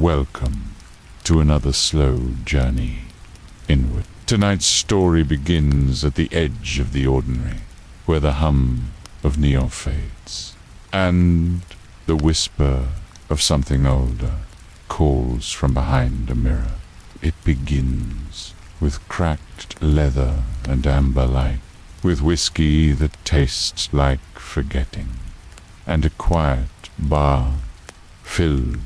Welcome to another slow journey inward. Tonight's story begins at the edge of the ordinary, where the hum of neon fades, and the whisper of something older calls from behind a mirror. It begins with cracked leather and amber light, with whiskey that tastes like forgetting, and a quiet bar filled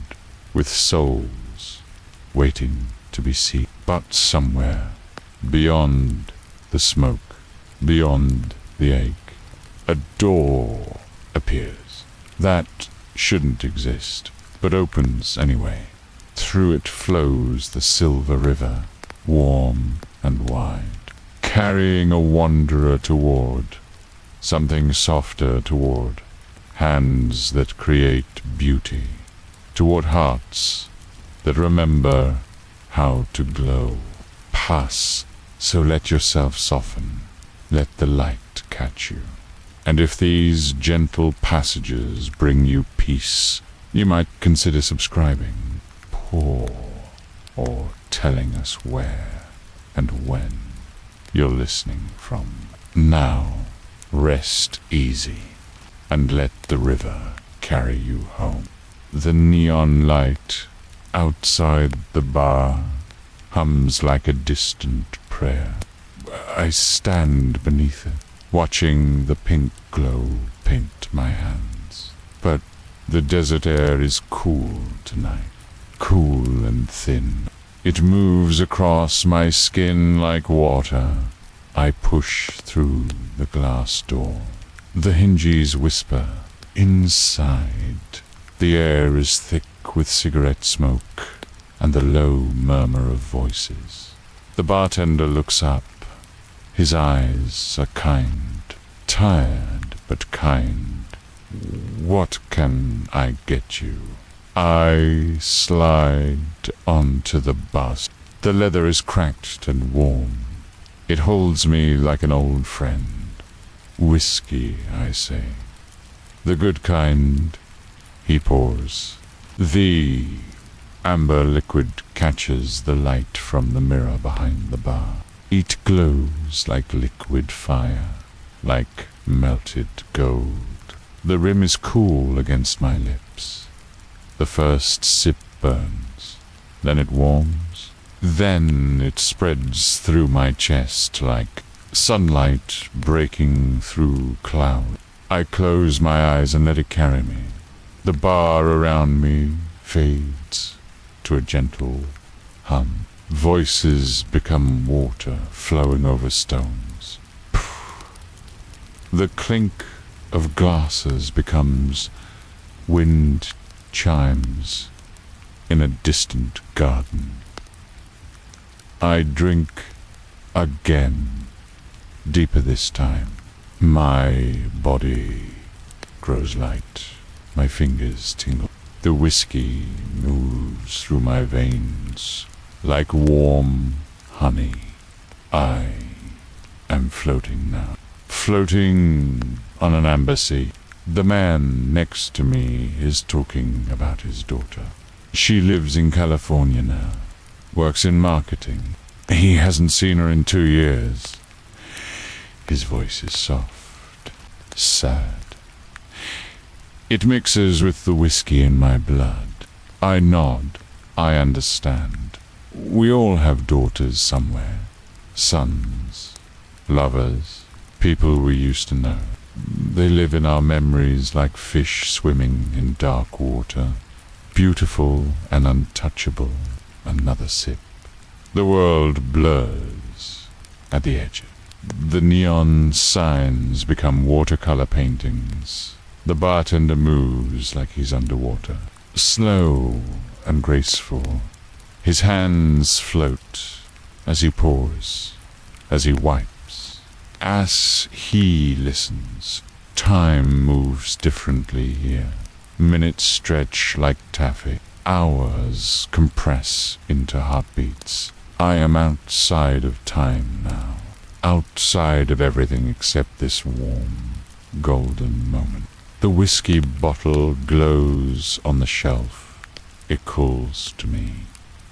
with souls waiting to be seen. But somewhere beyond the smoke, beyond the ache, a door appears that shouldn't exist, but opens anyway. Through it flows the silver river, warm and wide, carrying a wanderer toward something softer, toward hands that create beauty, toward hearts that remember how to glow. Pass, so let yourself soften, let the light catch you. And if these gentle passages bring you peace, you might consider subscribing, or telling us where and when you're listening from. Now, rest easy and let the river carry you home. The neon light outside the bar hums like a distant prayer. I stand beneath it, watching the pink glow paint my hands. But the desert air is cool tonight, cool and thin. It moves across my skin like water. I push through the glass door. The hinges whisper. Inside, the air is thick with cigarette smoke and the low murmur of voices. The bartender looks up. His eyes are kind, tired but kind. What can I get you? I slide onto the bus. The leather is cracked and warm. It holds me like an old friend. Whiskey, I say. The good kind, he pours. The amber liquid catches the light from the mirror behind the bar. It glows like liquid fire, like melted gold. The rim is cool against my lips. The first sip burns, then it warms, then it spreads through my chest like sunlight breaking through cloud. I close my eyes and let it carry me. The bar around me fades to a gentle hum. Voices become water flowing over stones. The clink of glasses becomes wind chimes in a distant garden. I drink again, deeper this time. My body grows light, my fingers tingle. The whiskey moves through my veins like warm honey. I am floating now, floating on an amber sea. The man next to me is talking about his daughter. She lives in California now, works in marketing. He hasn't seen her in 2 years. His voice is soft, sad. It mixes with the whiskey in my blood. I nod. I understand. We all have daughters somewhere. Sons, lovers, people we used to know. They live in our memories like fish swimming in dark water. Beautiful and untouchable. Another sip. The world blurs at the edges. The neon signs become watercolor paintings. The bartender moves like he's underwater, slow and graceful. His hands float as he pours, as he wipes. As he listens, time moves differently here. Minutes stretch like taffy. Hours compress into heartbeats. I am outside of time now, outside of everything except this warm, golden moment. The whiskey bottle glows on the shelf. It calls to me.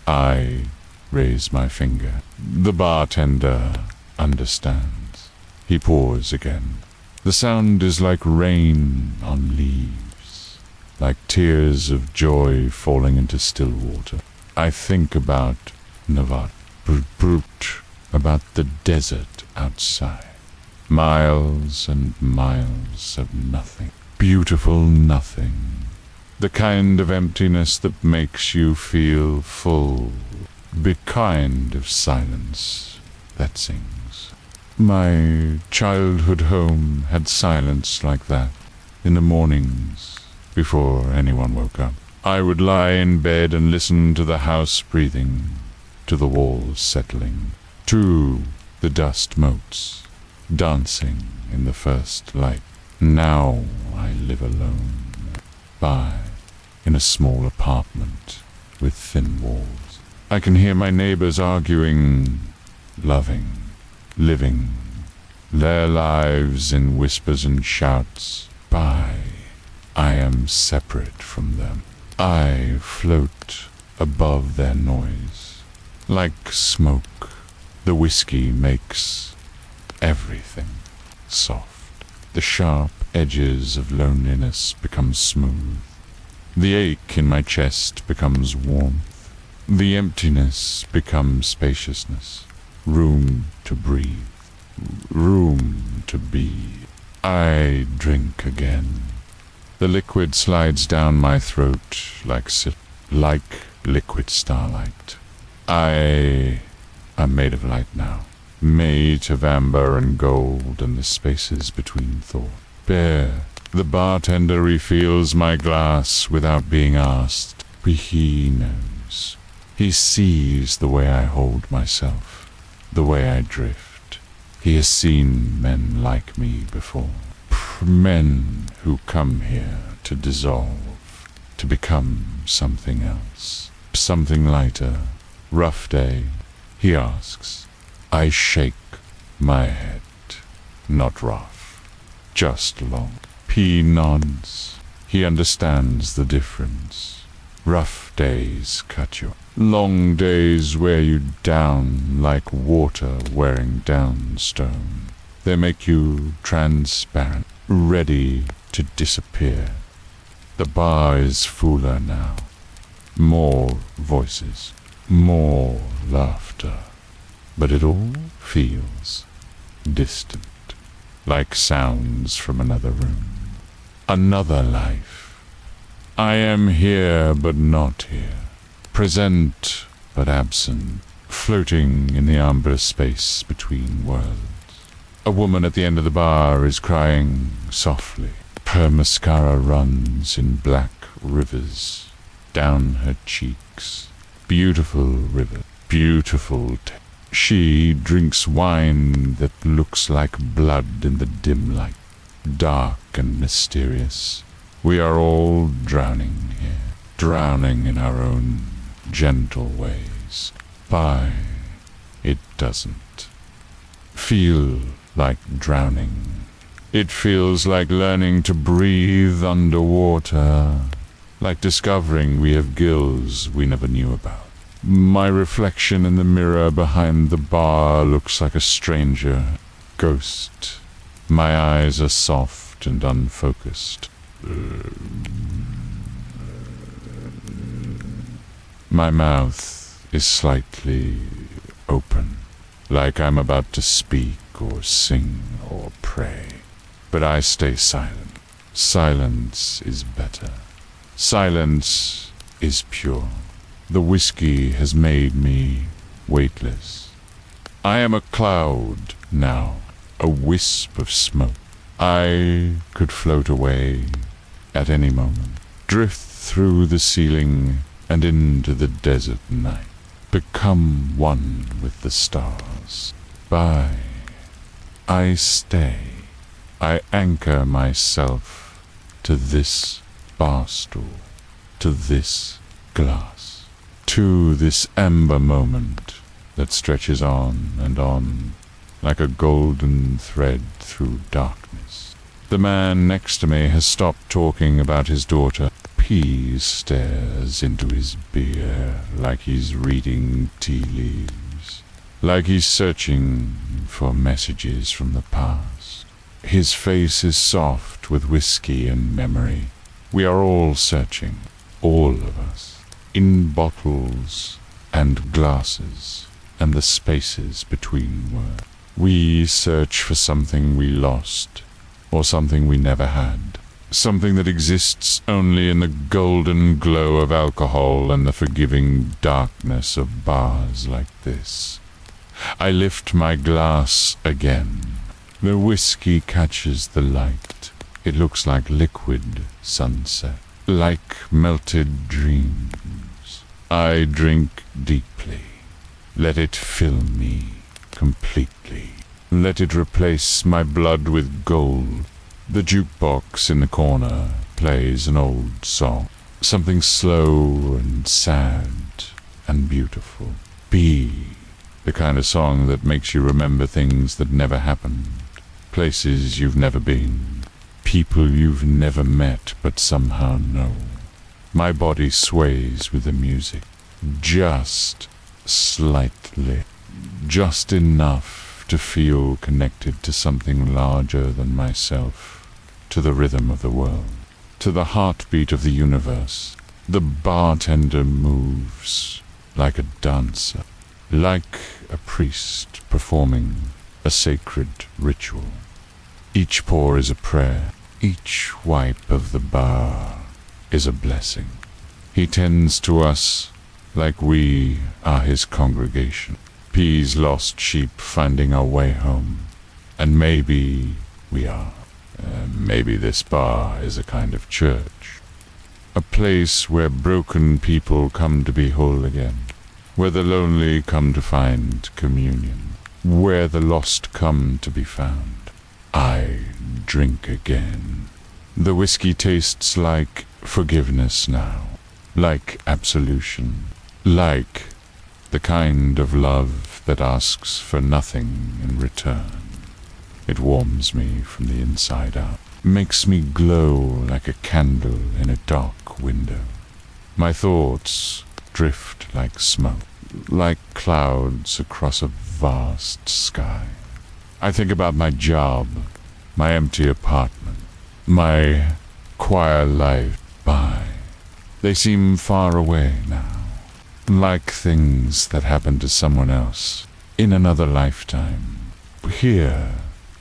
I raise my finger. The bartender understands. He pours again. The sound is like rain on leaves, like tears of joy falling into still water. I think about Nevada, about the desert outside. Miles and miles of nothing. Beautiful nothing. The kind of emptiness that makes you feel full. The kind of silence that sings. My childhood home had silence like that. In the mornings, before anyone woke up, I would lie in bed and listen to the house breathing, to the walls settling, to the dust motes dancing in the first light. Now I live alone, in a small apartment with thin walls. I can hear my neighbors arguing, loving, living their lives in whispers and shouts. I am separate from them. I float above their noise. Like smoke, the whiskey makes everything soft. The sharp edges of loneliness become smooth. The ache in my chest becomes warmth. The emptiness becomes spaciousness. Room to breathe. Room to be. I drink again. The liquid slides down my throat like liquid starlight. I am made of light now. Made of amber and gold and the spaces between thought. The bartender refills my glass without being asked. He knows. He sees the way I hold myself, the way I drift. He has seen men like me before. Men who come here to dissolve, to become something else, something lighter. Rough day, he asks. I shake my head. Not rough, just long. He nods. He understands the difference. Rough days cut you. Long days wear you down like water wearing down stone. They make you transparent, ready to disappear. The bar is fuller now. More voices, more laughter. But it all feels distant, like sounds from another room. Another life. I am here but not here. Present but absent, floating in the amber space between worlds. A woman at the end of the bar is crying softly. Her mascara runs in black rivers down her cheeks. Beautiful river, beautiful She drinks wine that looks like blood in the dim light, dark and mysterious. We are all drowning here, drowning in our own gentle ways. It doesn't feel like drowning. It feels like learning to breathe underwater, like discovering we have gills we never knew about. My reflection in the mirror behind the bar looks like a stranger, ghost. My eyes are soft and unfocused. My mouth is slightly open, like I'm about to speak or sing or pray. But I stay silent. Silence is better. Silence is pure. The whiskey has made me weightless. I am a cloud now, a wisp of smoke. I could float away at any moment, drift through the ceiling and into the desert night, become one with the stars. I stay. I anchor myself to this barstool, to this glass, to this amber moment that stretches on and on like a golden thread through darkness. The man next to me has stopped talking about his daughter. P stares into his beer like he's reading tea leaves, like he's searching for messages from the past. His face is soft with whiskey and memory. We are all searching, all of us, in bottles and glasses and the spaces between words. We search for something we lost, or something we never had, something that exists only in the golden glow of alcohol and the forgiving darkness of bars like this. I lift my glass again. The whiskey catches the light. It looks like liquid sunset, like melted dreams. I drink deeply. Let it fill me completely. Let it replace my blood with gold. The jukebox in the corner plays an old song, something slow and sad and beautiful. Be the kind of song that makes you remember things that never happened, places you've never been, people you've never met but somehow know. My body sways with the music, just slightly, just enough to feel connected to something larger than myself, to the rhythm of the world, to the heartbeat of the universe. The bartender moves like a dancer, like a priest performing a sacred ritual. Each pour is a prayer, each wipe of the bar is a blessing. He tends to us like we are his congregation. P's lost sheep finding our way home. And maybe we are. Maybe this bar is a kind of church. A place where broken people come to be whole again. Where the lonely come to find communion. Where the lost come to be found. I drink again. The whiskey tastes like forgiveness now. Like absolution. Like the kind of love that asks for nothing in return. It warms me from the inside out, makes me glow like a candle in a dark window. My thoughts drift like smoke, like clouds across a vast sky. I think about my job, my empty apartment, my quiet life. They seem far away now. Like things that happened to someone else, in another lifetime. Here,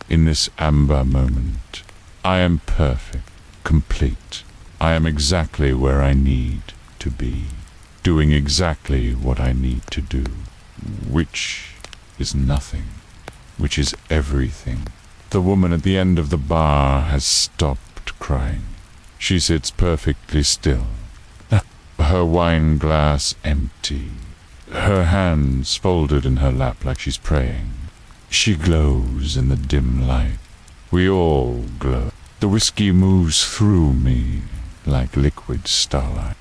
in this amber moment, I am perfect, complete. I am exactly where I need to be, doing exactly what I need to do, which is nothing, which is everything. The woman at the end of the bar has stopped crying. She sits perfectly still. Her wine glass empty, her hands folded in her lap like she's praying. She glows in the dim light. We all glow. The whiskey moves through me like liquid starlight.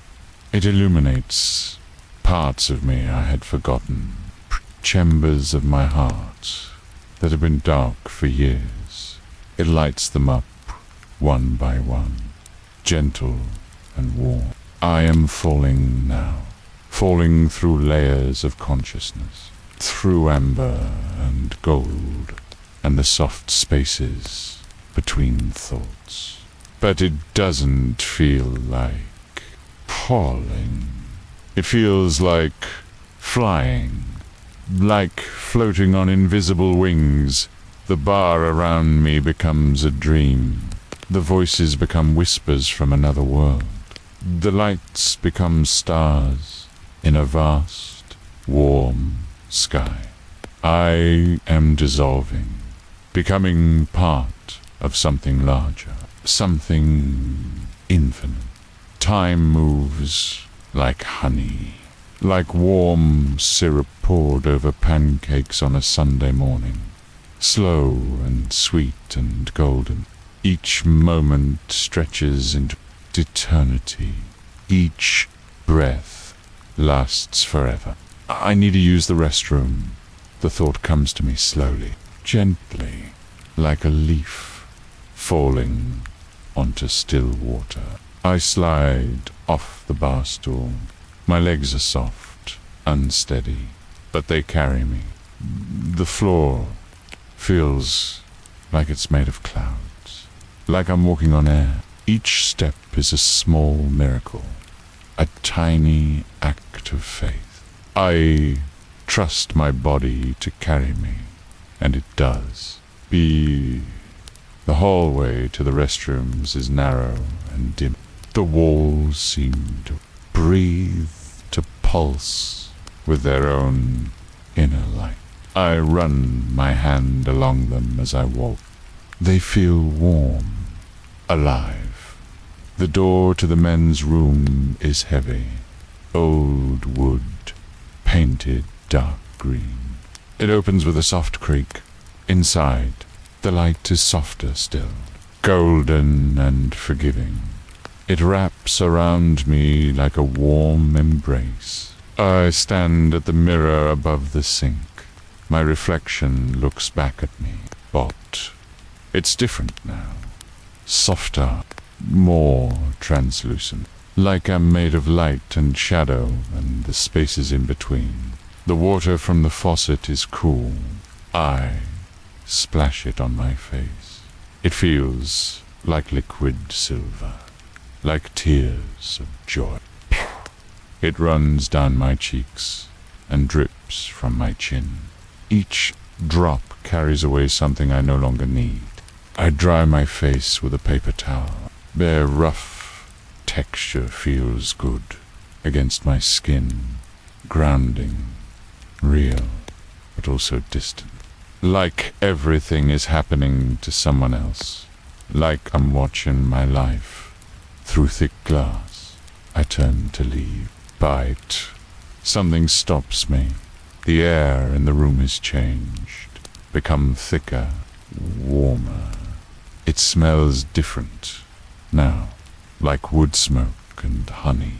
It illuminates parts of me I had forgotten, chambers of my heart that have been dark for years. It lights them up one by one, gentle and warm. I am falling now, falling through layers of consciousness, through amber and gold, and the soft spaces between thoughts. But it doesn't feel like falling. It feels like flying, like floating on invisible wings. The bar around me becomes a dream. The voices become whispers from another world. The lights become stars in a vast, warm sky. I am dissolving, becoming part of something larger, something infinite. Time moves like honey, like warm syrup poured over pancakes on a Sunday morning, slow and sweet and golden. Each moment stretches into eternity. Each breath lasts forever. I need to use the restroom. The thought comes to me slowly, gently, like a leaf falling onto still water. I slide off the barstool. My legs are soft, unsteady, but they carry me. The floor feels like it's made of clouds, like I'm walking on air. Each step is a small miracle, a tiny act of faith. I trust my body to carry me, and it does. The hallway to the restrooms is narrow and dim. The walls seem to breathe, to pulse with their own inner light. I run my hand along them as I walk. They feel warm, alive. The door to the men's room is heavy, old wood, painted dark green. It opens with a soft creak. Inside, the light is softer still, golden and forgiving. It wraps around me like a warm embrace. I stand at the mirror above the sink. My reflection looks back at me, but it's different now. Softer, more translucent, like I'm made of light and shadow and the spaces in between. The water from the faucet is cool. I splash it on my face. It feels like liquid silver, like tears of joy. It runs down my cheeks and drips from my chin. Each drop carries away something I no longer need. I dry my face with a paper towel. Their rough texture feels good against my skin, grounding, real, but also distant. Like everything is happening to someone else. Like I'm watching my life through thick glass. I turn to leave. But something stops me. The air in the room has changed, become thicker, warmer. It smells different now, like wood smoke and honey,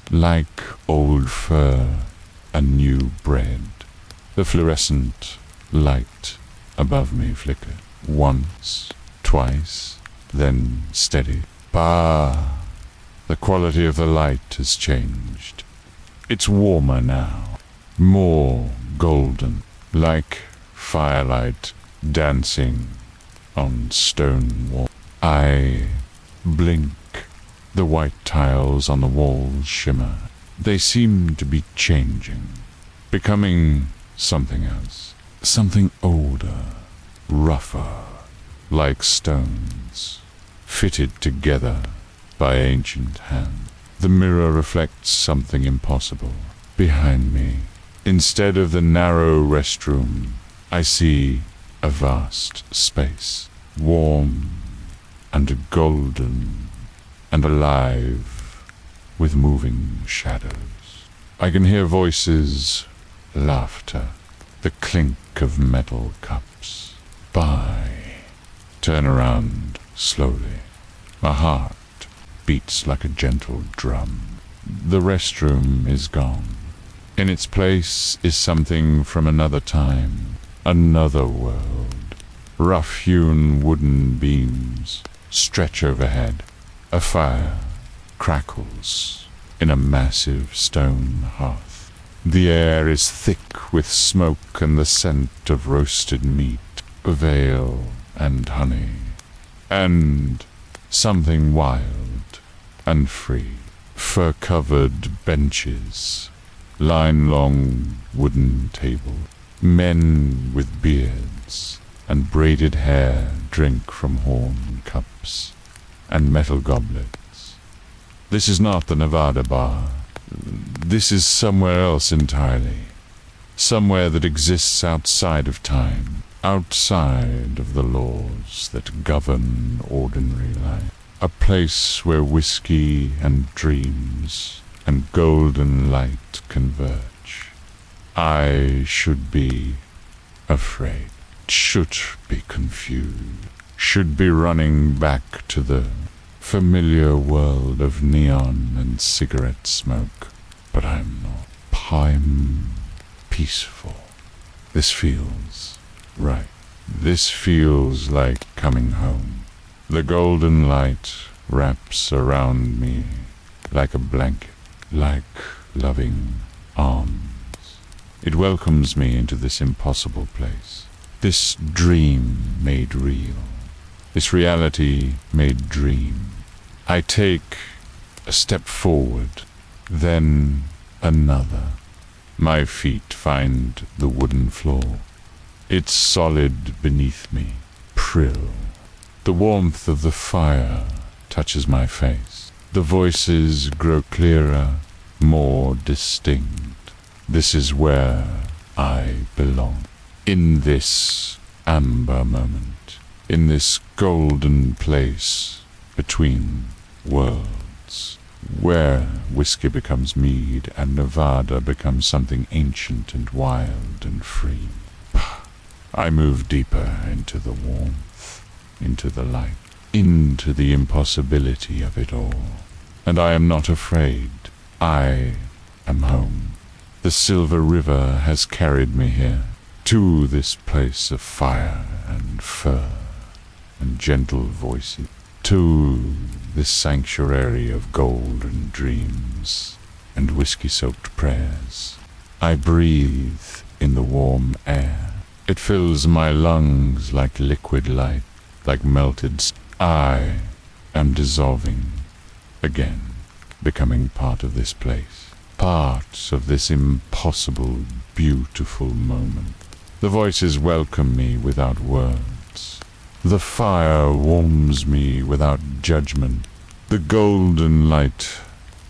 like old fur and new bread. The fluorescent light above me flickered once, twice, then steadied. Bah! The quality of the light has changed. It's warmer now, more golden, like firelight dancing on stone wall. I blink. The white tiles on the walls shimmer. They seem to be changing, becoming something else, something older, rougher, like stones, fitted together by ancient hands. The mirror reflects something impossible. Behind me, instead of the narrow restroom, I see a vast space, warm and golden and alive with moving shadows. I can hear voices, laughter, the clink of metal cups. Turn around slowly. My heart beats like a gentle drum. The restroom is gone. In its place is something from another time, another world. Rough-hewn wooden beams stretch overhead. A fire crackles in a massive stone hearth. The air is thick with smoke and the scent of roasted meat, veal and honey, and something wild and free. Fur-covered benches line long wooden tables. Men with beards and braided hair drink from horn cups and metal goblets. This is not the Nevada bar. This is somewhere else entirely. Somewhere that exists outside of time, outside of the laws that govern ordinary life. A place where whiskey and dreams and golden light converge. I should be afraid, should be confused, should be running back to the familiar world of neon and cigarette smoke, but I'm not. I'm peaceful. This feels right. This feels like coming home. The golden light wraps around me like a blanket, like loving arms. It welcomes me into this impossible place, this dream made real, this reality made dream. I take a step forward, then another. My feet find the wooden floor. It's solid beneath me, prill. The warmth of the fire touches my face. The voices grow clearer, more distinct. This is where I belong. In this amber moment, in this golden place between worlds, where whiskey becomes mead and Nevada becomes something ancient and wild and free. I move deeper into the warmth, into the light, into the impossibility of it all. And I am not afraid. I am home. The silver river has carried me here, to this place of fire and fur and gentle voices, to this sanctuary of golden dreams and whiskey-soaked prayers. I breathe in the warm air. It fills my lungs like liquid light, like melted I am dissolving again, becoming part of this place, part of this impossible, beautiful moment. The voices welcome me without words. The fire warms me without judgment. The golden light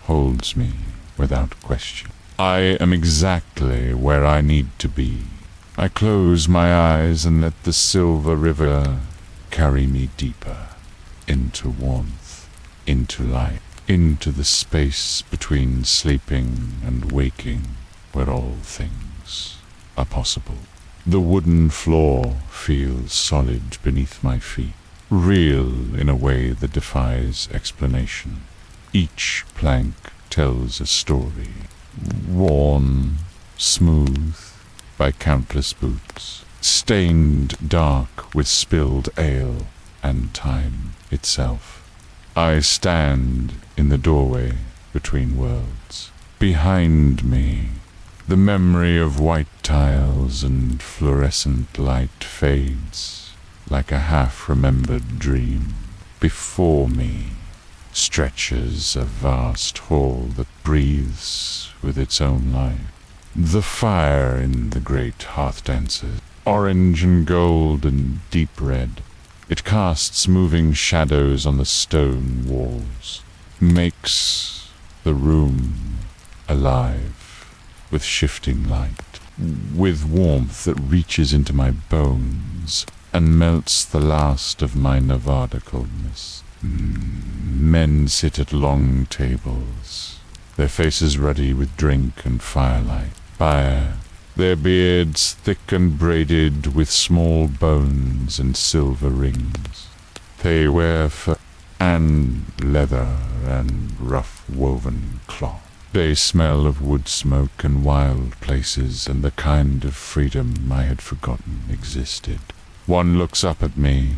holds me without question. I am exactly where I need to be. I close my eyes and let the silver river carry me deeper into warmth, into light, into the space between sleeping and waking, where all things are possible. The wooden floor feels solid beneath my feet, real in a way that defies explanation. Each plank tells a story, worn, smooth by countless boots, stained dark with spilled ale and time itself. I stand in the doorway between worlds. Behind me, the memory of white tiles and fluorescent light fades like a half-remembered dream. Before me stretches a vast hall that breathes with its own life. The fire in the great hearth dances, orange and gold and deep red. It casts moving shadows on the stone walls, makes the room alive with shifting light, with warmth that reaches into my bones and melts the last of my Nevada coldness. Men sit at long tables, their faces ruddy with drink and firelight. Fire, their beards thick and braided with small bones and silver rings. They wear fur and leather and rough-woven cloth. They smell of wood smoke and wild places and the kind of freedom I had forgotten existed. One looks up at me.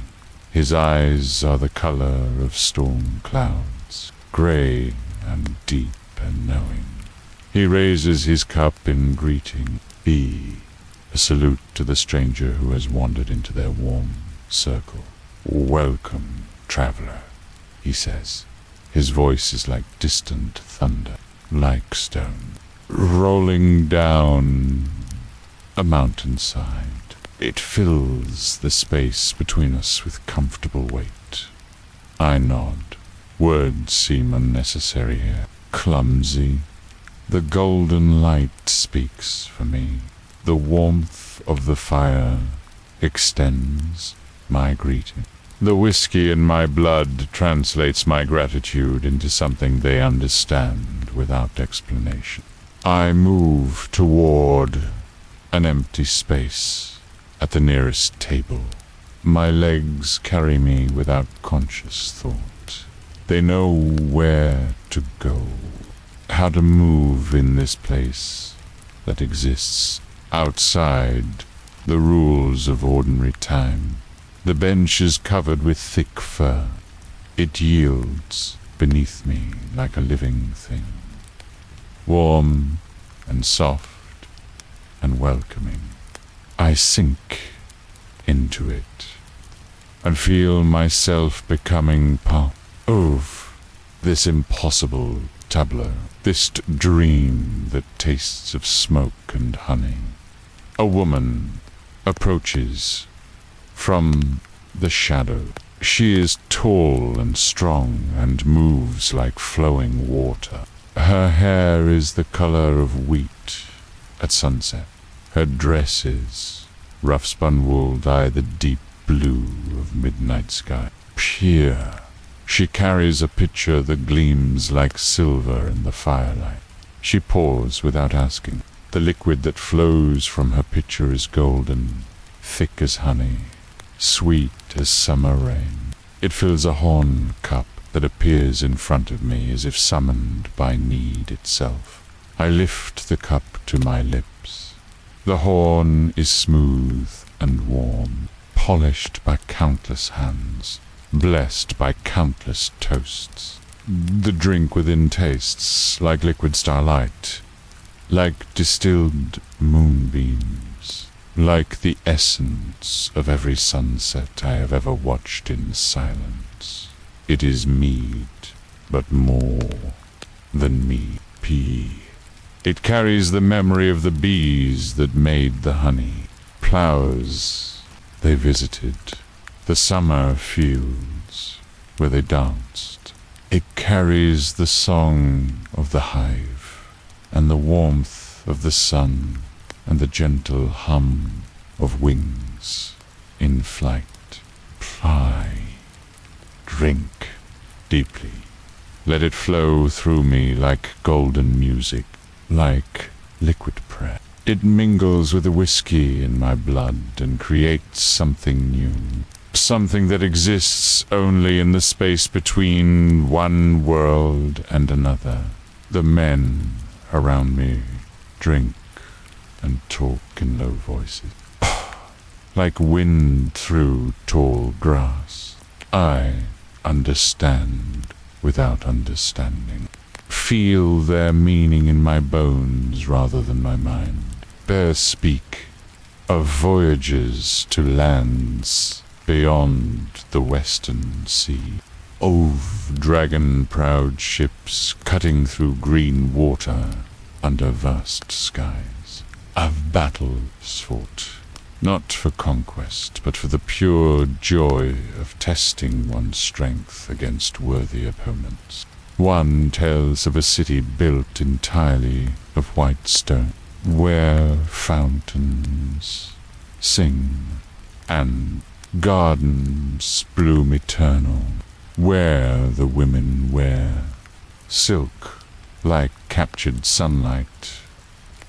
His eyes are the color of storm clouds, gray and deep and knowing. He raises his cup in greeting, a salute to the stranger who has wandered into their warm circle. "Welcome, traveler," he says. His voice is like distant thunder, like stone, rolling down a mountainside. It fills the space between us with comfortable weight. I nod. Words seem unnecessary here, clumsy. The golden light speaks for me. The warmth of the fire extends my greeting. The whiskey in my blood translates my gratitude into something they understand without explanation. I move toward an empty space at the nearest table. My legs carry me without conscious thought. They know where to go, how to move in this place that exists outside the rules of ordinary time. The bench is covered with thick fur. It yields beneath me like a living thing, warm and soft and welcoming. I sink into it and feel myself becoming part of this impossible tableau, this dream that tastes of smoke and honey. A woman approaches from the shadow. She is tall and strong and moves like flowing water. Her hair is the color of wheat at sunset. Her dresses, rough-spun wool, dye the deep blue of midnight sky. Pure. She carries a pitcher that gleams like silver in the firelight. She pours without asking. The liquid that flows from her pitcher is golden, thick as honey, sweet as summer rain. It fills a horn cup that appears in front of me as if summoned by need itself. I lift the cup to my lips. The horn is smooth and warm, polished by countless hands, blessed by countless toasts. The drink within tastes like liquid starlight, like distilled moonbeams, like the essence of every sunset I have ever watched in silence. It is mead, but more than mead. P. It carries the memory of the bees that made the honey, ploughs they visited, the summer fields where they danced. It carries the song of the hive, and the warmth of the sun, and the gentle hum of wings in flight. Ply. Drink deeply. Let it flow through me like golden music, like liquid prayer. It mingles with the whiskey in my blood and creates something new, something that exists only in the space between one world and another. The men around me drink and talk in low voices, like wind through tall grass. I understand without understanding, feel their meaning in my bones rather than my mind. Bears speak of voyages to lands beyond the western sea, of dragon-proud ships cutting through green water under vast skies, of battles fought, not for conquest, but for the pure joy of testing one's strength against worthy opponents. One tells of a city built entirely of white stone, where fountains sing and gardens bloom eternal, where the women wear silk like captured sunlight,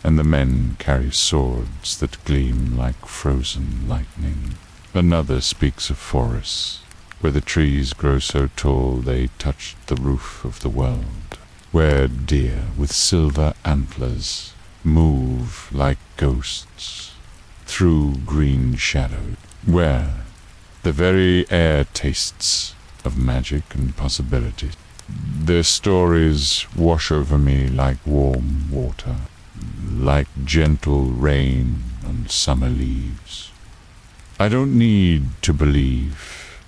and the men carry swords that gleam like frozen lightning. Another speaks of forests, where the trees grow so tall they touch the roof of the world, where deer with silver antlers move like ghosts through green shadows, where the very air tastes of magic and possibility. Their stories wash over me like warm water, like gentle rain on summer leaves. I don't need to believe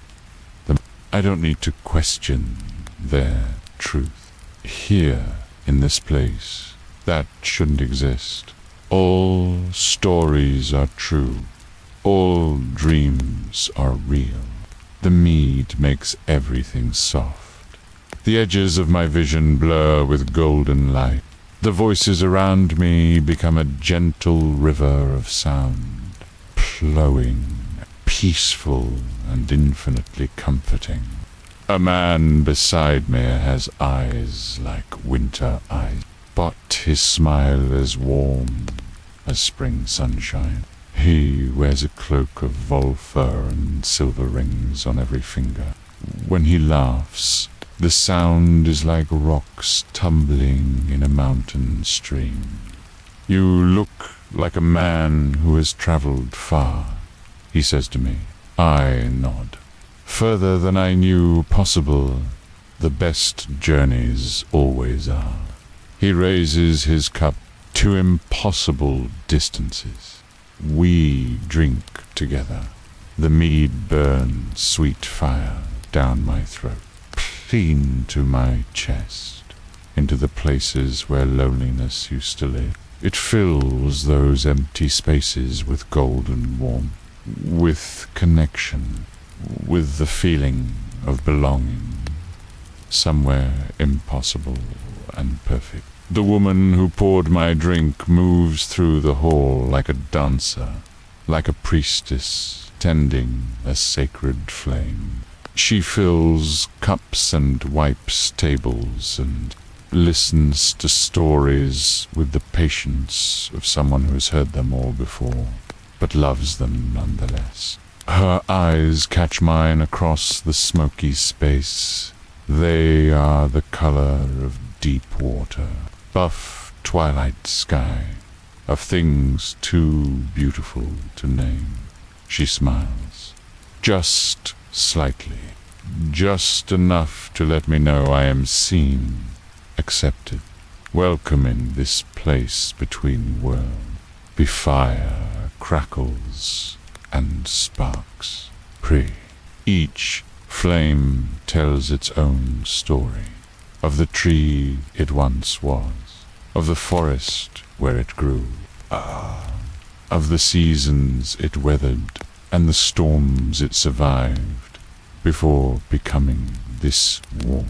them. I don't need to question their truth. Here, in this place, that shouldn't exist. All stories are true. All dreams are real. The mead makes everything soft. The edges of my vision blur with golden light. The voices around me become a gentle river of sound, flowing, peaceful and infinitely comforting. A man beside me has eyes like winter eyes, but his smile is warm as spring sunshine. He wears a cloak of vol fur and silver rings on every finger. When he laughs, the sound is like rocks tumbling in a mountain stream. "You look like a man who has traveled far," he says to me. I nod. Further than I knew possible, the best journeys always are. He raises his cup to impossible distances. We drink together. The mead burns sweet fire down my throat, clean to my chest, into the places where loneliness used to live. It fills those empty spaces with golden warmth, with connection, with the feeling of belonging, somewhere impossible and perfect. The woman who poured my drink moves through the hall like a dancer, like a priestess tending a sacred flame. She fills cups and wipes tables and listens to stories with the patience of someone who has heard them all before, but loves them nonetheless. Her eyes catch mine across the smoky space. They are the color of deep water, buff twilight sky, of things too beautiful to name. She smiles, just slightly, just enough to let me know I am seen, accepted, welcome in this place between worlds. Be fire, crackles, and sparks. Each flame tells its own story, of the tree it once was, of the forest where it grew, of the seasons it weathered and the storms it survived before becoming this warmth,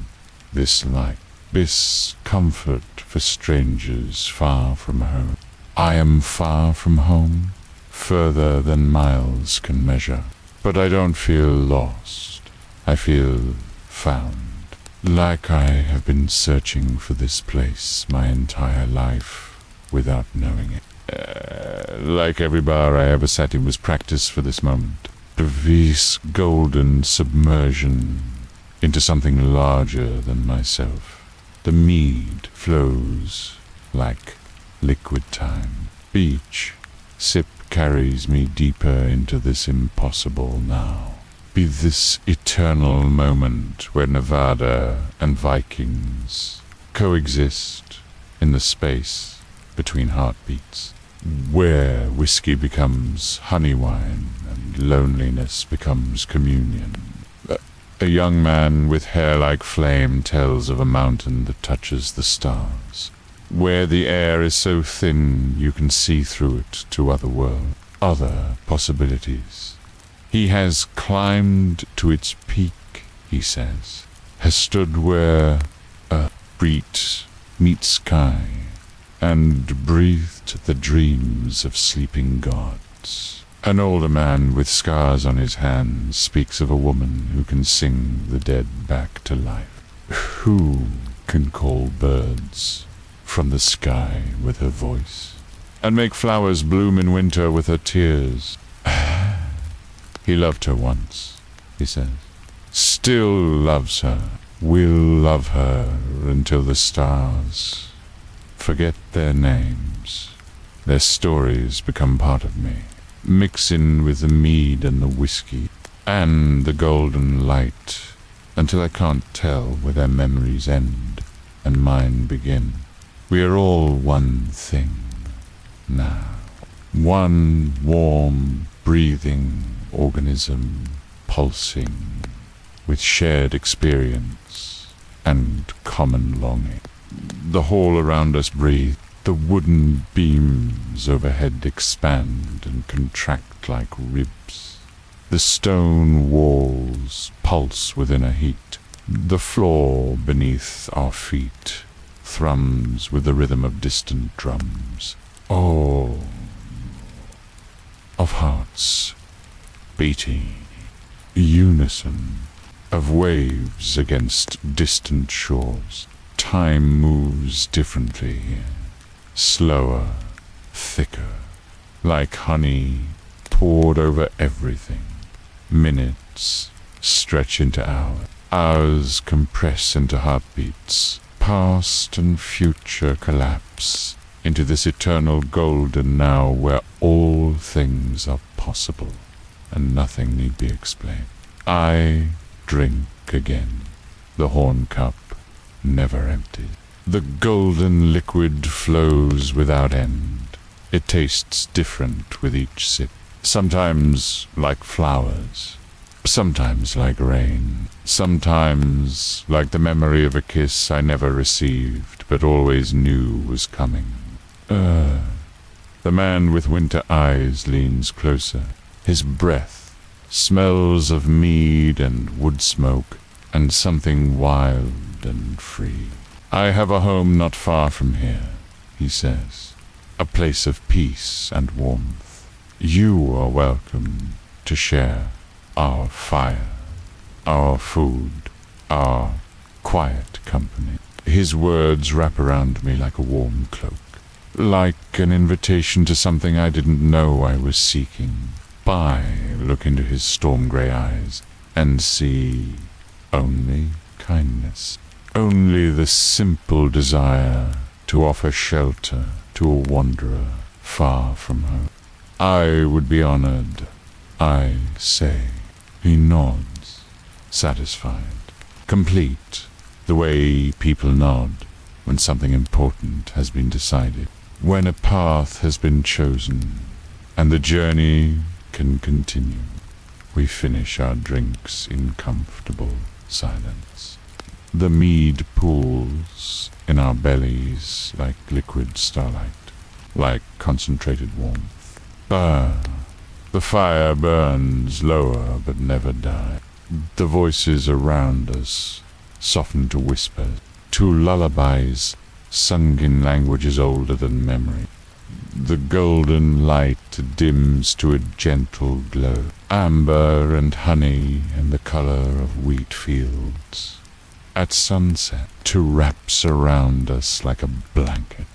this light, this comfort for strangers far from home. I am far from home, further than miles can measure, but I don't feel lost. I feel found, like I have been searching for this place my entire life without knowing it. Like every bar I ever sat in was practice for this moment. This golden submersion into something larger than myself. The mead flows like liquid time. Each sip carries me deeper into this impossible now. Be this eternal moment where Nevada and Vikings coexist in the space between heartbeats, where whiskey becomes honey wine and loneliness becomes communion. A young man with hair like flame tells of a mountain that touches the stars, where the air is so thin you can see through it to other worlds, other possibilities. He has climbed to its peak, he says, has stood where earth meets sky, and breathed the dreams of sleeping gods. An older man with scars on his hands speaks of a woman who can sing the dead back to life, who can call birds from the sky with her voice, and make flowers bloom in winter with her tears. He loved her once, he says, still loves her, will love her until the stars forget their names. Their stories become part of me, mixing with the mead and the whiskey and the golden light, until I can't tell where their memories end and mine begin. We are all one thing now, one warm, breathing organism pulsing with shared experience and common longing. The hall around us breathes. The wooden beams overhead expand and contract like ribs. The stone walls pulse within a heat. The floor beneath our feet thrums with the rhythm of distant drums. Oh, of hearts beating, unison of waves against distant shores. Time moves differently here, slower, thicker, like honey poured over everything. Minutes stretch into hours, hours compress into heartbeats. Past and future collapse into this eternal golden now where all things are possible. and nothing need be explained. I drink again. The horn cup never empties. The golden liquid flows without end. It tastes different with each sip. Sometimes like flowers, sometimes like rain, sometimes like the memory of a kiss I never received but always knew was coming. The man with winter eyes leans closer. His breath smells of mead and wood smoke and something wild and free. I have a home not far from here, he says, a place of peace and warmth. You are welcome to share our fire, our food, our quiet company. His words wrap around me like a warm cloak, like an invitation to something I didn't know I was seeking. I look into his storm-gray eyes and see only kindness, only the simple desire to offer shelter to a wanderer far from home. I would be honored, I say. He nods, satisfied, complete, the way people nod when something important has been decided, when a path has been chosen, and the journey can continue. We finish our drinks in comfortable silence. The mead pools in our bellies like liquid starlight, like concentrated warmth. The fire burns lower but never dies. The voices around us soften to whispers, to lullabies sung in languages older than memory. The golden light dims to a gentle glow, amber and honey and the color of wheat fields. At sunset, it wraps around us like a blanket,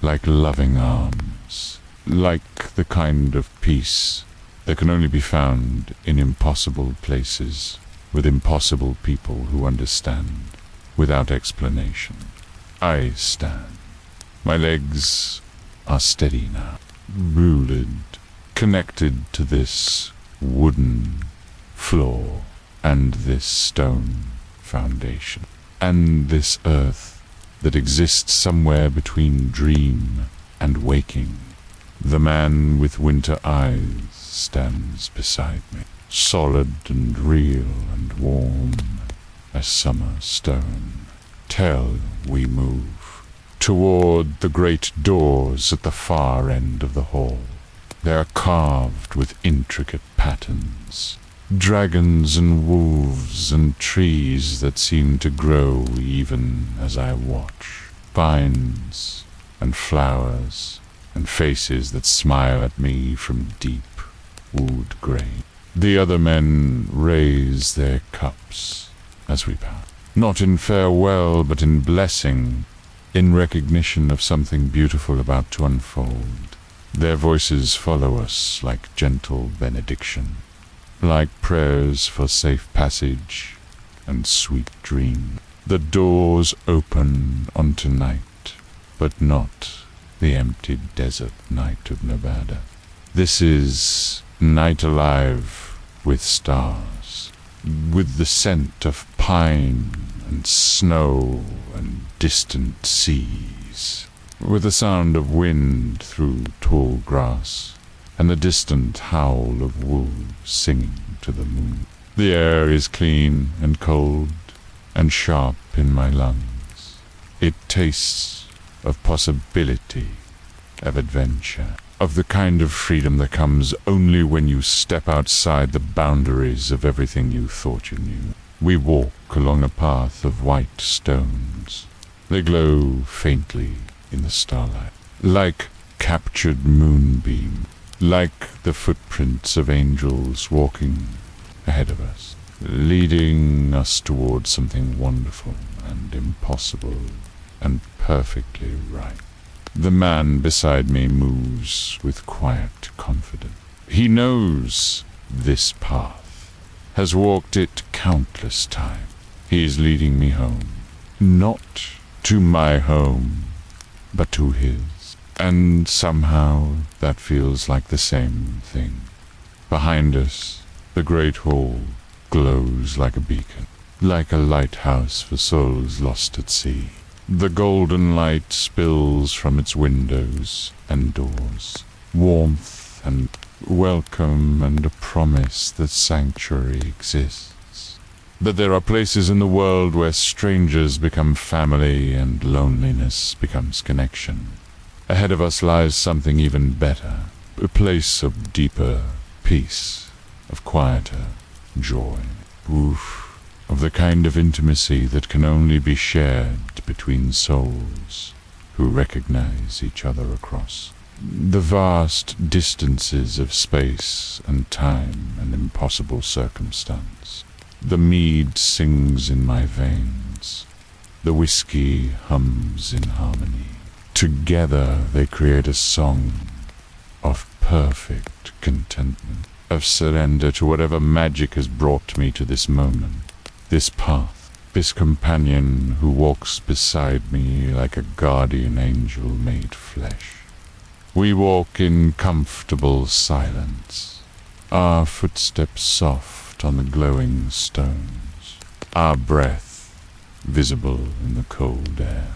like loving arms, like the kind of peace that can only be found in impossible places, with impossible people who understand, without explanation. I stand. My legs are steady now, rooted, connected to this wooden floor and this stone foundation, and this earth that exists somewhere between dream and waking. The man with winter eyes stands beside me, solid and real and warm as summer stone. Till we move toward the great doors at the far end of the hall. They are carved with intricate patterns, dragons and wolves and trees that seem to grow even as I watch, vines and flowers and faces that smile at me from deep wood grain. The other men raise their cups as we pass, not in farewell but in blessing, in recognition of something beautiful about to unfold. Their voices follow us like gentle benediction, like prayers for safe passage and sweet dream. The doors open onto night, but not the empty desert night of Nevada. This is night alive with stars, with the scent of pine and snow and distant seas, with the sound of wind through tall grass and the distant howl of wolves singing to the moon. The air is clean and cold and sharp in my lungs. It tastes of possibility, of adventure, of the kind of freedom that comes only when you step outside the boundaries of everything you thought you knew. We walk along a path of white stones. They glow faintly in the starlight, like captured moonbeam, like the footprints of angels walking ahead of us, leading us towards something wonderful and impossible and perfectly right. The man beside me moves with quiet confidence. He knows this path, has walked it countless times. He is leading me home, not to my home, but to his. And somehow that feels like the same thing. Behind us, The great hall glows like a beacon, like a lighthouse for souls lost at sea. The golden light spills from its windows and doors, warmth and welcome and a promise that sanctuary exists. That there are places in the world where strangers become family and loneliness becomes connection. Ahead of us lies something even better, a place of deeper peace, of quieter joy, of the kind of intimacy that can only be shared between souls who recognize each other across the vast distances of space and time and impossible circumstance. The mead sings in my veins. The whiskey hums in harmony. Together they create a song of perfect contentment, of surrender to whatever magic has brought me to this moment, this path, this companion who walks beside me like a guardian angel made flesh. We walk in comfortable silence, our footsteps soft on the glowing stones, our breath visible in the cold air.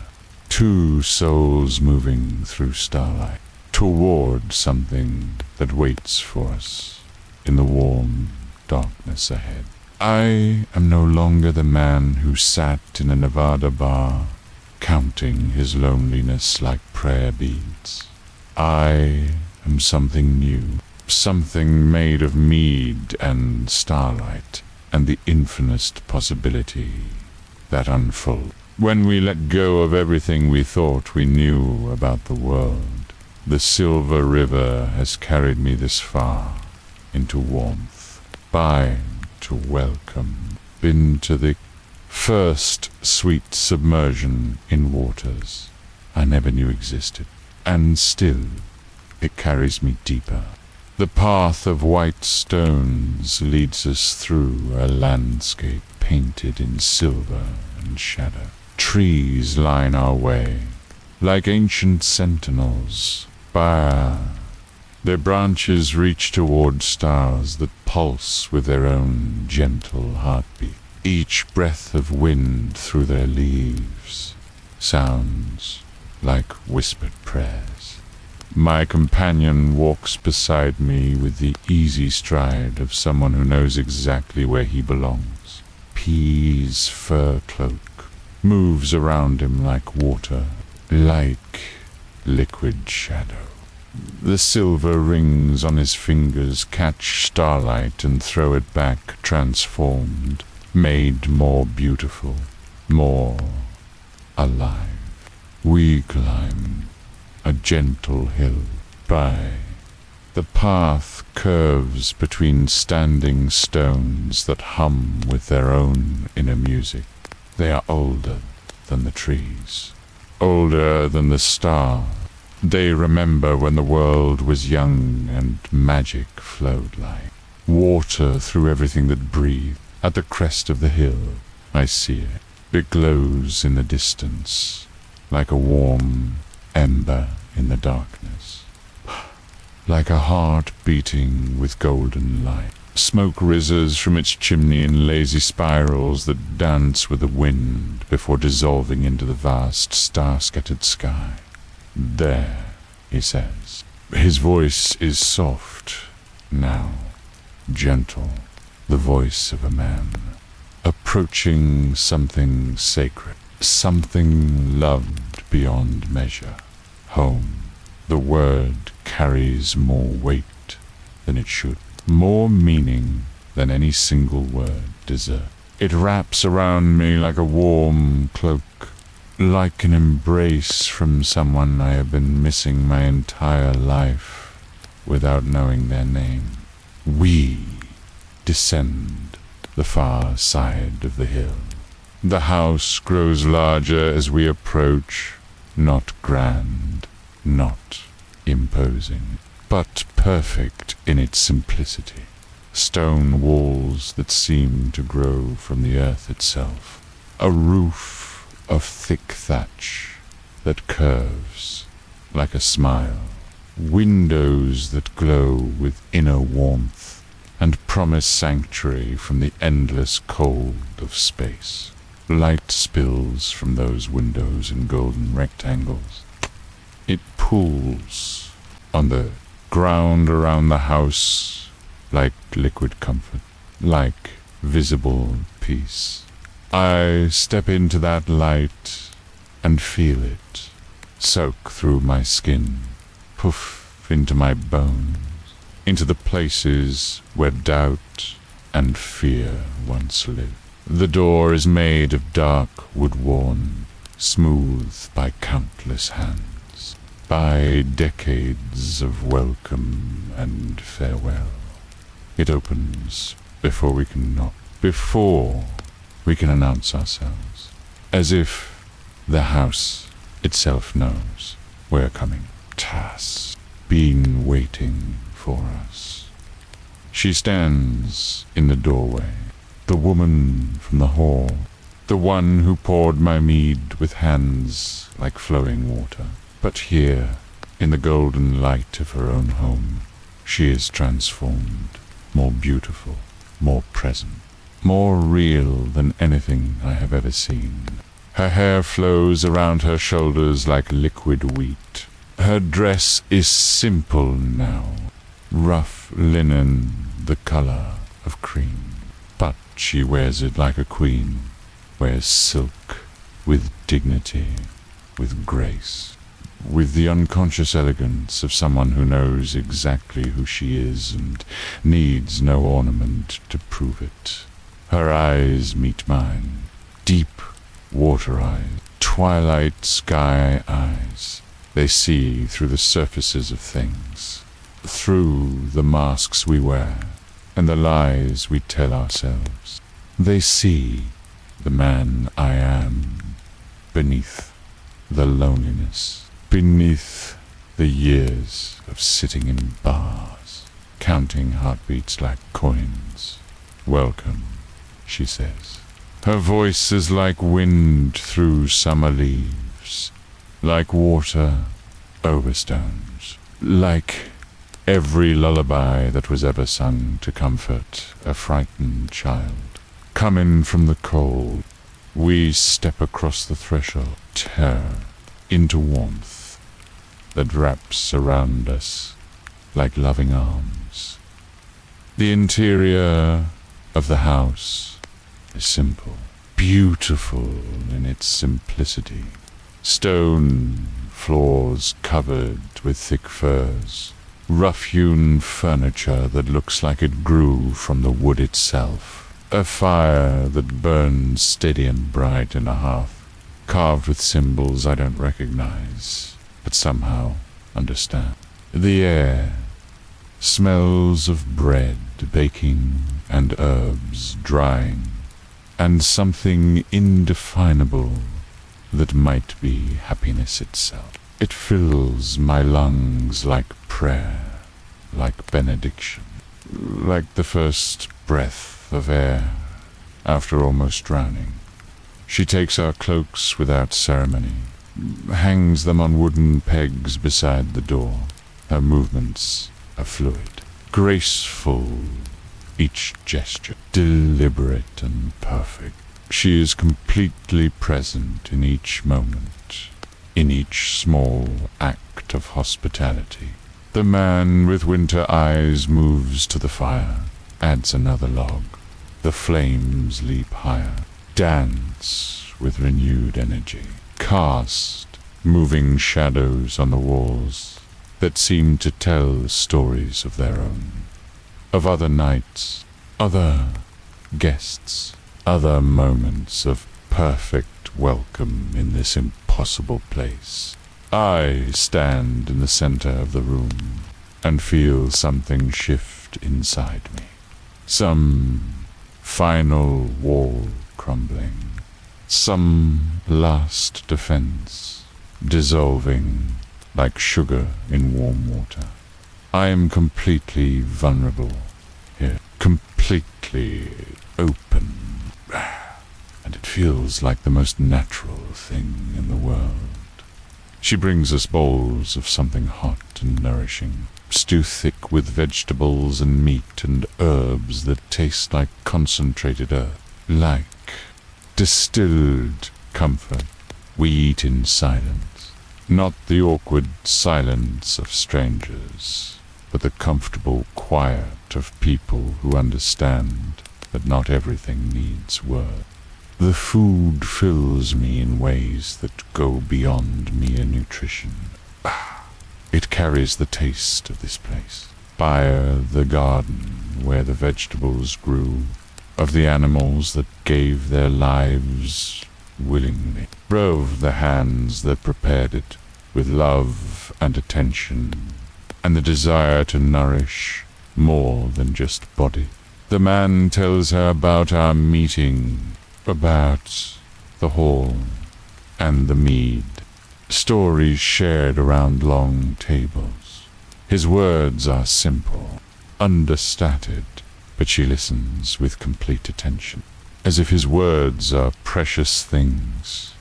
Two souls moving through starlight, toward something that waits for us in the warm darkness ahead. I am no longer the man who sat in a Nevada bar, counting his loneliness like prayer beads. I am something new, something made of mead and starlight, and the infinite possibility that unfolds. When we let go of everything we thought we knew about the world, the silver river has carried me this far, into warmth, by to welcome, been to the first sweet submersion in waters I never knew existed, and still it carries me deeper. The path of white stones leads us through a landscape painted in silver and shadow. Trees line our way, like ancient sentinels, bare. Their branches reach toward stars that pulse with their own gentle heartbeat. Each breath of wind through their leaves sounds like whispered prayers. My companion walks beside me with the easy stride of someone who knows exactly where he belongs. Pea's fur cloak moves around him like water, like liquid shadow. The silver rings on his fingers catch starlight and throw it back transformed, made more beautiful, more alive. We climb a gentle hill by. The path curves between standing stones that hum with their own inner music. They are older than the trees, older than the stars. They remember when the world was young and magic flowed like water through everything that breathed. At the crest of the hill, I see it. It glows in the distance, like a warm ember in the darkness, like a heart beating with golden light. Smoke rises from its chimney in lazy spirals that dance with the wind before dissolving into the vast star-scattered sky. There, he says. His voice is soft now, gentle, the voice of a man, approaching something sacred, something loved beyond measure. Home. The word carries more weight than it should, more meaning than any single word deserves. It wraps around me like a warm cloak, like an embrace from someone I have been missing my entire life without knowing their name. We descend the far side of the hill. The house grows larger as we approach, not grand, not imposing, but perfect in its simplicity. Stone walls that seem to grow from the earth itself. A roof of thick thatch that curves like a smile. Windows that glow with inner warmth and promise sanctuary from the endless cold of space. Light spills from those windows in golden rectangles. It pools on the ground around the house like liquid comfort, like visible peace. I step into that light and feel it soak through my skin, poof into my bones, into the places where doubt and fear once lived. The door is made of dark wood worn, smooth by countless hands, by decades of welcome and farewell. It opens before we can knock, before we can announce ourselves, as if the house itself knows we're coming. Tass, been waiting for us. She stands in the doorway, the woman from the hall, the one who poured my mead with hands like flowing water. But here, in the golden light of her own home, she is transformed, more beautiful, more present, more real than anything I have ever seen. Her hair flows around her shoulders like liquid wheat. Her dress is simple now, rough linen, the color of cream. But she wears it like a queen, wears silk, with dignity, with grace, with the unconscious elegance of someone who knows exactly who she is and needs no ornament to prove it. Her eyes meet mine, deep water eyes, twilight sky eyes. They see through the surfaces of things, through the masks we wear and the lies we tell ourselves. They see the man I am beneath the loneliness, beneath the years of sitting in bars, counting heartbeats like coins. Welcome, she says. Her voice is like wind through summer leaves, like water over stones, like every lullaby that was ever sung to comfort a frightened child. Coming from the cold, we step across the threshold, terror into warmth that wraps around us like loving arms. The interior of the house is simple, beautiful in its simplicity. Stone floors covered with thick furs, rough-hewn furniture that looks like it grew from the wood itself, a fire that burns steady and bright in a hearth, carved with symbols I don't recognize, but somehow understand. The air smells of bread baking and herbs drying, and something indefinable that might be happiness itself. It fills my lungs like prayer, like benediction, like the first breath of air after almost drowning. She takes our cloaks without ceremony, hangs them on wooden pegs beside the door. Her movements are fluid, graceful, each gesture deliberate and perfect. She is completely present in each moment, in each small act of hospitality. The man with winter eyes moves to the fire, adds another log. The flames leap higher, dance with renewed energy, cast moving shadows on the walls that seem to tell stories of their own, of other nights, other guests, other moments of perfect welcome in this impossible place. I stand in the center of the room and feel something shift inside me. Some final wall crumbling, some last defense dissolving like sugar in warm water. I am completely vulnerable here, completely open, and it feels like the most natural thing in the world. She brings us bowls of something hot and nourishing, stew thick with vegetables and meat and herbs that taste like concentrated earth, like distilled comfort. We eat in silence, not the awkward silence of strangers, but the comfortable quiet of people who understand that not everything needs words. The food fills me in ways that go beyond mere nutrition. It carries the taste of this place, by the garden where the vegetables grew, of the animals that gave their lives willingly, of the hands that prepared it with love and attention, and the desire to nourish more than just body. The man tells her about our meeting, about the hall and the mead, stories shared around long tables. His words are simple, understated, but she listens with complete attention, as if his words are precious things,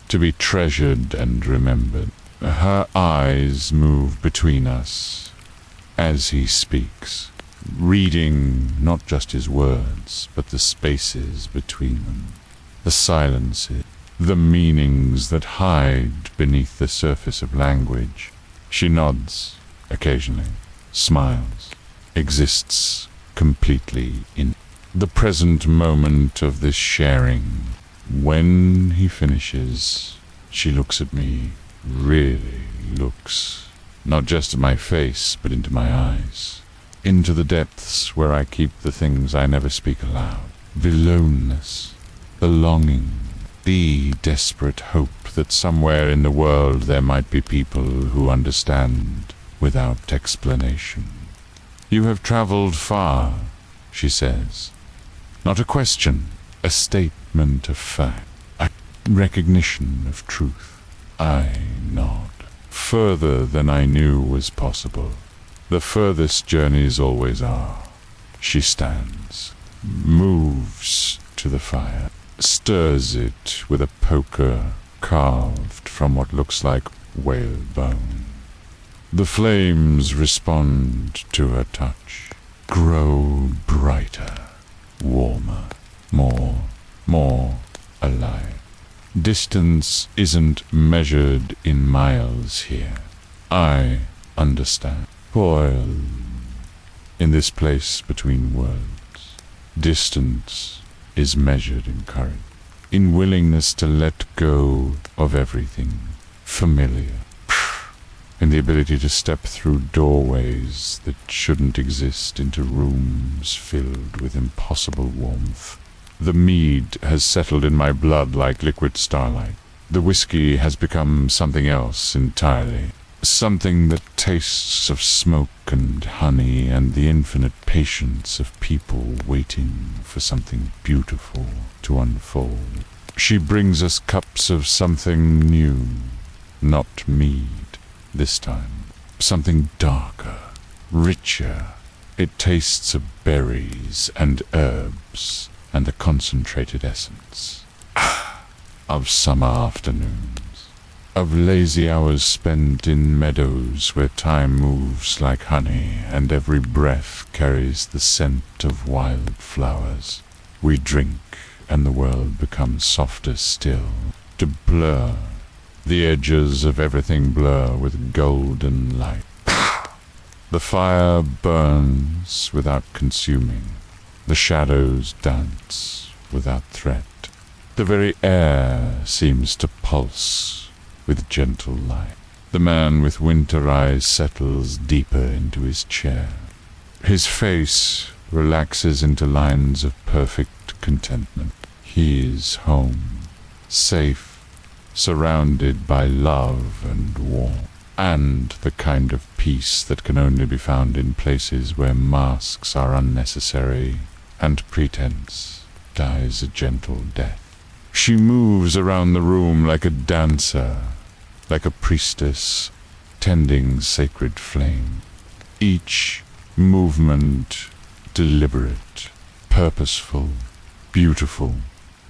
to be treasured and remembered. Her eyes move between us as he speaks, reading not just his words, but the spaces between them, the silences, the meanings that hide beneath the surface of language. She nods occasionally, smiles, exists completely in the present moment of this sharing. When he finishes, she looks at me, really looks, not just at my face, but into my eyes, into the depths where I keep the things I never speak aloud, the loneness, the longing, the desperate hope that somewhere in the world there might be people who understand without explanation. You have traveled far, she says. Not a question, a statement of fact, a recognition of truth. I nod. Further than I knew was possible. The furthest journeys always are. She stands, moves to the fire, stirs it with a poker carved from what looks like whalebone. The flames respond to her touch, grow brighter, warmer, more alive. Distance isn't measured in miles here. I understand. Toil in this place between worlds. Distance is measured in courage, in willingness to let go of everything familiar, in the ability to step through doorways that shouldn't exist into rooms filled with impossible warmth. The mead has settled in my blood like liquid starlight. The whiskey has become something else entirely. Something that tastes of smoke and honey and the infinite patience of people waiting for something beautiful to unfold. She brings us cups of something new, not mead this time. Something darker, richer. It tastes of berries and herbs and the concentrated essence of summer afternoons, of lazy hours spent in meadows where time moves like honey and every breath carries the scent of wild flowers. We drink and the world becomes softer still, to blur. The edges of everything blur with golden light. The fire burns without consuming. The shadows dance without threat. The very air seems to pulse with gentle light. The man with winter eyes settles deeper into his chair. His face relaxes into lines of perfect contentment. He is home, safe, surrounded by love and warmth, and the kind of peace that can only be found in places where masks are unnecessary and pretense dies a gentle death. She moves around the room like a dancer, like a priestess tending sacred flame. Each movement deliberate, purposeful, beautiful.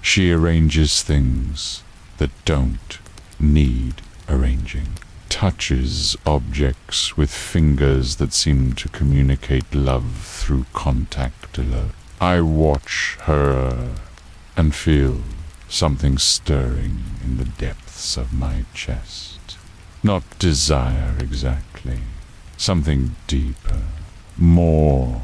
She arranges things that don't need arranging, touches objects with fingers that seem to communicate love through contact alone. I watch her and feel something stirring in the depths of my chest. Not desire exactly, something deeper, more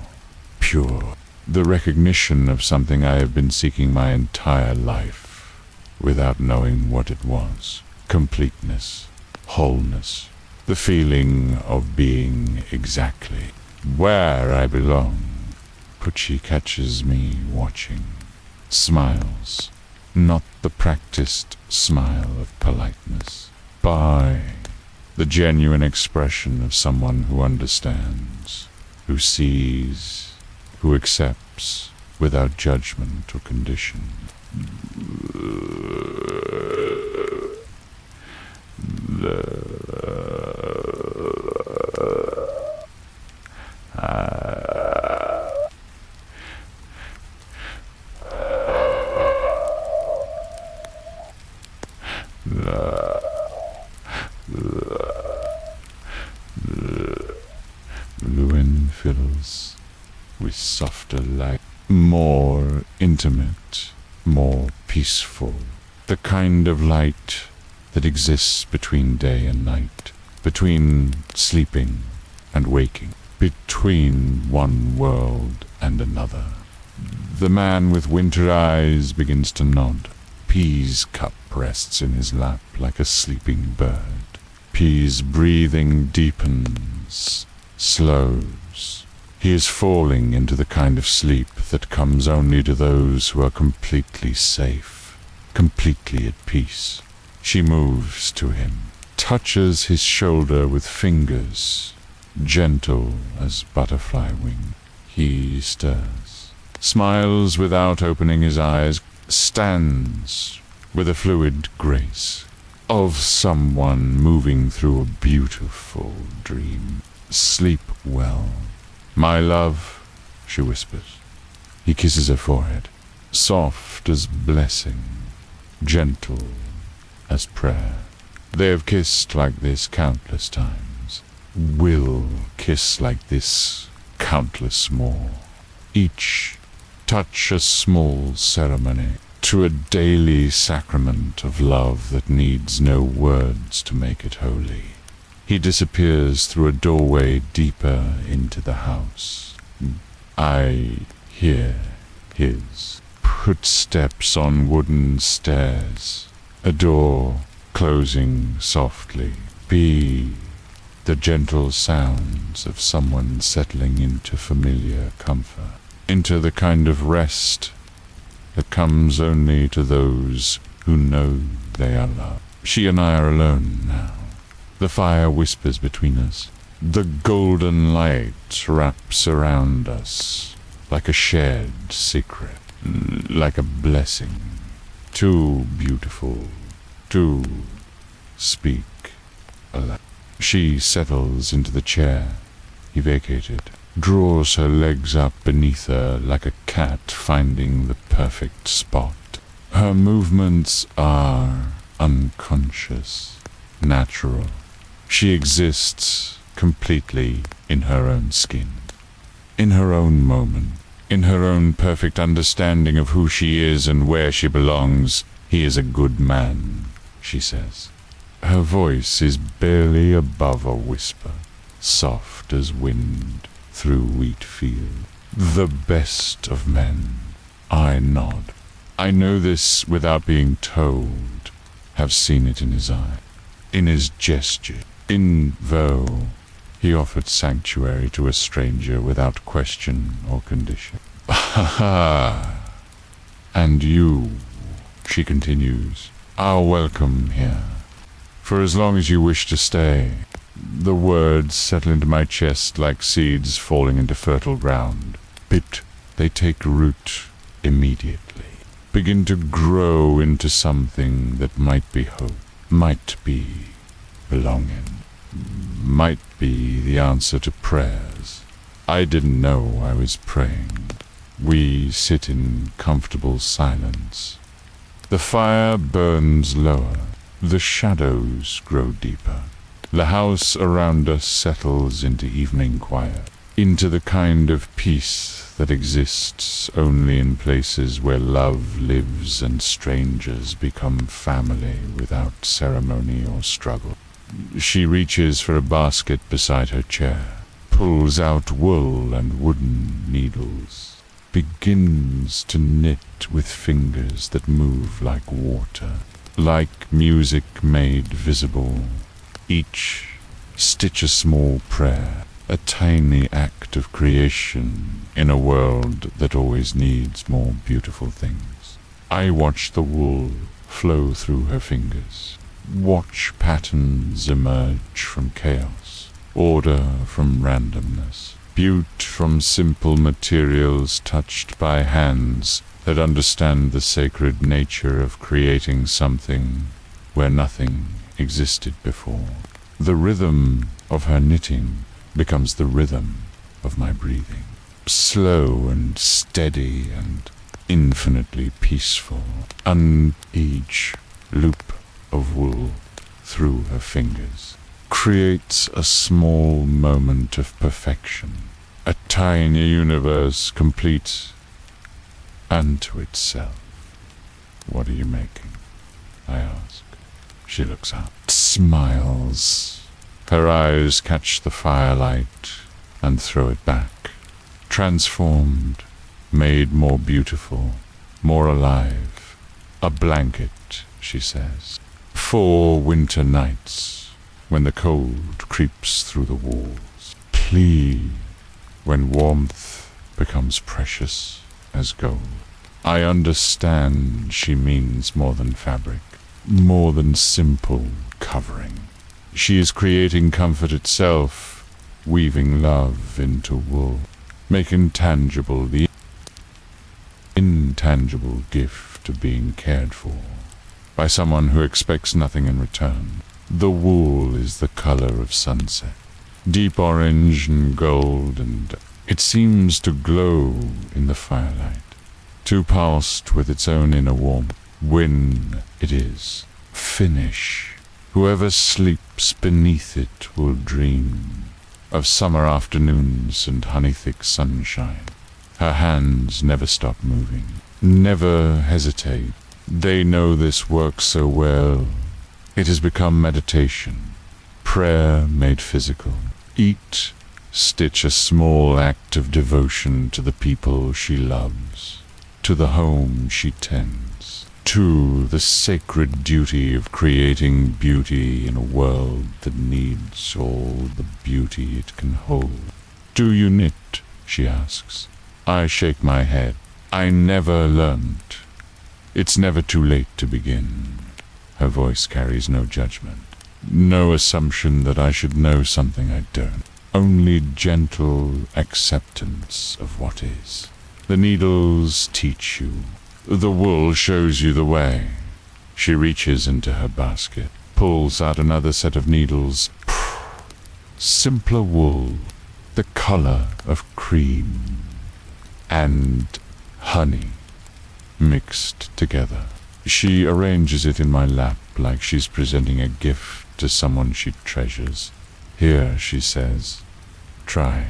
pure. The recognition of something I have been seeking my entire life without knowing what it was. Completeness, wholeness, the feeling of being exactly where I belong. But she catches me watching, smiles, not the practiced smile of politeness, by the genuine expression of someone who understands, who sees, who accepts without judgment or condition. Ruin fills with softer light, more intimate, more peaceful, the kind of light that exists between day and night, between sleeping and waking, between one world and another. The man with winter eyes begins to nod. Pea's cup rests in his lap like a sleeping bird. Pea's breathing deepens, slows. He is falling into the kind of sleep that comes only to those who are completely safe, completely at peace. She moves to him, touches his shoulder with fingers, gentle as butterfly wing. He stirs, smiles without opening his eyes, stands with a fluid grace of someone moving through a beautiful dream. Sleep well, my love, she whispers. He kisses her forehead, soft as blessing, gentle as prayer. They have kissed like this countless times, will kiss like this countless more. Each touch a small ceremony to a daily sacrament of love that needs no words to make it holy. He disappears through a doorway deeper into the house. I hear his footsteps on wooden stairs, a door closing softly. Be the gentle sounds of someone settling into familiar comfort, into the kind of rest that comes only to those who know they are loved. She and I are alone now. The fire whispers between us. The golden light wraps around us like a shared secret, like a blessing. Too beautiful to speak aloud. She settles into the chair he vacated, draws her legs up beneath her like a cat finding the perfect spot. Her movements are unconscious, natural. She exists completely in her own skin, in her own moment, in her own perfect understanding of who she is and where she belongs. He is a good man, she says. Her voice is barely above a whisper, soft as wind through wheat field. The best of men. I nod. I know this without being told, have seen it in his eye, in his gesture, in though he offered sanctuary to a stranger without question or condition. Ha ha! And you, she continues, are welcome here, for as long as you wish to stay. The words settle into my chest like seeds falling into fertile ground. But they take root immediately, begin to grow into something that might be hope, might be belonging, might be the answer to prayers. I didn't know I was praying. We sit in comfortable silence. The fire burns lower. The shadows grow deeper. The house around us settles into evening quiet, into the kind of peace that exists only in places where love lives and strangers become family without ceremony or struggle. She reaches for a basket beside her chair, pulls out wool and wooden needles, begins to knit with fingers that move like water, like music made visible. Each stitch a small prayer, a tiny act of creation in a world that always needs more beautiful things. I watch the wool flow through her fingers, watch patterns emerge from chaos, order from randomness, beauty from simple materials touched by hands that understand the sacred nature of creating something where nothing existed before. The rhythm of her knitting becomes the rhythm of my breathing, slow and steady and infinitely peaceful. And each loop of wool through her fingers creates a small moment of perfection, a tiny universe complete unto itself. "What are you making?" I ask. She looks up, smiles. Her eyes catch the firelight and throw it back. Transformed, made more beautiful, more alive. "A blanket," she says. "For winter nights, when the cold creeps through the walls. Plea, when warmth becomes precious as gold." I understand she means more than fabric, more than simple covering. She is creating comfort itself, weaving love into wool, making tangible the intangible gift of being cared for by someone who expects nothing in return. The wool is the color of sunset, deep orange and gold, and it seems to glow in the firelight, too pulsed with its own inner warmth. When it is finished, whoever sleeps beneath it will dream of summer afternoons and honey-thick sunshine. Her hands never stop moving, never hesitate. They know this work so well. It has become meditation, prayer made physical. Each stitch a small act of devotion to the people she loves, to the home she tends, to the sacred duty of creating beauty in a world that needs all the beauty it can hold. "Do you knit?" she asks. I shake my head. I never learned. It's never too late to begin. Her voice carries no judgment, no assumption that I should know something I don't. Only gentle acceptance of what is. The needles teach you. The wool shows you the way. She reaches into her basket, pulls out another set of needles. Simpler wool, the color of cream and honey mixed together. She arranges it in my lap like she's presenting a gift to someone she treasures. "Here," she says. "Try."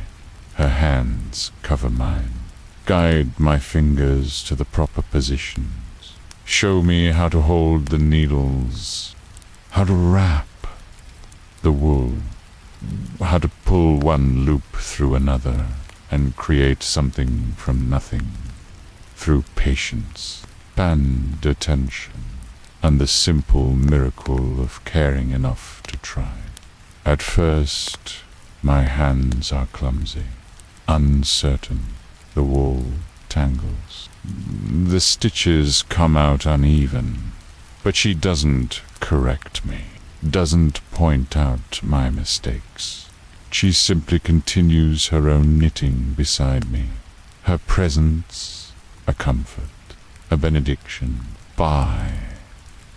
Her hands cover mine, guide my fingers to the proper positions, show me how to hold the needles, how to wrap the wool, how to pull one loop through another and create something from nothing, through patience and attention and the simple miracle of caring enough to try. At first, my hands are clumsy, uncertain. The wool tangles. The stitches come out uneven, but she doesn't correct me, doesn't point out my mistakes. She simply continues her own knitting beside me, her presence a comfort, a benediction,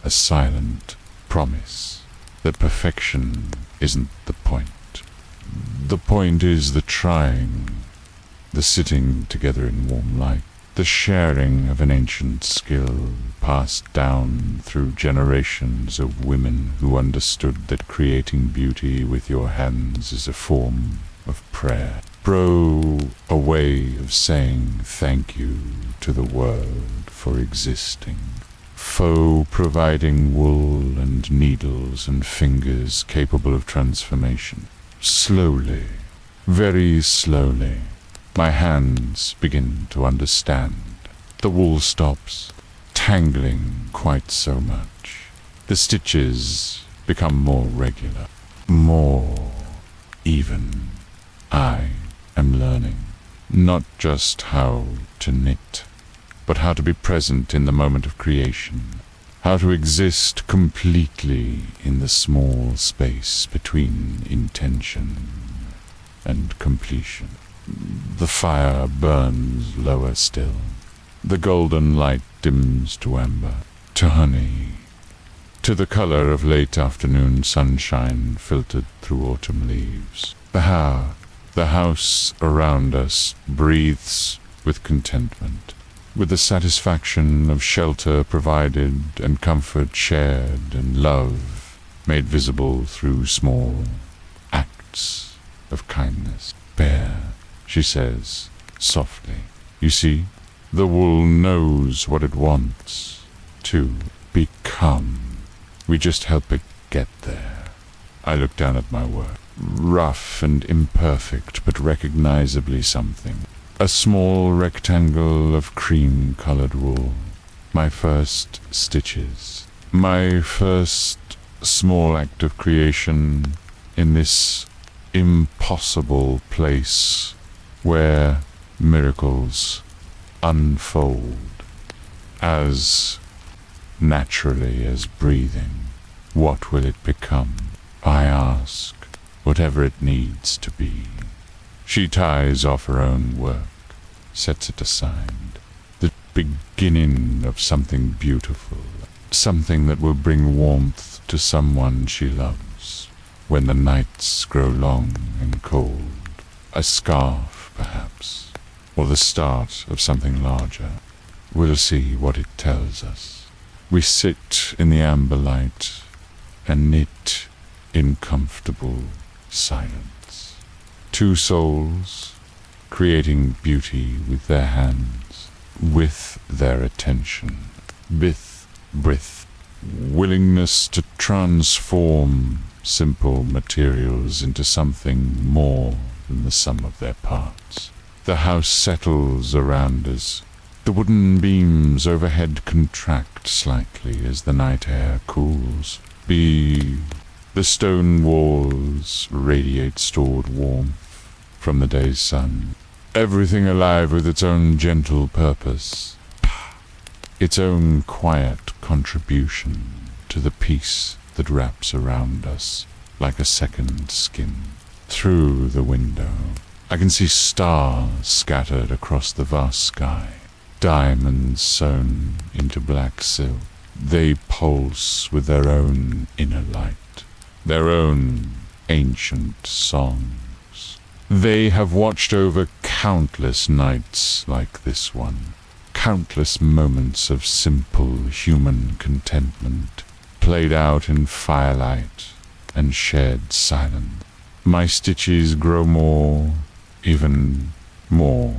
a silent promise that perfection isn't the point. The point is the trying, the sitting together in warm light, the sharing of an ancient skill passed down through generations of women who understood that creating beauty with your hands is a form of prayer. A way of saying thank you to the world for existing. Providing wool and needles and fingers capable of transformation. Slowly, very slowly, my hands begin to understand. The wool stops tangling quite so much. The stitches become more regular, more even. I am learning not just how to knit, but how to be present in the moment of creation, how to exist completely in the small space between intention and completion. The fire burns lower still. The golden light dims to amber, to honey, to the color of late afternoon sunshine filtered through autumn leaves. The house around us breathes with contentment, with the satisfaction of shelter provided and comfort shared and love made visible through small acts of kindness. Bear, she says, softly. You see, the wool knows what it wants to become. We just help it get there. I look down at my work. Rough and imperfect, but recognizably something. A small rectangle of cream-colored wool. My first stitches. My first small act of creation in this impossible place where miracles unfold as naturally as breathing. What will it become? I ask, whatever it needs to be. She ties off her own work, sets it aside. The beginning of something beautiful, something that will bring warmth to someone she loves when the nights grow long and cold. A scarf, perhaps, or the start of something larger. We'll see what it tells us. We sit in the amber light and knit in comfortable silence. Two souls creating beauty with their hands, with their attention, with breath, willingness to transform simple materials into something more than the sum of their parts. The house settles around us. The wooden beams overhead contract slightly as the night air cools. The stone walls radiate stored warmth from the day's sun. Everything alive with its own gentle purpose, its own quiet contribution to the peace that wraps around us like a second skin. Through the window, I can see stars scattered across the vast sky, diamonds sewn into black silk. They pulse with their own inner light, their own ancient songs. They have watched over countless nights like this one, countless moments of simple human contentment, played out in firelight and shared silence. My stitches grow more, even more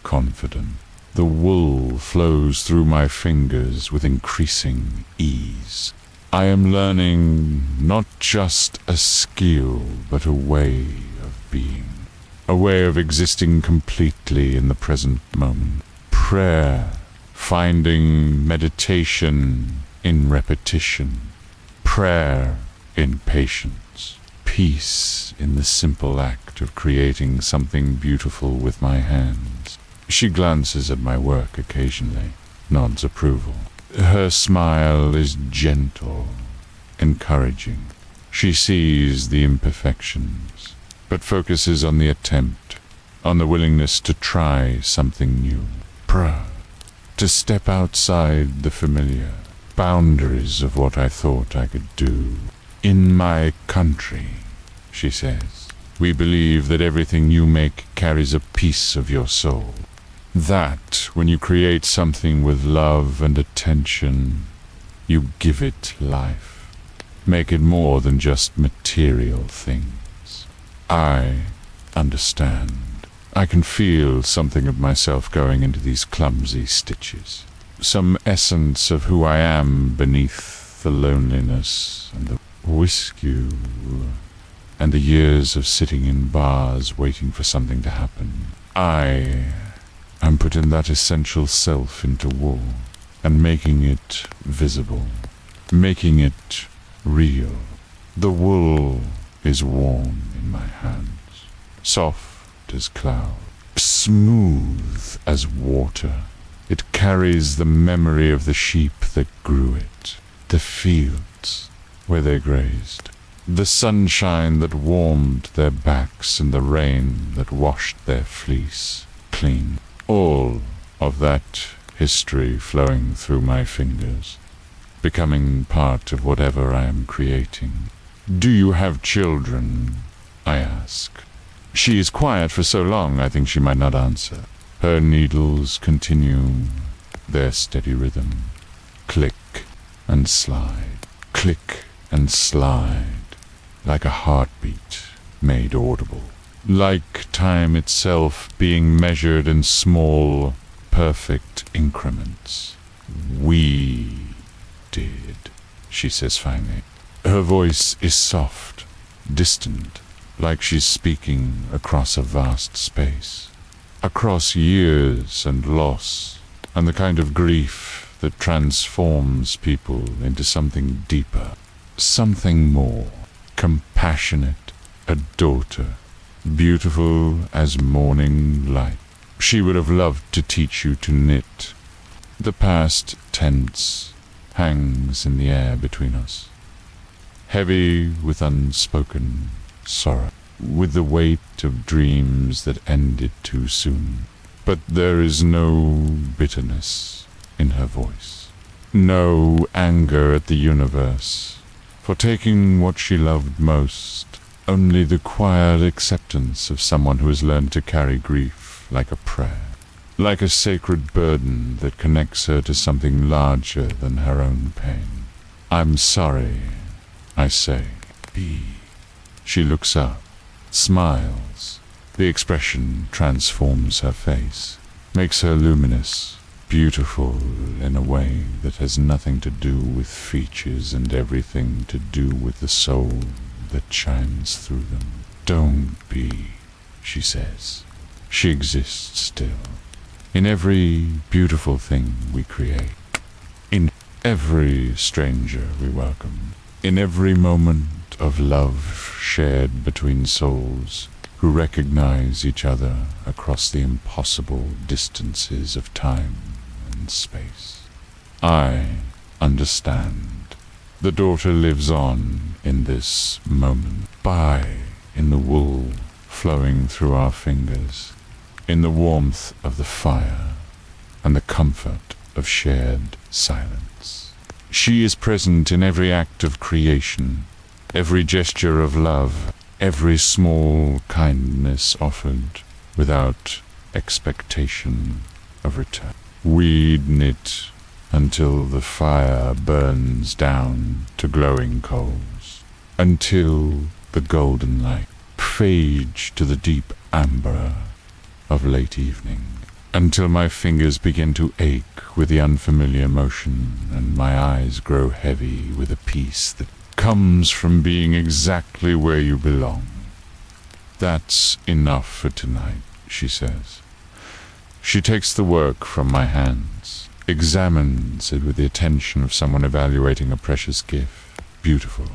confident. The wool flows through my fingers with increasing ease. I am learning not just a skill, but a way of being. A way of existing completely in the present moment. Prayer, finding meditation in repetition. Prayer in patience. Peace in the simple act of creating something beautiful with my hands. She glances at my work occasionally, nods approval. Her smile is gentle, encouraging. She sees the imperfections, but focuses on the attempt, on the willingness to try something new. To step outside the familiar boundaries of what I thought I could do. In my country, she says, we believe that everything you make carries a piece of your soul. That when you create something with love and attention, you give it life. Make it more than just material things. I understand. I can feel something of myself going into these clumsy stitches. Some essence of who I am beneath the loneliness and the whiskey and the years of sitting in bars waiting for something to happen. I am putting that essential self into wool and making it visible, making it real. The wool is warm in my hands, soft as cloud, smooth as water. It carries the memory of the sheep that grew it, the fields where they grazed, the sunshine that warmed their backs and the rain that washed their fleece clean. All of that history flowing through my fingers, becoming part of whatever I am creating. Do you have children? I ask. She is quiet for so long I think she might not answer. Her needles continue their steady rhythm. Click and slide, click and slide, like a heartbeat made audible. Like time itself being measured in small, perfect increments. We did, she says finally. Her voice is soft, distant, like she's speaking across a vast space, across years and loss, and the kind of grief that transforms people into something deeper, something more, compassionate, a daughter, beautiful as morning light. She would have loved to teach you to knit. The past tense hangs in the air between us, heavy with unspoken sorrow, with the weight of dreams that ended too soon. But there is no bitterness in her voice, no anger at the universe for taking what she loved most, only the quiet acceptance of someone who has learned to carry grief like a prayer, like a sacred burden that connects her to something larger than her own pain. I'm sorry, I say. Be. She looks up, smiles. The expression transforms her face, makes her luminous, beautiful in a way that has nothing to do with features and everything to do with the soul that shines through them. Don't be, she says. She exists still, in every beautiful thing we create, in every stranger we welcome, in every moment of love shared between souls who recognize each other across the impossible distances of time and space. I understand. The daughter lives on in this moment, in the wool flowing through our fingers, in the warmth of the fire and the comfort of shared silence. She is present in every act of creation, every gesture of love, every small kindness offered without expectation of return. We'd knit until the fire burns down to glowing coals, until the golden light fades to the deep amber of late evening, until my fingers begin to ache with the unfamiliar motion and my eyes grow heavy with a peace that comes from being exactly where you belong. That's enough for tonight, she says. She takes the work from my hands, examines it with the attention of someone evaluating a precious gift. Beautiful.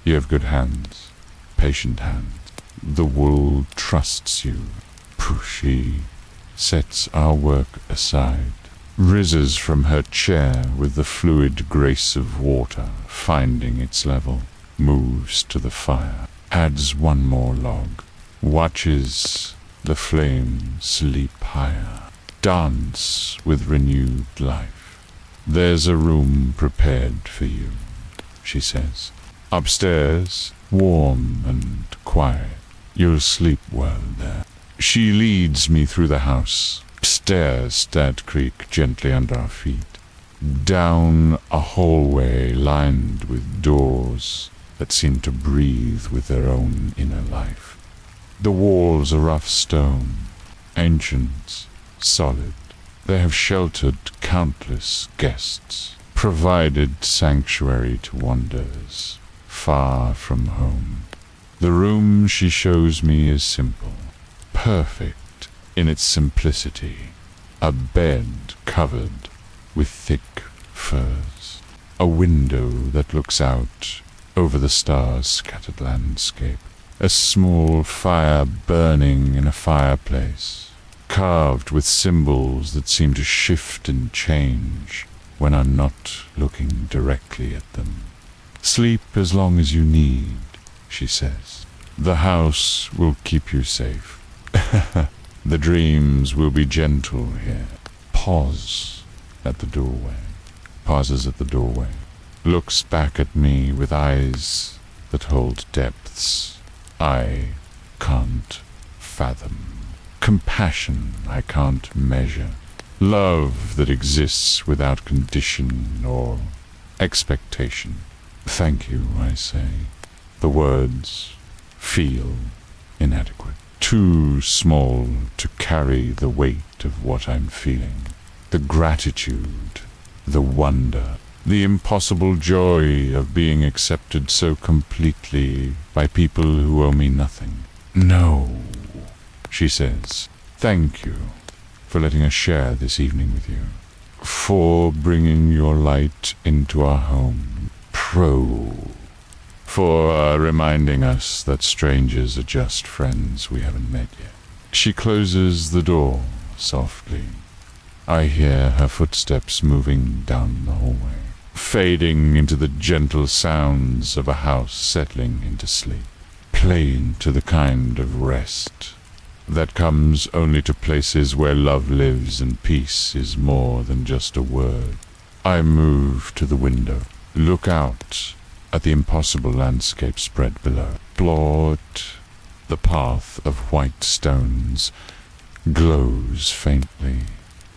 You have good hands, patient hands. The wool trusts you. She sets our work aside, rises from her chair with the fluid grace of water finding its level, moves to the fire, adds one more log, watches the flames leap higher, dance with renewed life. There's a room prepared for you, she says. Upstairs, warm and quiet. You'll sleep well there. She leads me through the house, Stairs that creak gently under our feet, down a hallway lined with doors that seem to breathe with their own inner life. The walls are rough stone, ancient, solid. They have sheltered countless guests, provided sanctuary to wanderers far from home. The room she shows me is simple, perfect in its simplicity. A bed covered with thick furs, a window that looks out over the stars-scattered landscape, a small fire burning in a fireplace, carved with symbols that seem to shift and change when I'm not looking directly at them. Sleep as long as you need, she says. The house will keep you safe. The dreams will be gentle here. Pauses at the doorway. Looks back at me with eyes that hold depths I can't fathom. Compassion I can't measure. Love that exists without condition or expectation. Thank you, I say. The words feel inadequate. Too small to carry the weight of what I'm feeling. The gratitude, the wonder, the impossible joy of being accepted so completely by people who owe me nothing. No, she says. Thank you for letting us share this evening with you. For bringing your light into our home. For reminding us that strangers are just friends we haven't met yet. She closes the door softly. I hear her footsteps moving down the hallway, fading into the gentle sounds of a house settling into sleep, playing to the kind of rest that comes only to places where love lives and peace is more than just a word. I move to the window, look out at the impossible landscape spread below. Blot, the path of white stones glows faintly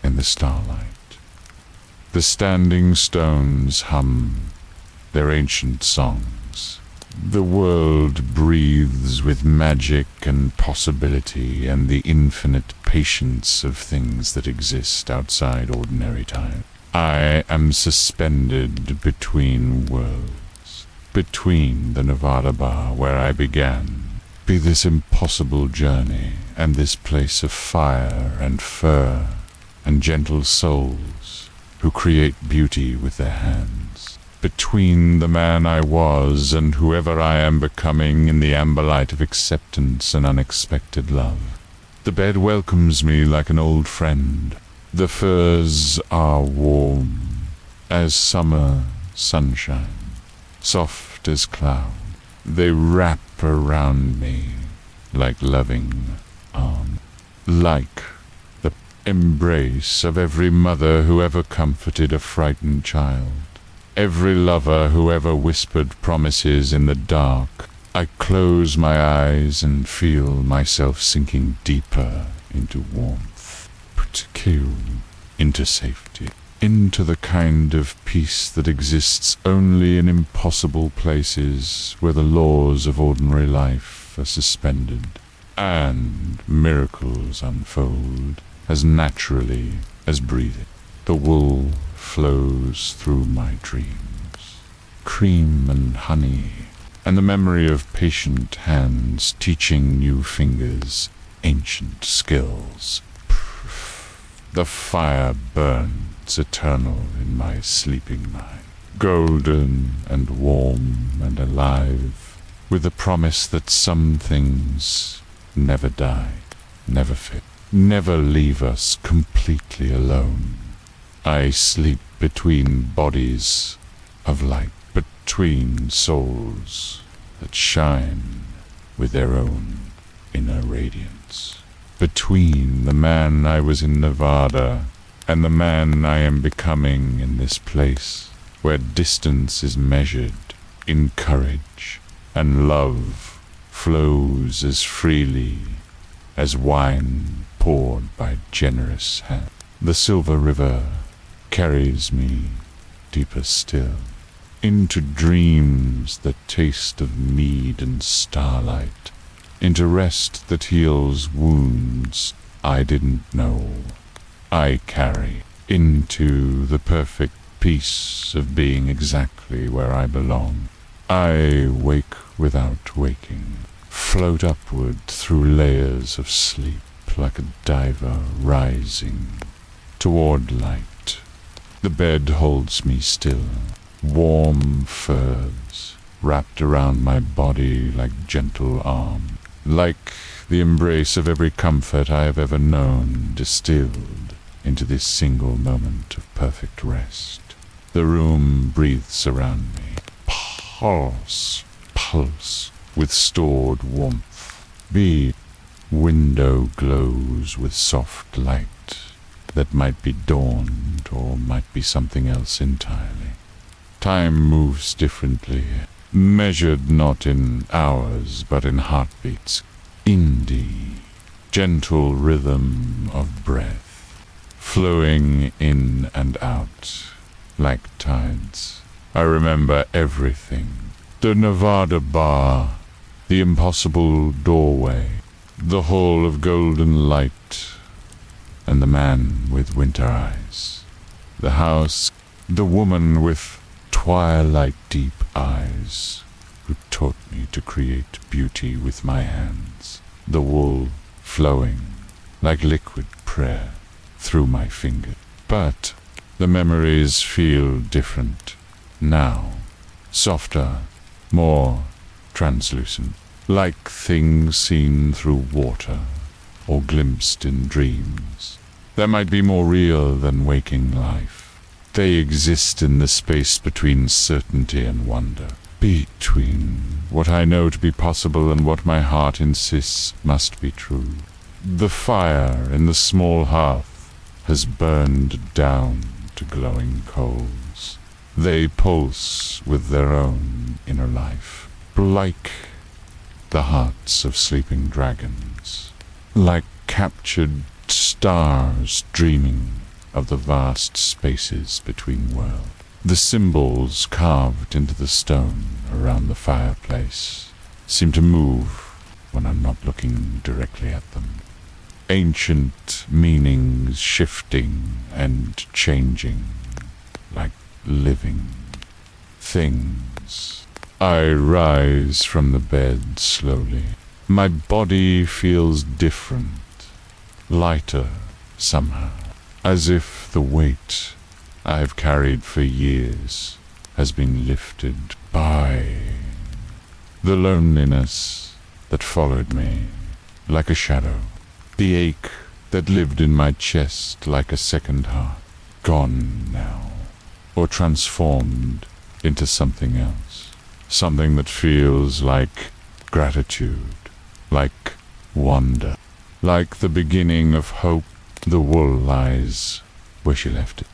in the starlight. The standing stones hum their ancient songs. The world breathes with magic and possibility and the infinite patience of things that exist outside ordinary time. I am suspended between worlds, between the Nevada bar where I began, be this impossible journey, and this place of fire and fur and gentle souls who create beauty with their hands. Between the man I was and whoever I am becoming in the amber light of acceptance and unexpected love. The bed welcomes me like an old friend. The furs are warm as summer sunshine, soft as cloud. They wrap around me like loving arms, like the embrace of every mother who ever comforted a frightened child. Every lover who ever whispered promises in the dark. I close my eyes and feel myself sinking deeper into warmth, into safety, into the kind of peace that exists only in impossible places where the laws of ordinary life are suspended, and miracles unfold as naturally as breathing. The wool flows through my dreams, cream and honey, and the memory of patient hands teaching new fingers ancient skills. The fire burns eternal in my sleeping mind, golden and warm and alive, with the promise that some things never die, never fade, never leave us completely alone. I sleep between bodies of light, between souls that shine with their own inner radiance. Between the man I was in Nevada and the man I am becoming in this place, where distance is measured in courage and love flows as freely as wine pours poured by generous hand. The silver river carries me deeper still, into dreams that taste of mead and starlight, into rest that heals wounds I didn't know I carry, into the perfect peace of being exactly where I belong. I wake without waking, float upward through layers of sleep like a diver rising toward light. The bed holds me still, warm furs wrapped around my body like gentle arms, like the embrace of every comfort I have ever known distilled into this single moment of perfect rest. The room breathes around me, pulse with stored warmth. The window glows with soft light that might be dawned or might be something else entirely. Time moves differently, measured not in hours but in heartbeats. Indie, gentle rhythm of breath, flowing in and out like tides. I remember everything. The Nevada bar, the impossible doorway, the hall of golden light, and the man with winter eyes. The house, the woman with twilight deep eyes, who taught me to create beauty with my hands. The wool flowing like liquid prayer through my fingers. But the memories feel different now, softer, more translucent, like things seen through water or glimpsed in dreams. They might be more real than waking life. They exist in the space between certainty and wonder, between what I know to be possible and what my heart insists must be true. The fire in the small hearth has burned down to glowing coals. They pulse with their own inner life, like the hearts of sleeping dragons, like captured stars dreaming of the vast spaces between worlds. The symbols carved into the stone around the fireplace seem to move when I'm not looking directly at them. Ancient meanings shifting and changing like living things. I rise from the bed slowly. My body feels different, lighter somehow, as if the weight I've carried for years has been lifted by the loneliness that followed me like a shadow, the ache that lived in my chest like a second heart, gone now, or transformed into something else, something that feels like gratitude, like wonder, like the beginning of hope. The wool lies where she left it.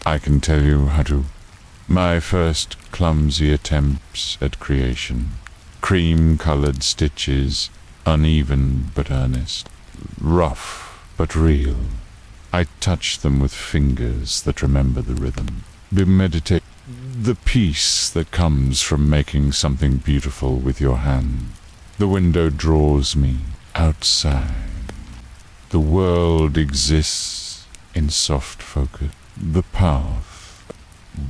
I can tell you how to. My first clumsy attempts at creation. Cream-colored stitches, uneven but earnest, rough but real. I touch them with fingers that remember the rhythm. Meditate. The peace that comes from making something beautiful with your hand. The window draws me outside. The world exists in soft focus. The path,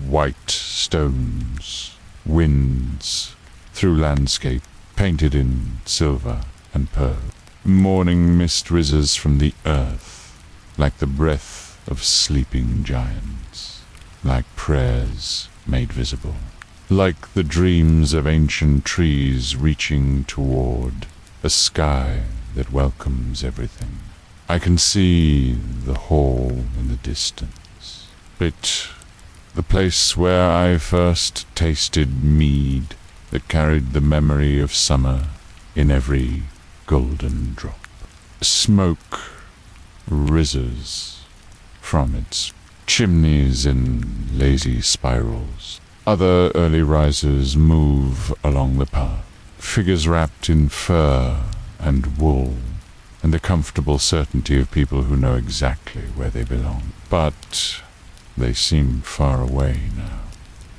white stones, winds, through landscape painted in silver and pearl. Morning mist rises from the earth like the breath of sleeping giants, like prayers made visible, like the dreams of ancient trees reaching toward a sky that welcomes everything. I can see the hall in the distance. The place where I first tasted mead that carried the memory of summer in every golden drop. Smoke rises from its chimneys in lazy spirals. Other early risers move along the path, figures wrapped in fur and wool, and the comfortable certainty of people who know exactly where they belong. But they seem far away now,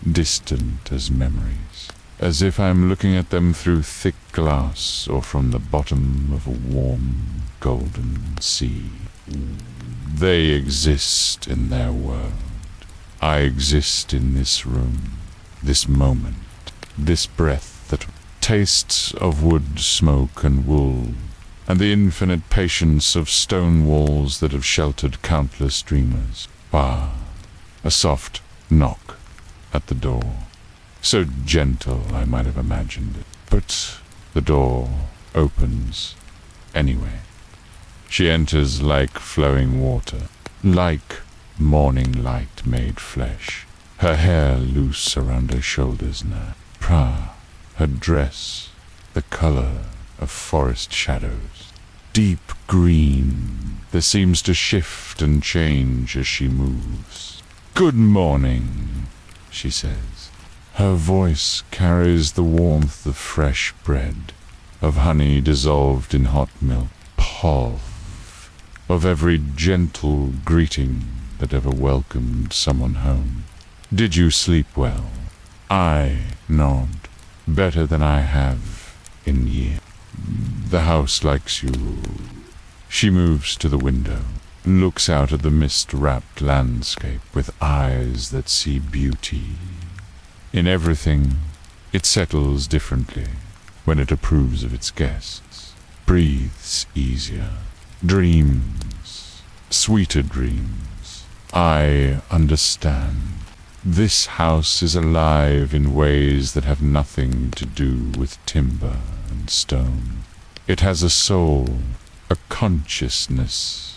distant as memories, as if I'm looking at them through thick glass or from the bottom of a warm, golden sea. They exist in their world. I exist in this room, this moment, this breath that tastes of wood, smoke, and wool, and the infinite patience of stone walls that have sheltered countless dreamers. A soft knock at the door. So gentle I might have imagined it, but the door opens anyway. She enters like flowing water, like morning light made flesh, her hair loose around her shoulders now. Her dress, the color of forest shadows, deep green that seems to shift and change as she moves. "Good morning," she says. Her voice carries the warmth of fresh bread, of honey dissolved in hot milk, of every gentle greeting that ever welcomed someone home. "Did you sleep well?" I nod, better than I have in years. "The house likes you." She moves to the window, looks out at the mist-wrapped landscape with eyes that see beauty. In everything, it settles differently when it approves of its guests, breathes easier, dreams, sweeter dreams. I understand. This house is alive in ways that have nothing to do with timber and stone. It has a soul, a consciousness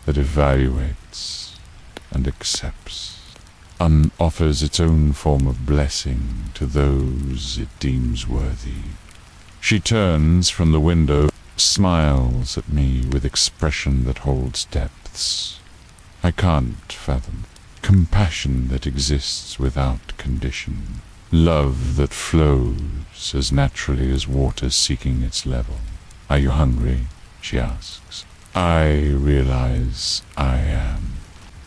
that evaluates and accepts, and offers its own form of blessing to those it deems worthy. She turns from the window, smiles at me with expression that holds depths I can't fathom. Compassion that exists without condition. Love that flows as naturally as water seeking its level. "Are you hungry?" she asks. I realize I am.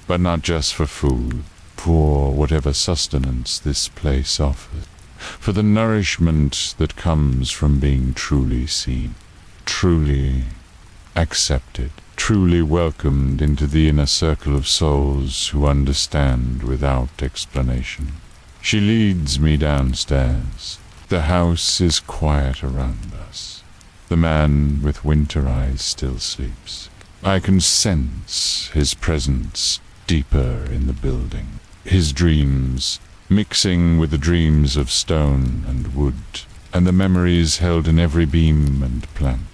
But not just for food, for whatever sustenance this place offers. For the nourishment that comes from being truly seen, truly accepted, truly welcomed into the inner circle of souls who understand without explanation. She leads me downstairs. The house is quiet around us. The man with winter eyes still sleeps. I can sense his presence deeper in the building. His dreams, mixing with the dreams of stone and wood, and the memories held in every beam and plank.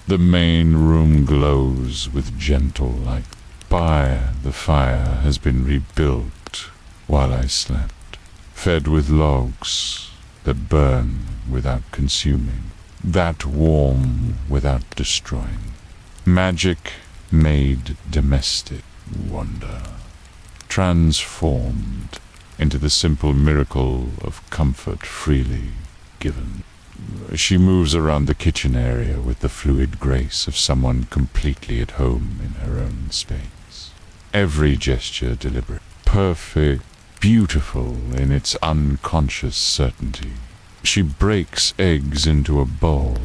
The main room glows with gentle light. The fire has been rebuilt while I slept, fed with logs that burn without consuming, that warm without destroying. Magic made domestic wonder, transformed into the simple miracle of comfort freely given. She moves around the kitchen area with the fluid grace of someone completely at home in her own space. Every gesture deliberate, perfect, beautiful in its unconscious certainty. She breaks eggs into a bowl,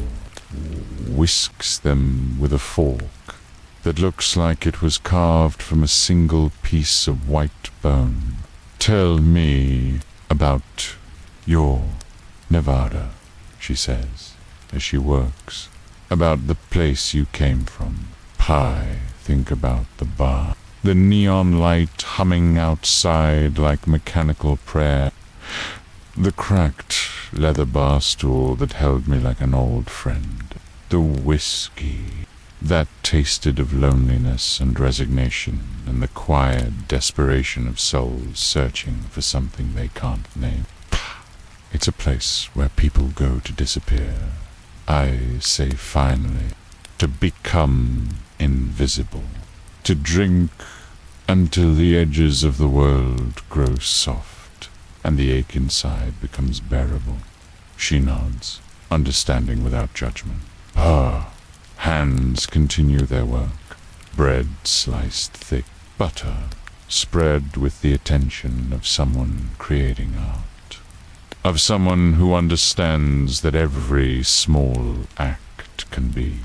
whisks them with a fork that looks like it was carved from a single piece of white bone. "Tell me about your Nevada," she says, as she works. "About the place you came from." Think about the bar. The neon light humming outside like mechanical prayer. The cracked leather barstool that held me like an old friend. The whiskey that tasted of loneliness and resignation and the quiet desperation of souls searching for something they can't name. It's a place where people go to disappear. I say finally, to become invisible. To drink until the edges of the world grow soft. and the ache inside becomes bearable. She nods, understanding without judgment. Her hands continue their work, bread sliced thick, butter spread with the attention of someone creating art, of someone who understands that every small act can be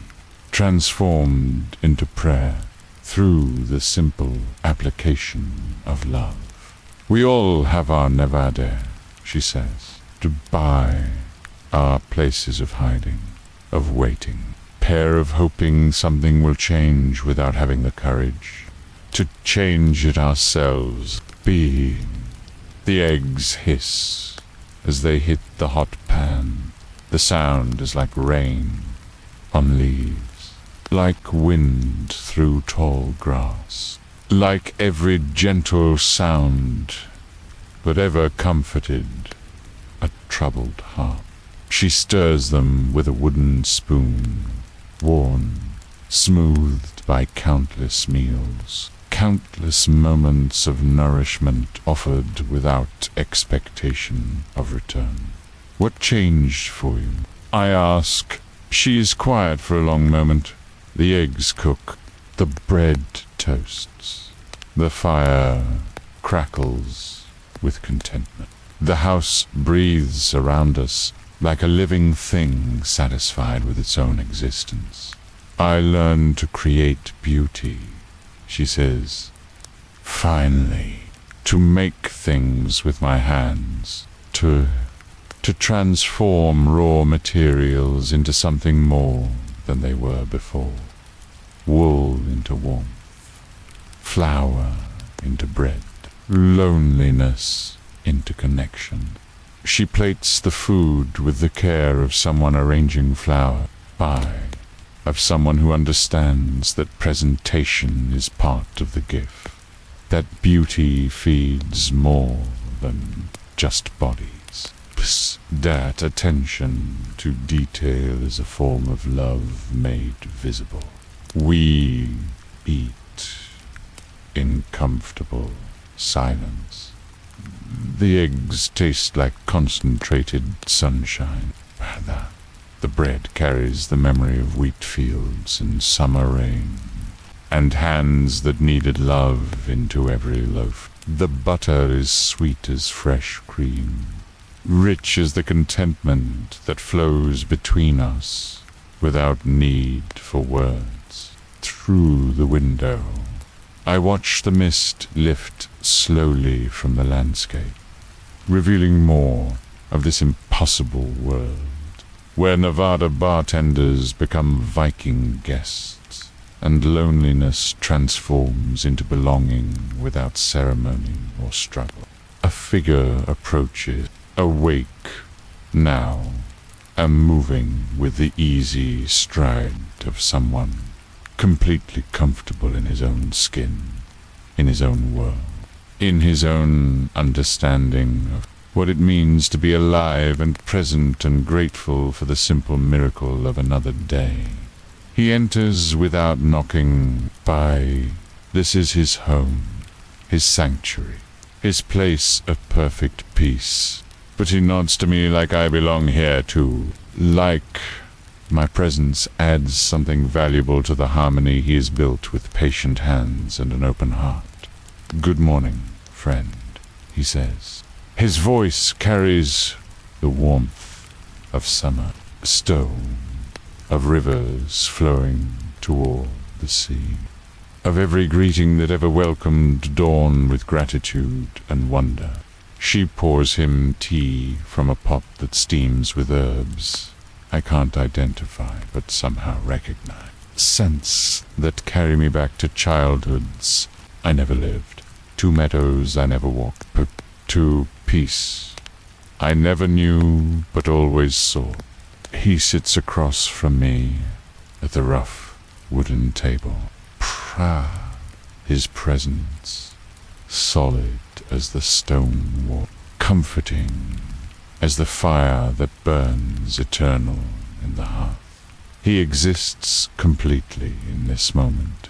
transformed into prayer through the simple application of love. We all have our Nevada, she says, to buy our places of hiding, of waiting, pair of hoping something will change without having the courage to change it ourselves, being. The eggs hiss as they hit the hot pan. The sound is like rain on leaves, like wind through tall grass, like every gentle sound, but ever comforted a troubled heart. She stirs them with a wooden spoon, worn, smoothed by countless meals, countless moments of nourishment offered without expectation of return. What changed for you? I ask. She is quiet for a long moment. The eggs cook, the bread toasts, the fire crackles with contentment. The house breathes around us like a living thing satisfied with its own existence. I learn to create beauty, she says. Finally, to make things with my hands, to transform raw materials into something more than they were before. Wool into warmth, flour into bread, loneliness into connection. She plates the food with the care of someone arranging flour, of someone who understands that presentation is part of the gift, that beauty feeds more than just bodies. That attention to detail is a form of love made visible. We eat in comfortable silence. The eggs taste like concentrated sunshine. The bread carries the memory of wheat fields and summer rain, and hands that needed love into every loaf. The butter is sweet as fresh cream, rich as the contentment that flows between us without need for words. Through the window, I watch the mist lift slowly from the landscape, revealing more of this impossible world, where Nevada bartenders become Viking guests, and loneliness transforms into belonging without ceremony or struggle. A figure approaches, awake now, and moving with the easy stride of someone completely comfortable in his own skin, in his own world, in his own understanding of what it means to be alive and present and grateful for the simple miracle of another day. He enters without knocking. This is his home, his sanctuary, his place of perfect peace. But he nods to me like I belong here too, like my presence adds something valuable to the harmony he has built with patient hands and an open heart. Good morning, friend, he says. His voice carries the warmth of summer, stone, of rivers flowing toward the sea, of every greeting that ever welcomed dawn with gratitude and wonder. She pours him tea from a pot that steams with herbs I can't identify, but somehow recognize. Scents that carry me back to childhoods I never lived, to meadows I never walked, to peace I never knew but always saw. He sits across from me at the rough wooden table. His presence, solid as the stone wall, comforting as the fire that burns eternal in the hearth. He exists completely in this moment.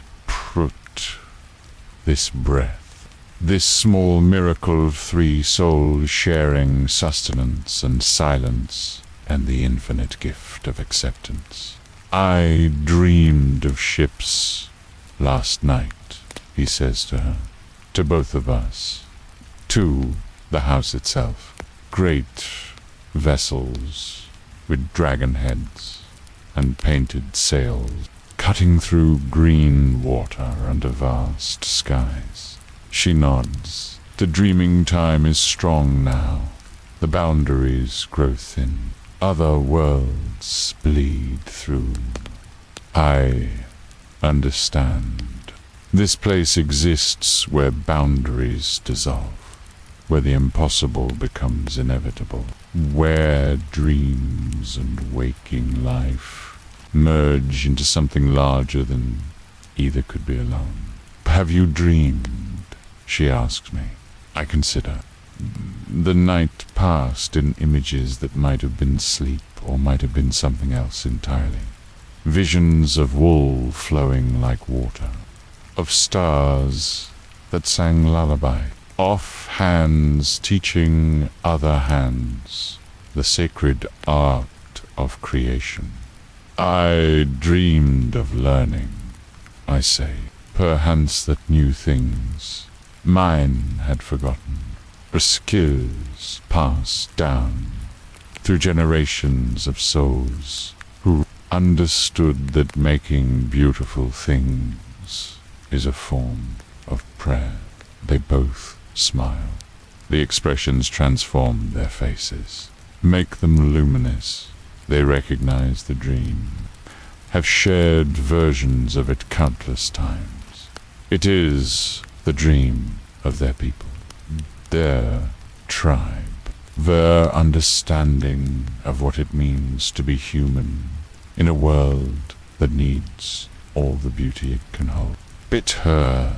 This breath, This small miracle of three souls sharing sustenance and silence and the infinite gift of acceptance. I dreamed of ships last night, he says to her, to both of us, to the house itself. Great vessels with dragon heads and painted sails, cutting through green water under vast skies. She nods. The dreaming time is strong now. The boundaries grow thin. Other worlds bleed through. I understand. This place exists where boundaries dissolve, where the impossible becomes inevitable, where dreams and waking life merge into something larger than either could be alone. Have you dreamed? She asks me. I consider. The night passed in images that might have been sleep or might have been something else entirely. Visions of wool flowing like water, of stars that sang lullaby, of hands teaching other hands the sacred art of creation. I dreamed of learning, I say, perchance that new things mine had forgotten, or skills passed down through generations of souls who understood that making beautiful things is a form of prayer. They both smile. The expressions transform their faces, make them luminous. They recognize the dream, have shared versions of it countless times. It is the dream of their people, their tribe, their understanding of what it means to be human in a world that needs all the beauty it can hold. Bit her.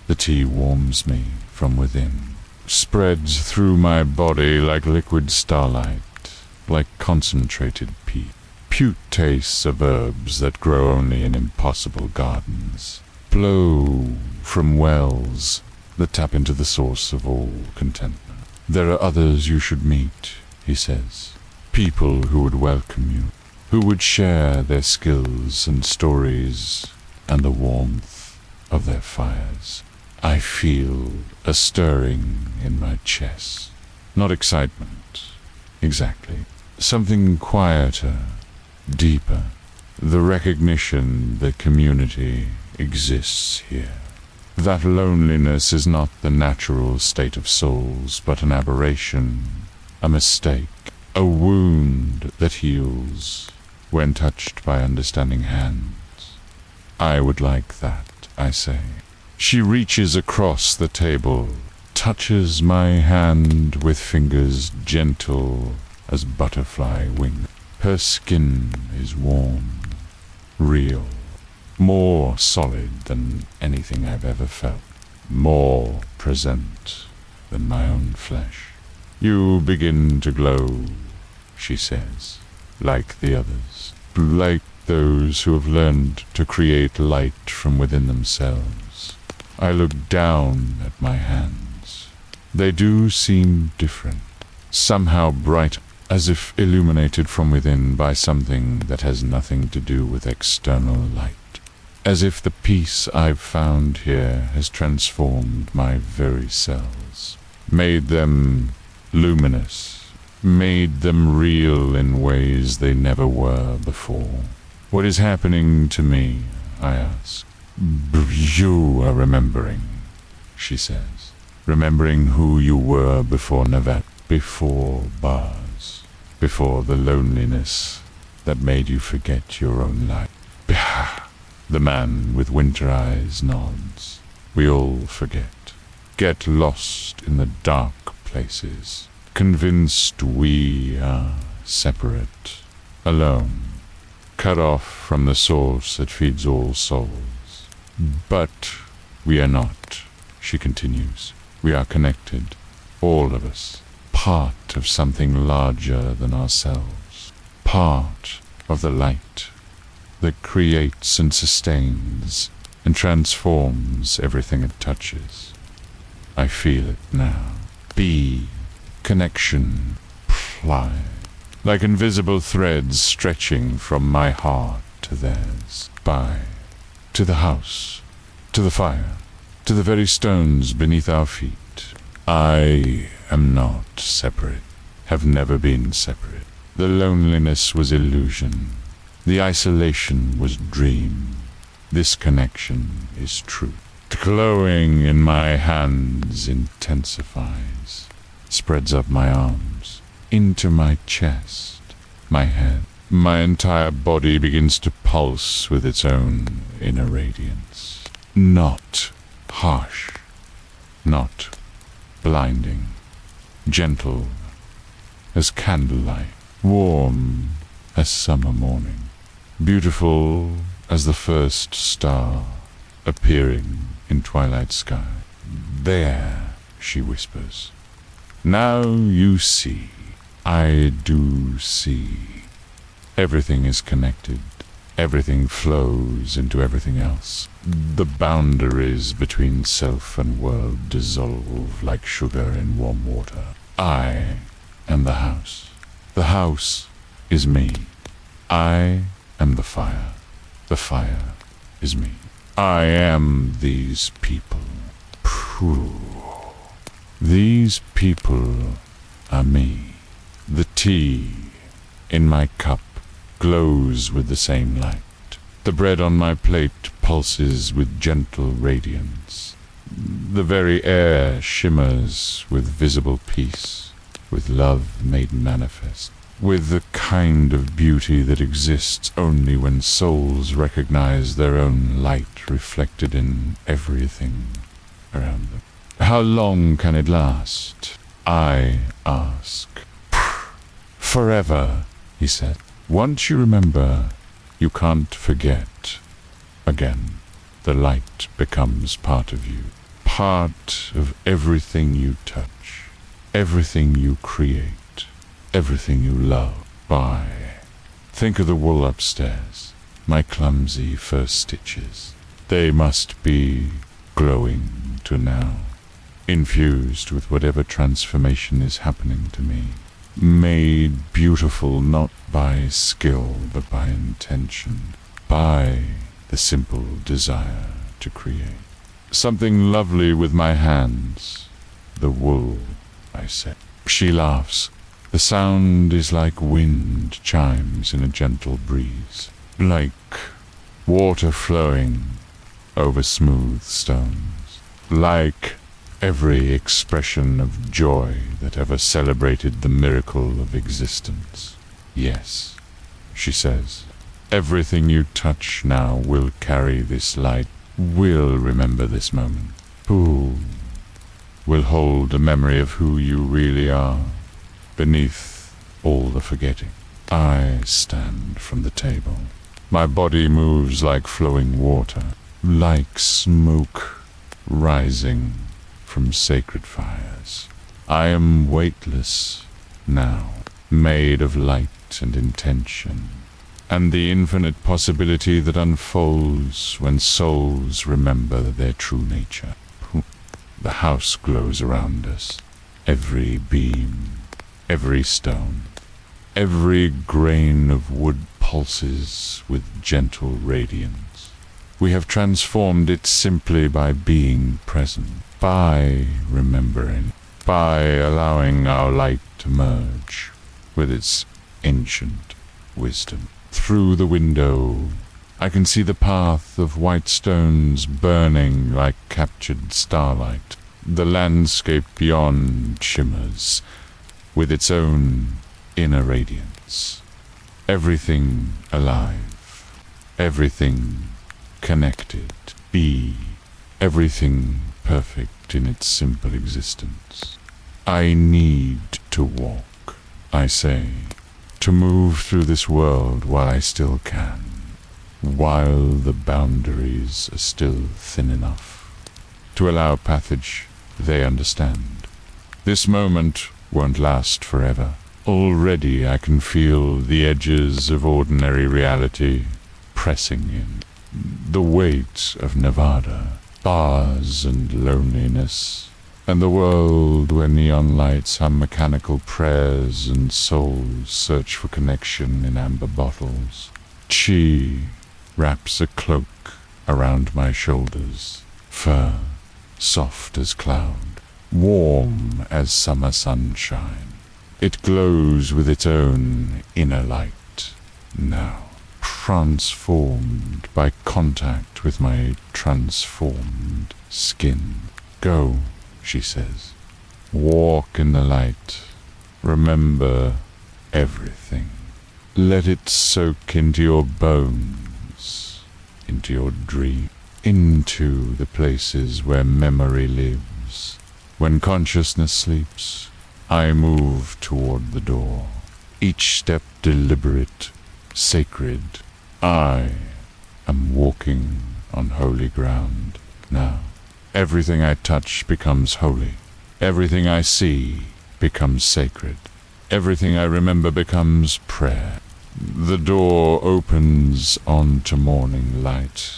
The tea warms me from within, spreads through my body like liquid starlight, like concentrated peat. Pute tastes of herbs that grow only in impossible gardens, blow from wells that tap into the source of all contentment. There are others you should meet, he says, people who would welcome you, who would share their skills and stories and the warmth of their fires. I feel a stirring in my chest. Not excitement, exactly. Something quieter, deeper. The recognition that community exists here. That loneliness is not the natural state of souls, but an aberration, a mistake, a wound that heals when touched by understanding hands. I would like that, I say. She reaches across the table, touches my hand with fingers gentle as butterfly wings. Her skin is warm, real, more solid than anything I've ever felt, more present than my own flesh. You begin to glow, she says, like the others, like those who have learned to create light from within themselves. I look down at my hands. They do seem different, somehow bright, as if illuminated from within by something that has nothing to do with external light. As if the peace I've found here has transformed my very cells, made them luminous, made them real in ways they never were before. What is happening to me, I ask. You are remembering, she says. Remembering who you were before Navat, before bars, before the loneliness that made you forget your own life. The man with winter eyes nods. We all forget. Get lost in the dark places, convinced we are separate, alone, cut off from the source that feeds all souls. But we are not, she continues. We are connected, all of us, part of something larger than ourselves, part of the light that creates and sustains and transforms everything it touches. I feel it now. Be connection, fly, like invisible threads stretching from my heart to theirs. By, to the house, to the fire, to the very stones beneath our feet. I am not separate, have never been separate. The loneliness was illusion. The isolation was dream. This connection is truth. The glowing in my hands intensifies, spreads up my arms, into my chest, my head. My entire body begins to pulse with its own inner radiance. Not harsh, not blinding, gentle as candlelight, warm as summer morning, beautiful as the first star appearing in twilight sky. There, she whispers. Now you see. I do see. Everything is connected. Everything flows into everything else. The boundaries between self and world dissolve like sugar in warm water. I am the house. The house is me. I am the fire. The fire is me. I am these people. Phew. These people are me. The tea in my cup glows with the same light. The bread on my plate pulses with gentle radiance. The very air shimmers with visible peace, with love made manifest, with the kind of beauty that exists only when souls recognize their own light reflected in everything around them. How long can it last? I ask. Forever, he said. Once you remember, you can't forget. Again, the light becomes part of you, part of everything you touch, everything you create, everything you love. By. Think of the wool upstairs, my clumsy first stitches. They must be glowing to now, infused with whatever transformation is happening to me. Made beautiful not by skill but by intention, by the simple desire to create. Something lovely with my hands. The wool, I say. She laughs. The sound is like wind chimes in a gentle breeze, like water flowing over smooth stones, like every expression of joy that ever celebrated the miracle of existence. Yes, she says, everything you touch now will carry this light, will remember this moment. Who will hold a memory of who you really are beneath all the forgetting. I stand from the table. My body moves like flowing water, like smoke rising from sacred fires. I am weightless now, made of light and intention, and the infinite possibility that unfolds when souls remember their true nature. The house glows around us. Every beam, every stone, every grain of wood pulses with gentle radiance. We have transformed it simply by being present, by remembering, by allowing our light to merge with its ancient wisdom. Through the window, I can see the path of white stones burning like captured starlight. The landscape beyond shimmers with its own inner radiance. Everything alive, everything connected, be everything perfect in its simple existence. I need to walk, I say, to move through this world while I still can, while the boundaries are still thin enough to allow passage they understand. This moment won't last forever. Already I can feel the edges of ordinary reality pressing in. The weight of Nevada, bars and loneliness, and the world where neon lights hum mechanical prayers and souls search for connection in amber bottles. Chi wraps a cloak around my shoulders, fur soft as cloud, warm as summer sunshine. It glows with its own inner light now, transformed by contact with my transformed skin. Go, she says. Walk in the light. Remember everything. Let it soak into your bones, into your dream, into the places where memory lives. When consciousness sleeps, I move toward the door, each step deliberate, sacred. I am walking on holy ground now. Everything I touch becomes holy. Everything I see becomes sacred. Everything I remember becomes prayer. The door opens onto morning light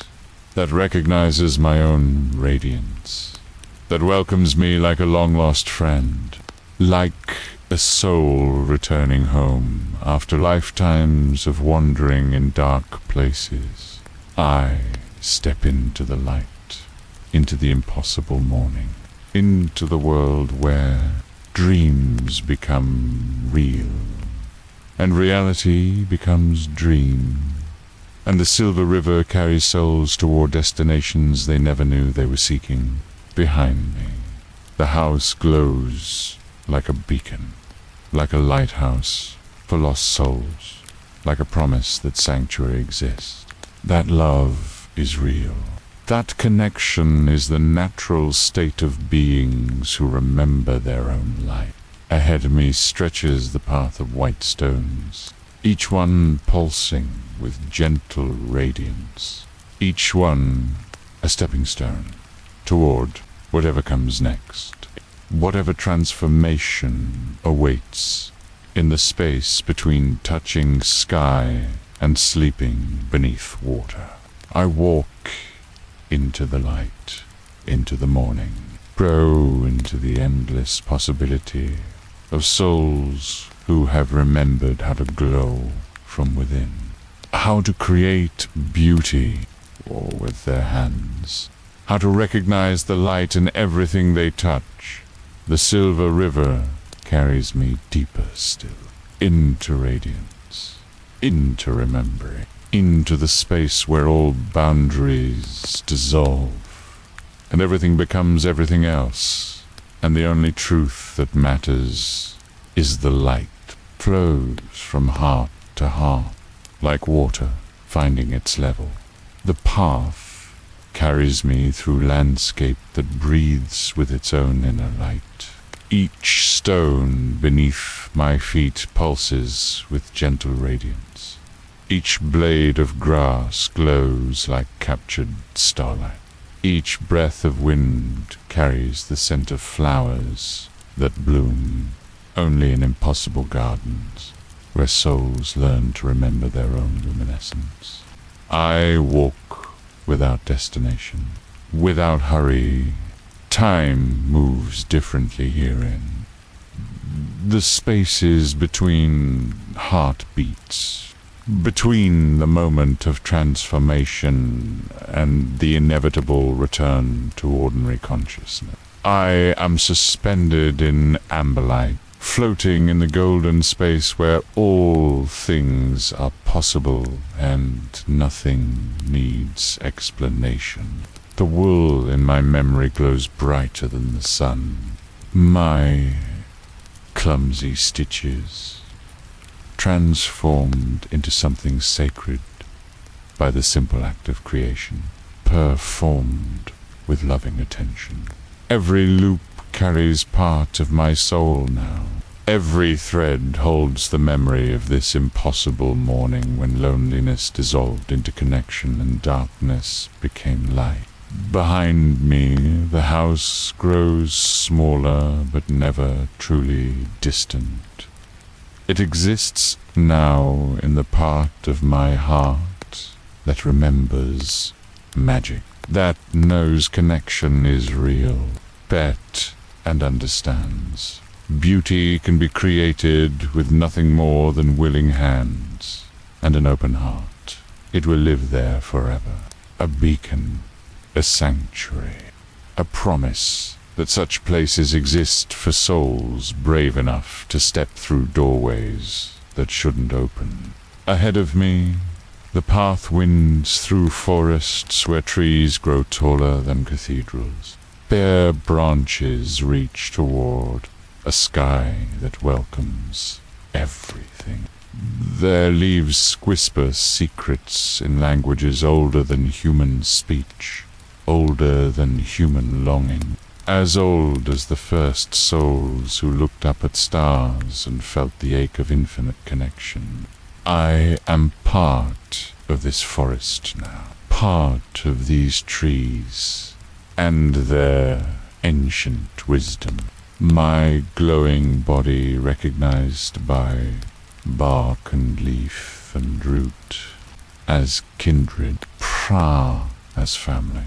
that recognizes my own radiance, that welcomes me like a long-lost friend, like a soul returning home after lifetimes of wandering in dark places. I step into the light, into the impossible morning, into the world where dreams become real, and reality becomes dream, and the silver river carries souls toward destinations they never knew they were seeking. Behind me, the house glows like a beacon, like a lighthouse for lost souls, like a promise that sanctuary exists, that love is real. That connection is the natural state of beings who remember their own life. Ahead of me stretches the path of white stones, each one pulsing with gentle radiance, each one a stepping stone toward whatever comes next, whatever transformation awaits in the space between touching sky and sleeping beneath water. I walk into the light, into the morning, grow into the endless possibility of souls who have remembered how to glow from within, how to create beauty with their hands, how to recognize the light in everything they touch. The silver river carries me deeper still, into radiance, into remembering, into the space where all boundaries dissolve, and everything becomes everything else, and the only truth that matters is the light flows from heart to heart, like water finding its level. The path carries me through landscape that breathes with its own inner light. Each stone beneath my feet pulses with gentle radiance. Each blade of grass glows like captured starlight. Each breath of wind carries the scent of flowers that bloom only in impossible gardens, where souls learn to remember their own luminescence. I walk without destination, without hurry. Time moves differently herein. The spaces between heartbeats, between the moment of transformation and the inevitable return to ordinary consciousness. I am suspended in amber light, floating in the golden space where all things are possible and nothing needs explanation. The wool in my memory glows brighter than the sun. My clumsy stitches, transformed into something sacred by the simple act of creation, performed with loving attention. Every loop carries part of my soul now. Every thread holds the memory of this impossible morning when loneliness dissolved into connection and darkness became light. Behind me, the house grows smaller but never truly distant. It exists now in the part of my heart that remembers magic, that knows connection is real. Bet and understands. Beauty can be created with nothing more than willing hands and an open heart. It will live there forever. A beacon, a sanctuary, a promise that such places exist for souls brave enough to step through doorways that shouldn't open. Ahead of me, the path winds through forests where trees grow taller than cathedrals. Bare branches reach toward a sky that welcomes everything. Their leaves whisper secrets in languages older than human speech, older than human longing, as old as the first souls who looked up at stars and felt the ache of infinite connection. I am part of this forest now, part of these trees and their ancient wisdom. My glowing body recognized by bark and leaf and root as kindred, pra as family,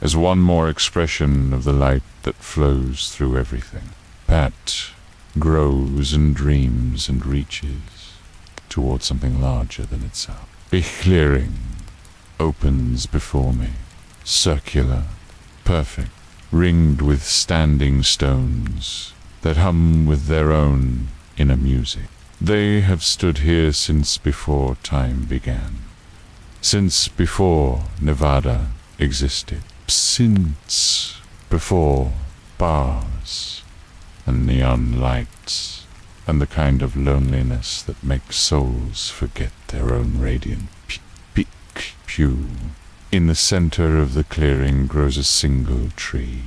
as one more expression of the light that flows through everything. Pat grows and dreams and reaches toward something larger than itself. A clearing opens before me, circular, perfect, ringed with standing stones that hum with their own inner music. They have stood here since before time began, since before Nevada existed, since before bars and neon lights and the kind of loneliness that makes souls forget their own radiant pew. In the center of the clearing grows a single tree,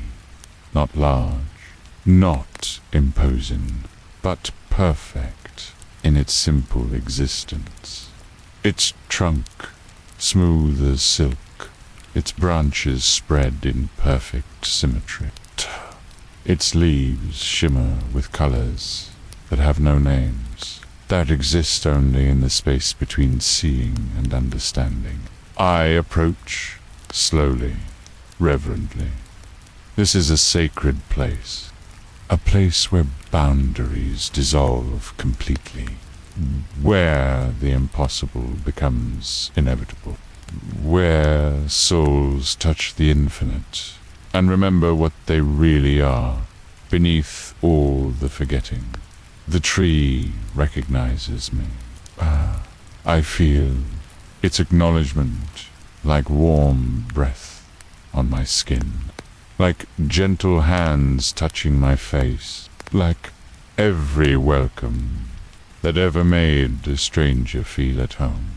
not large, not imposing, but perfect in its simple existence. Its trunk, smooth as silk, its branches spread in perfect symmetry. Its leaves shimmer with colors that have no names, that exist only in the space between seeing and understanding. I approach slowly, reverently. This is a sacred place, a place where boundaries dissolve completely, where the impossible becomes inevitable, where souls touch the infinite and remember what they really are beneath all the forgetting. The tree recognizes me. I feel its acknowledgement like warm breath on my skin, like gentle hands touching my face, like every welcome that ever made a stranger feel at home.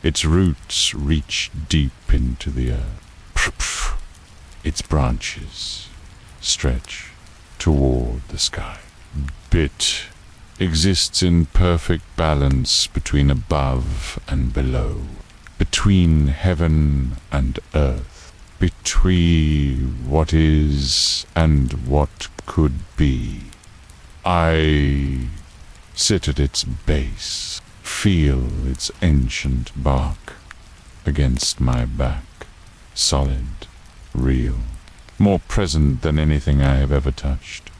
Its roots reach deep into the earth. Its branches stretch toward the sky. Bit exists in perfect balance between above and below, between heaven and earth, between what is and what could be. I sit at its base, feel its ancient bark against my back, solid, real, more present than anything I have ever touched.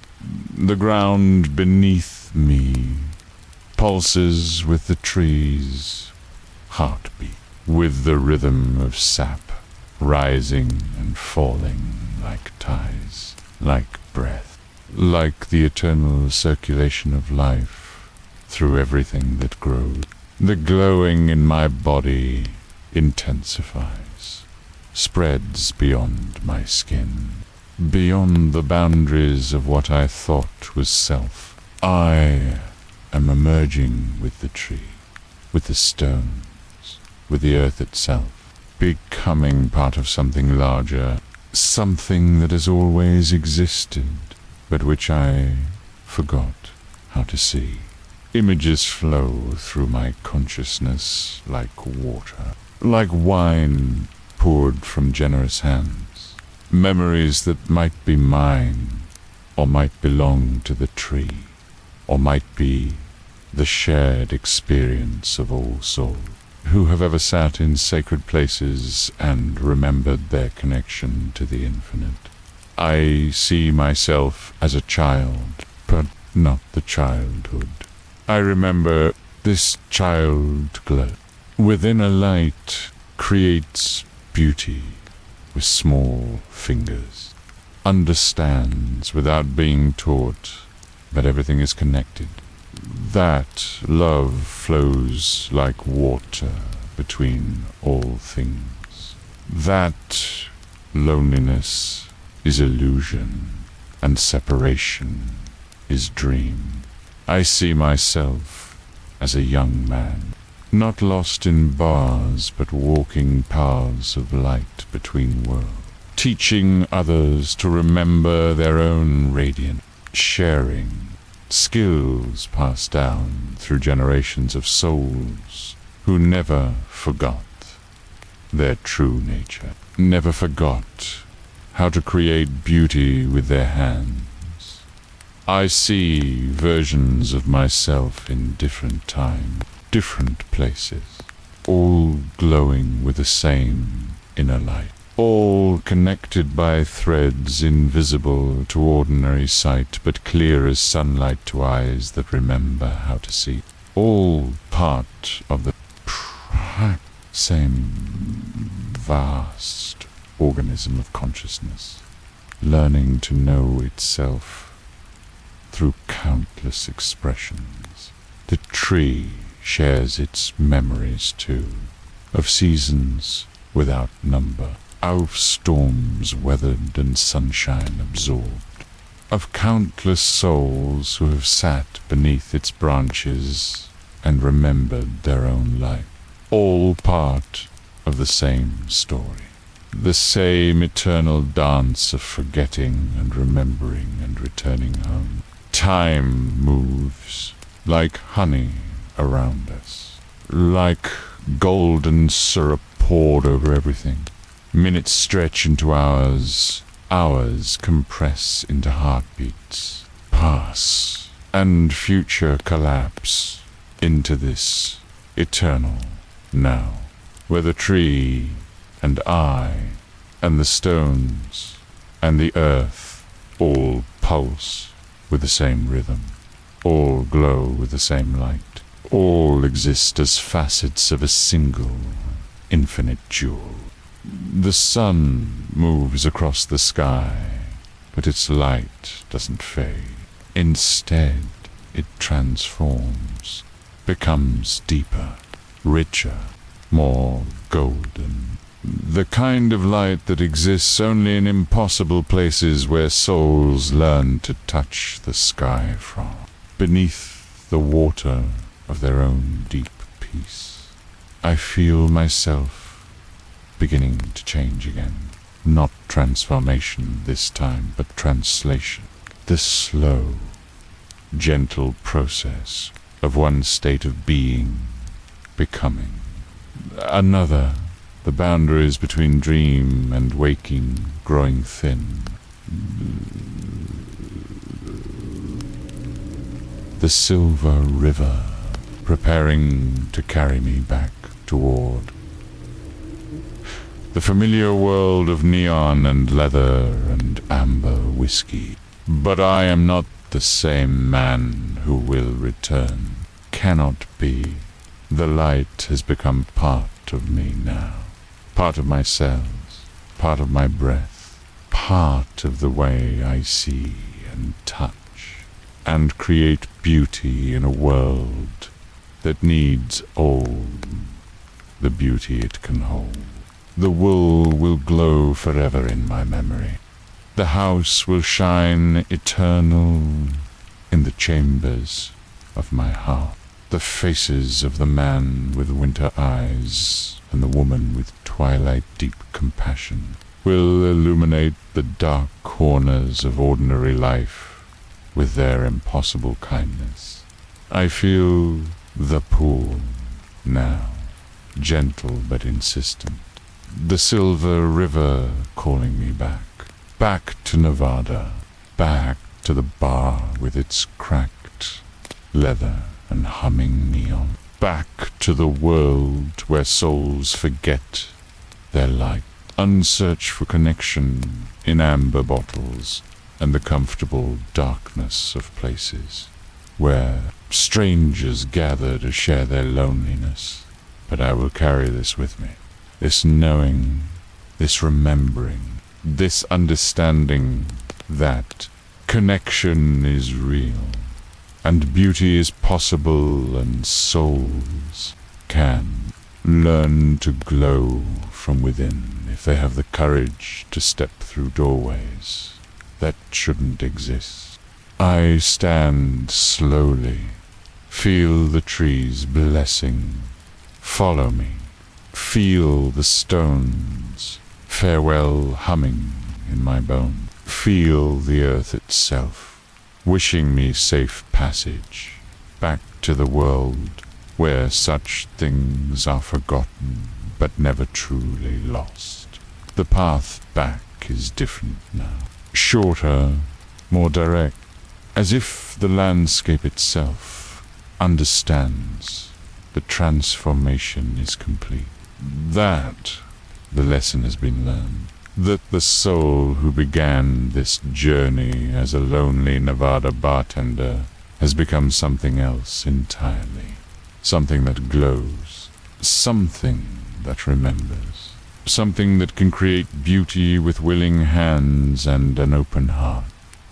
The ground beneath me pulses with the trees' heartbeat, with the rhythm of sap rising and falling like tides, like breath, like the eternal circulation of life through everything that grows. The glowing in my body intensifies, spreads beyond my skin, beyond the boundaries of what I thought was self. I am emerging with the tree, with the stones, with the earth itself, becoming part of something larger, something that has always existed, but which I forgot how to see. Images flow through my consciousness like water, like wine poured from generous hands. Memories that might be mine, or might belong to the tree, or might be the shared experience of all souls who have ever sat in sacred places and remembered their connection to the infinite. I see myself as a child, but not the childhood. I remember this child glow. Within a light creates beauty with small fingers. Understands without being taught that everything is connected. That love flows like water between all things. That loneliness is illusion, and separation is dream. I see myself as a young man, not lost in bars, but walking paths of light between worlds, teaching others to remember their own radiance, sharing skills passed down through generations of souls who never forgot their true nature, never forgot how to create beauty with their hands. I see versions of myself in different times, different places, all glowing with the same inner light, all connected by threads invisible to ordinary sight, but clear as sunlight to eyes that remember how to see, all part of the same vast organism of consciousness, learning to know itself through countless expressions. The tree shares its memories too, of seasons without number, of storms weathered and sunshine absorbed, of countless souls who have sat beneath its branches and remembered their own life, all part of the same story, the same eternal dance of forgetting and remembering and returning home. Time moves like honey around us, like golden syrup poured over everything. Minutes stretch into hours, hours compress into heartbeats, pass, and future collapse into this eternal now, where the tree and I and the stones and the earth all pulse with the same rhythm, all glow with the same light, all exist as facets of a single infinite jewel. The sun moves across the sky, but its light doesn't fade. Instead, it transforms, becomes deeper, richer, more golden. The kind of light that exists only in impossible places where souls learn to touch the sky from, beneath the water of their own deep peace. I feel myself beginning to change again. Not transformation this time, but translation. The slow, gentle process of one state of being becoming another, the boundaries between dream and waking growing thin. The silver river preparing to carry me back toward the familiar world of neon and leather and amber whiskey. But I am not the same man who will return. Cannot be. The light has become part of me now. Part of my cells, part of my breath, part of the way I see and touch, and create beauty in a world that needs all the beauty it can hold. The wool will glow forever in my memory. The house will shine eternal in the chambers of my heart. The faces of the man with winter eyes and the woman with twilight deep compassion will illuminate the dark corners of ordinary life with their impossible kindness. I feel the pool now, gentle but insistent. The silver river calling me back, back to Nevada, back to the bar with its cracked leather and humming neon, back to the world where souls forget their light, unsearched for connection in amber bottles and the comfortable darkness of places where strangers gather to share their loneliness. But I will carry this with me, this knowing, this remembering, this understanding that connection is real, and beauty is possible, and souls can learn to glow from within if they have the courage to step through doorways that shouldn't exist. I stand slowly, feel the trees blessing, follow me, feel the stones, farewell humming in my bones, feel the earth itself, wishing me safe passage back to the world where such things are forgotten but never truly lost. The path back is different now, shorter, more direct, as if the landscape itself understands the transformation is complete. That the lesson has been learned, that the soul who began this journey as a lonely Nevada bartender has become something else entirely, something that glows, something that remembers, something that can create beauty with willing hands and an open heart.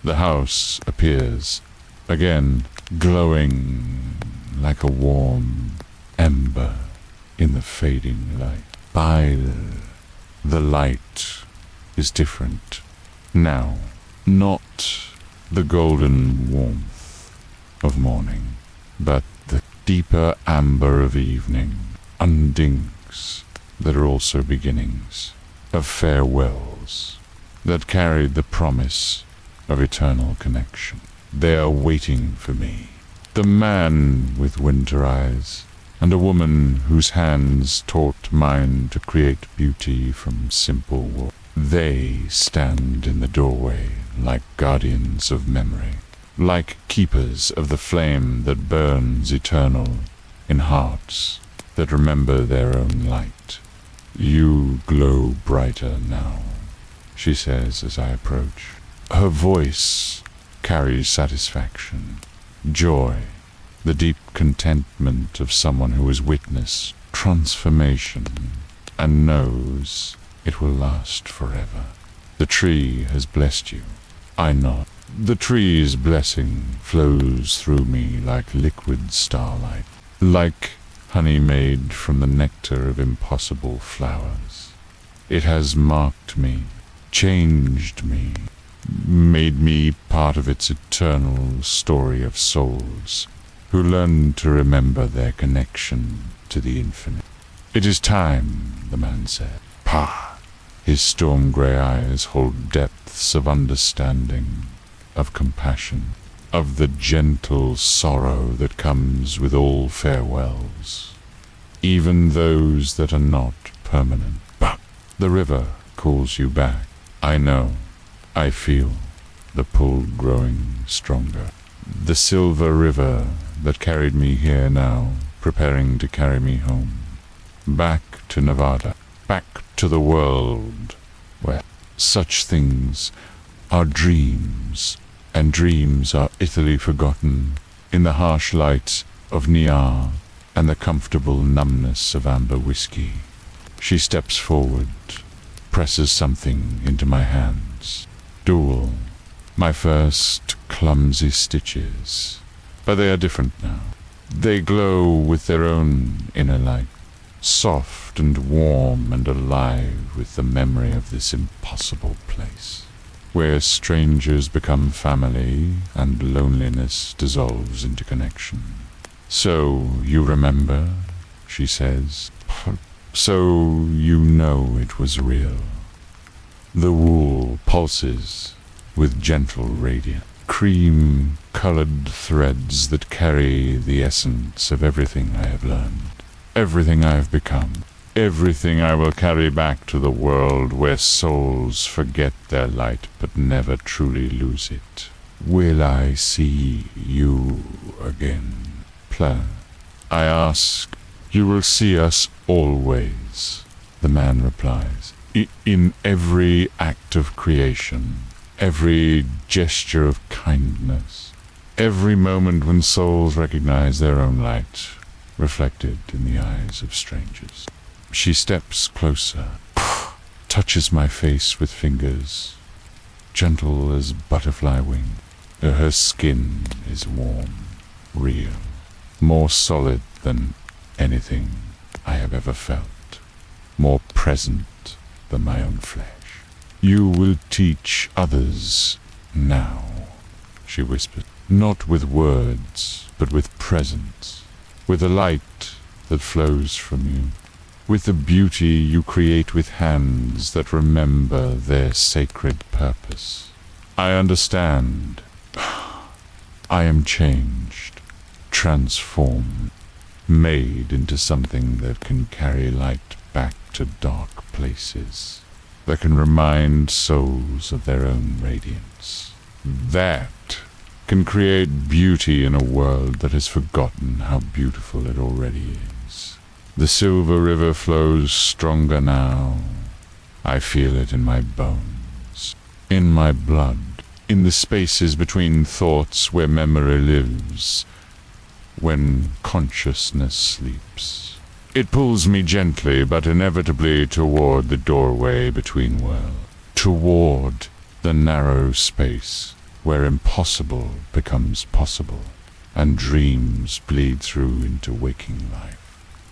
The house appears, again glowing like a warm ember in the fading light. By the light is different now, not the golden warmth of morning, but the deeper amber of evening, undings that are also beginnings, of farewells that carried the promise of eternal connection. They are waiting for me, the man with winter eyes, and a woman whose hands taught mine to create beauty from simple wood. They stand in the doorway like guardians of memory, like keepers of the flame that burns eternal in hearts that remember their own light. You glow brighter now, she says as I approach. Her voice carries satisfaction, joy, the deep contentment of someone who has witnessed transformation and knows it will last forever. The tree has blessed you. I nod. The tree's blessing flows through me like liquid starlight, like honey made from the nectar of impossible flowers. It has marked me, changed me, made me part of its eternal story of souls who learn to remember their connection to the infinite. It is time, the man said. Pah! His storm-grey eyes hold depths of understanding, of compassion, of the gentle sorrow that comes with all farewells, even those that are not permanent. But the river calls you back. I know, I feel the pull growing stronger. The silver river that carried me here now, preparing to carry me home. Back to Nevada, back to the world where such things are dreams, and dreams are Italy forgotten in the harsh light of Niar and the comfortable numbness of amber whiskey. She steps forward, presses something into my hands. Dual, my first clumsy stitches, but they are different now. They glow with their own inner light, soft and warm and alive with the memory of this impossible place, where strangers become family and loneliness dissolves into connection. So you remember, she says, so you know it was real. The wool pulses with gentle radiance, cream-colored threads that carry the essence of everything I have learned, everything I have become, everything I will carry back to the world where souls forget their light but never truly lose it. Will I see you again, Pleur? I ask. You will see us always, the man replies. In every act of creation, every gesture of kindness, every moment when souls recognize their own light reflected in the eyes of strangers. She steps closer, touches my face with fingers, gentle as butterfly wing. Her skin is warm, real, more solid than anything I have ever felt, more present than my own flesh. "You will teach others now," she whispered, "not with words, but with presence, with a light that flows from you, with the beauty you create with hands that remember their sacred purpose. I understand. I am changed, transformed, made into something that can carry light back to dark places, that can remind souls of their own radiance, that can create beauty in a world that has forgotten how beautiful it already is. The silver river flows stronger now. I feel it in my bones, in my blood, in the spaces between thoughts where memory lives, when consciousness sleeps. It pulls me gently but inevitably toward the doorway between worlds, toward the narrow space where impossible becomes possible and dreams bleed through into waking life.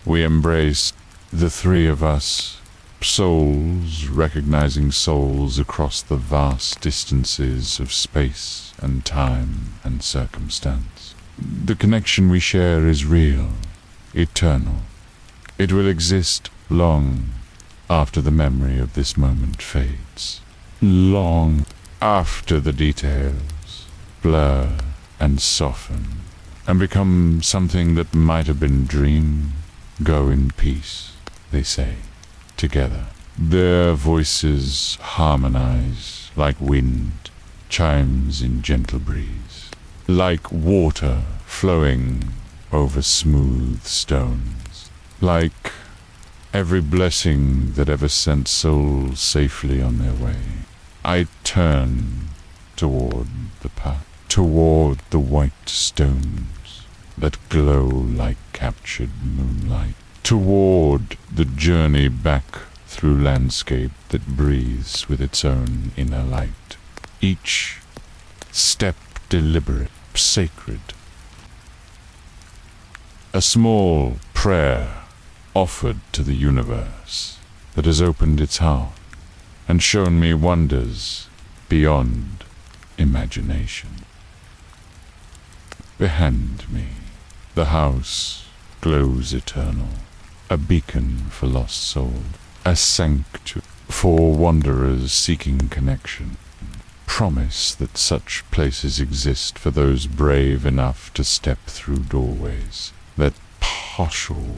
We embrace, the three of us, souls recognizing souls across the vast distances of space and time and circumstance. The connection we share is real, eternal. It will exist long after the memory of this moment fades, long after the details blur and soften and become something that might have been dreamed. Go in peace, they say, together. Their voices harmonize like wind, chimes in gentle breeze, like water flowing over smooth stones, like every blessing that ever sent souls safely on their way. I turn toward the path, toward the white stones that glow like captured moonlight, toward the journey back through landscape that breathes with its own inner light. Each step deliberate, sacred. A small prayer offered to the universe that has opened its heart and shown me wonders beyond imagination. Behind me, the house glows eternal, a beacon for lost souls, a sanctuary for wanderers seeking connection. Promise that such places exist for those brave enough to step through doorways that partial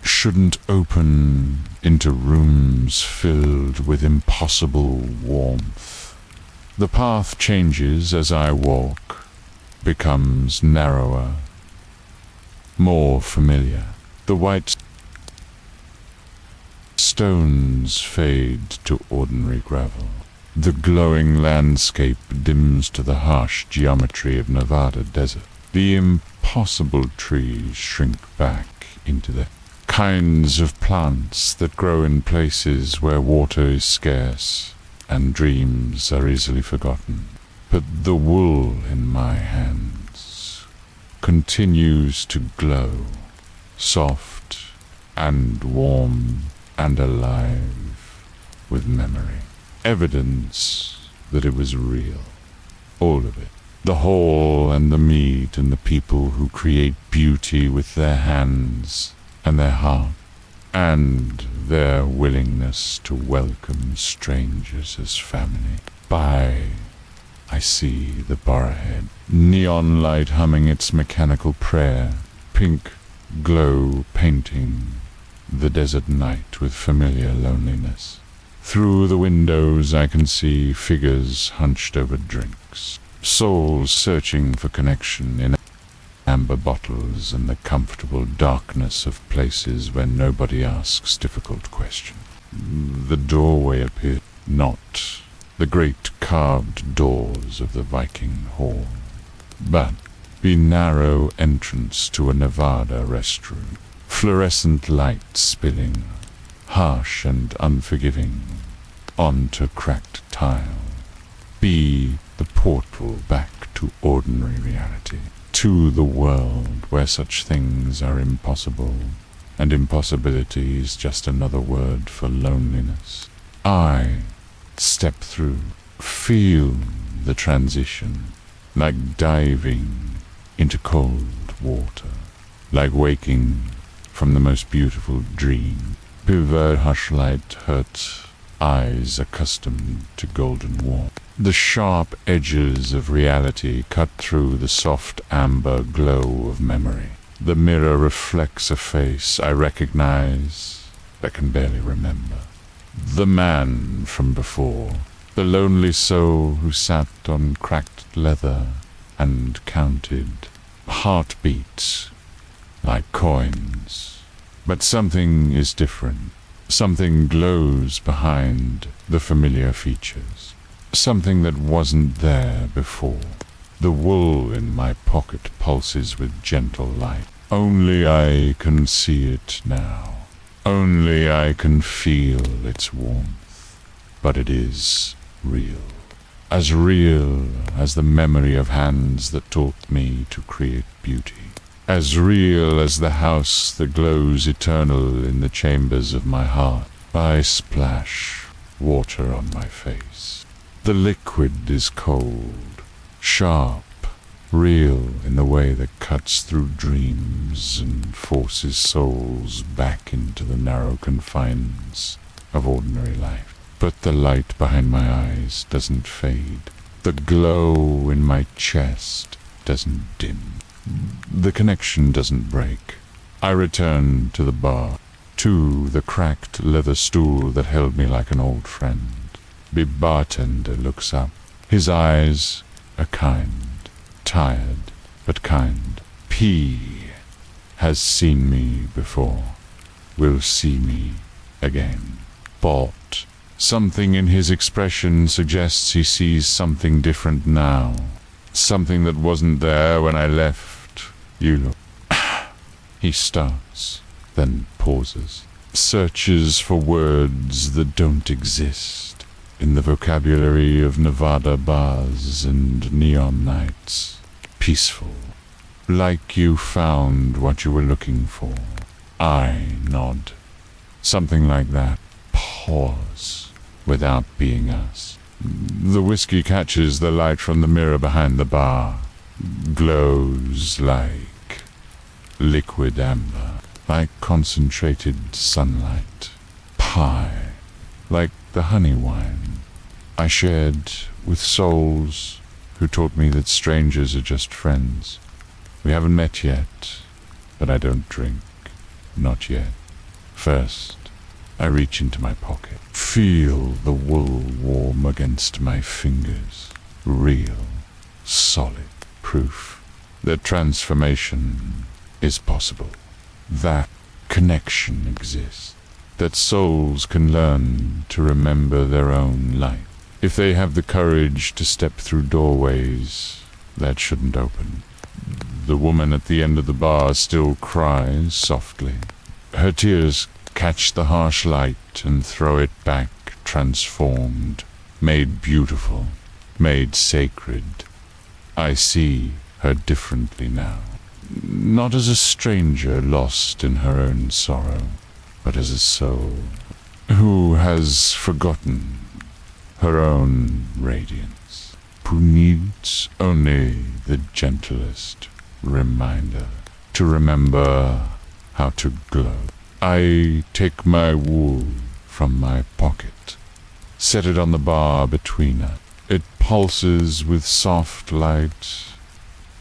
shouldn't open into rooms filled with impossible warmth. The path changes as I walk, becomes narrower, more familiar. The white stones fade to ordinary gravel. The glowing landscape dims to the harsh geometry of Nevada desert. The impossible trees shrink back into the kinds of plants that grow in places where water is scarce and dreams are easily forgotten. But the wool in my hands continues to glow, soft and warm and alive with memory. Evidence that it was real, all of it. The hall and the mead and the people who create beauty with their hands and their heart, and their willingness to welcome strangers as family. I see the bar ahead, neon light humming its mechanical prayer, pink glow painting the desert night with familiar loneliness. Through the windows I can see figures hunched over drinks, souls searching for connection in amber bottles and the comfortable darkness of places where nobody asks difficult questions. The doorway appeared, not the great carved doors of the Viking hall, but the narrow entrance to a Nevada restroom, fluorescent light spilling, harsh and unforgiving, onto cracked tile. Be the portal back to ordinary reality, to the world where such things are impossible, and impossibility is just another word for loneliness. I step through, feel the transition, like diving into cold water, like waking from the most beautiful dream. Beware hushlight hurt eyes accustomed to golden warmth. The sharp edges of reality cut through the soft amber glow of memory. The mirror reflects a face I recognize, but can barely remember. The man from before, the lonely soul who sat on cracked leather and counted heartbeats like coins. But something is different. Something glows behind the familiar features. Something that wasn't there before. The wool in my pocket pulses with gentle light. Only I can see it now. Only I can feel its warmth. But it is real. As real as the memory of hands that taught me to create beauty. As real as the house that glows eternal in the chambers of my heart. I splash water on my face. The liquid is cold, sharp, real in the way that cuts through dreams and forces souls back into the narrow confines of ordinary life. But the light behind my eyes doesn't fade. The glow in my chest doesn't dim. The connection doesn't break. I return to the bar, to the cracked leather stool that held me like an old friend. The bartender looks up. His eyes are kind, tired, but kind. P has seen me before, will see me again. Bought. Something in his expression suggests he sees something different now. Something that wasn't there when I left. You look. He starts, then pauses. Searches for words that don't exist in the vocabulary of Nevada bars and neon nights. Peaceful. Like you found what you were looking for. I nod. Something like that. Pause. Without being us. The whiskey catches the light from the mirror behind the bar. Glows like liquid amber. Like concentrated sunlight. Pie. Like the honey wine I shared with souls who taught me that strangers are just friends. We haven't met yet, but I don't drink. Not yet. First, I reach into my pocket. Feel the wool warm against my fingers. Real, solid proof that transformation is possible. That connection exists. That souls can learn to remember their own life. If they have the courage to step through doorways that shouldn't open. The woman at the end of the bar still cries softly. Her tears catch the harsh light and throw it back, transformed, made beautiful, made sacred. I see her differently now. Not as a stranger lost in her own sorrow, but as a soul who has forgotten her own radiance, who needs only the gentlest reminder to remember how to glow. I take my wool from my pocket, set it on the bar between us. It pulses with soft light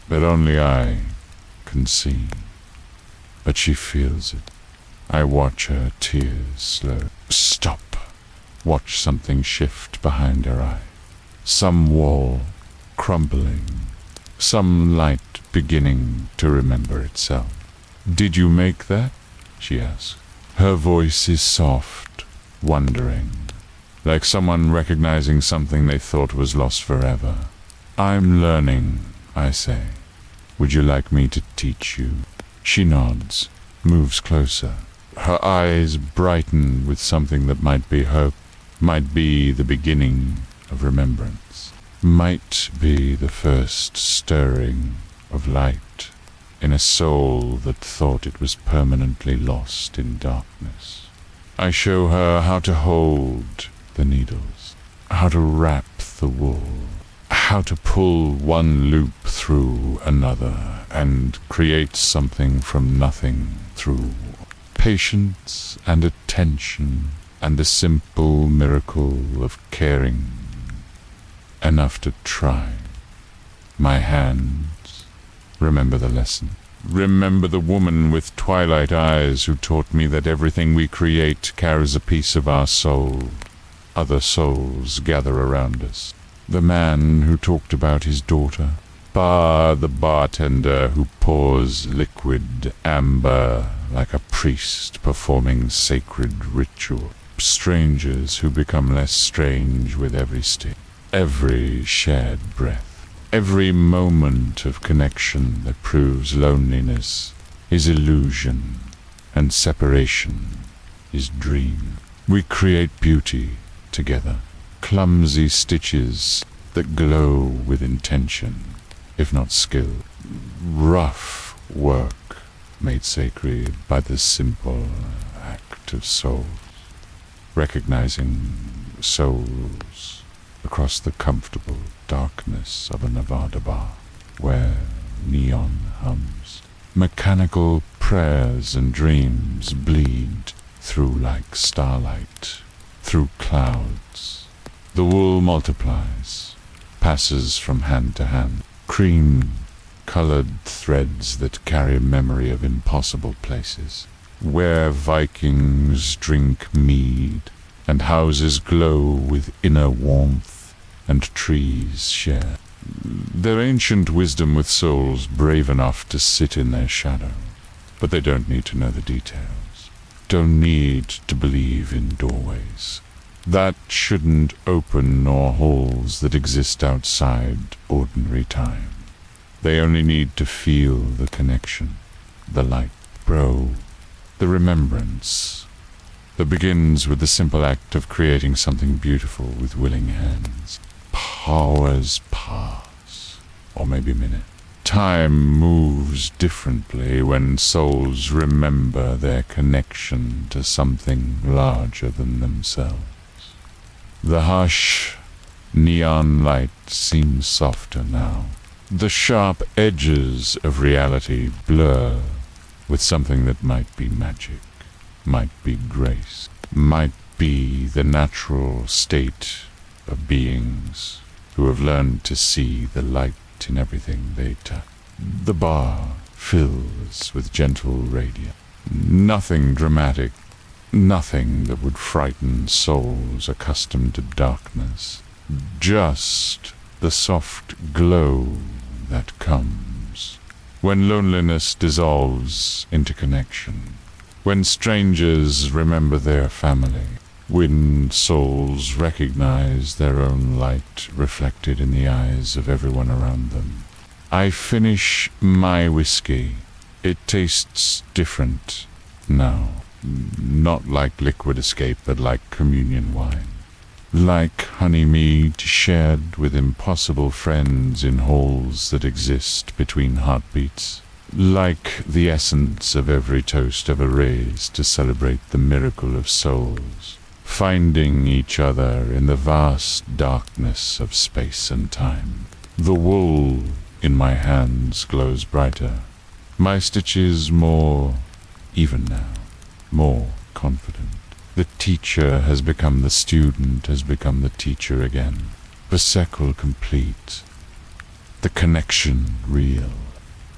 that only I can see, but she feels it. I watch her tears slow. Stop. Watch something shift behind her eye. Some wall crumbling. Some light beginning to remember itself. Did you make that? She asks. Her voice is soft, wondering, like someone recognizing something they thought was lost forever. I'm learning, I say. Would you like me to teach you? She nods, moves closer. Her eyes brighten with something that might be hope, might be the beginning of remembrance, might be the first stirring of light in a soul that thought it was permanently lost in darkness. I show her how to hold the needles, how to wrap the wool, how to pull one loop through another and create something from nothing through patience and attention and the simple miracle of caring enough to try. My hands remember the lesson. Remember the woman with twilight eyes who taught me that everything we create carries a piece of our soul. Other souls gather around us. The man who talked about his daughter. The bartender who pours liquid amber like a priest performing sacred ritual. Strangers who become less strange with every step, every shared breath. Every moment of connection that proves loneliness is illusion and separation is dream. We create beauty together, clumsy stitches that glow with intention, if not skill. Rough work made sacred by the simple act of souls, recognizing souls across the comfortable darkness of a Nevada bar, where neon hums. Mechanical prayers and dreams bleed through like starlight, through clouds. The wool multiplies, passes from hand to hand, cream-colored threads that carry memory of impossible places, where Vikings drink mead, and houses glow with inner warmth, and trees share their ancient wisdom with souls brave enough to sit in their shadow. But they don't need to know the details, don't need to believe in doorways that shouldn't open nor halls that exist outside ordinary time. They only need to feel the connection, the light, the remembrance that begins with the simple act of creating something beautiful with willing hands. Hours pass, or maybe minutes. Time moves differently when souls remember their connection to something larger than themselves. The harsh neon light seems softer now. The sharp edges of reality blur with something that might be magic, might be grace, might be the natural state of beings who have learned to see the light in everything they touch. The bar fills with gentle radiance. Nothing dramatic, nothing that would frighten souls accustomed to darkness. Just the soft glow that comes when loneliness dissolves into connection, when strangers remember their family, when souls recognize their own light reflected in the eyes of everyone around them. I finish my whiskey. It tastes different now. Not like liquid escape, but like communion wine. Like honey mead shared with impossible friends in halls that exist between heartbeats. Like the essence of every toast ever raised to celebrate the miracle of souls, finding each other in the vast darkness of space and time. The wool in my hands glows brighter, my stitches more even now, more confident. The teacher has become the student, has become the teacher again. The circle complete, the connection real,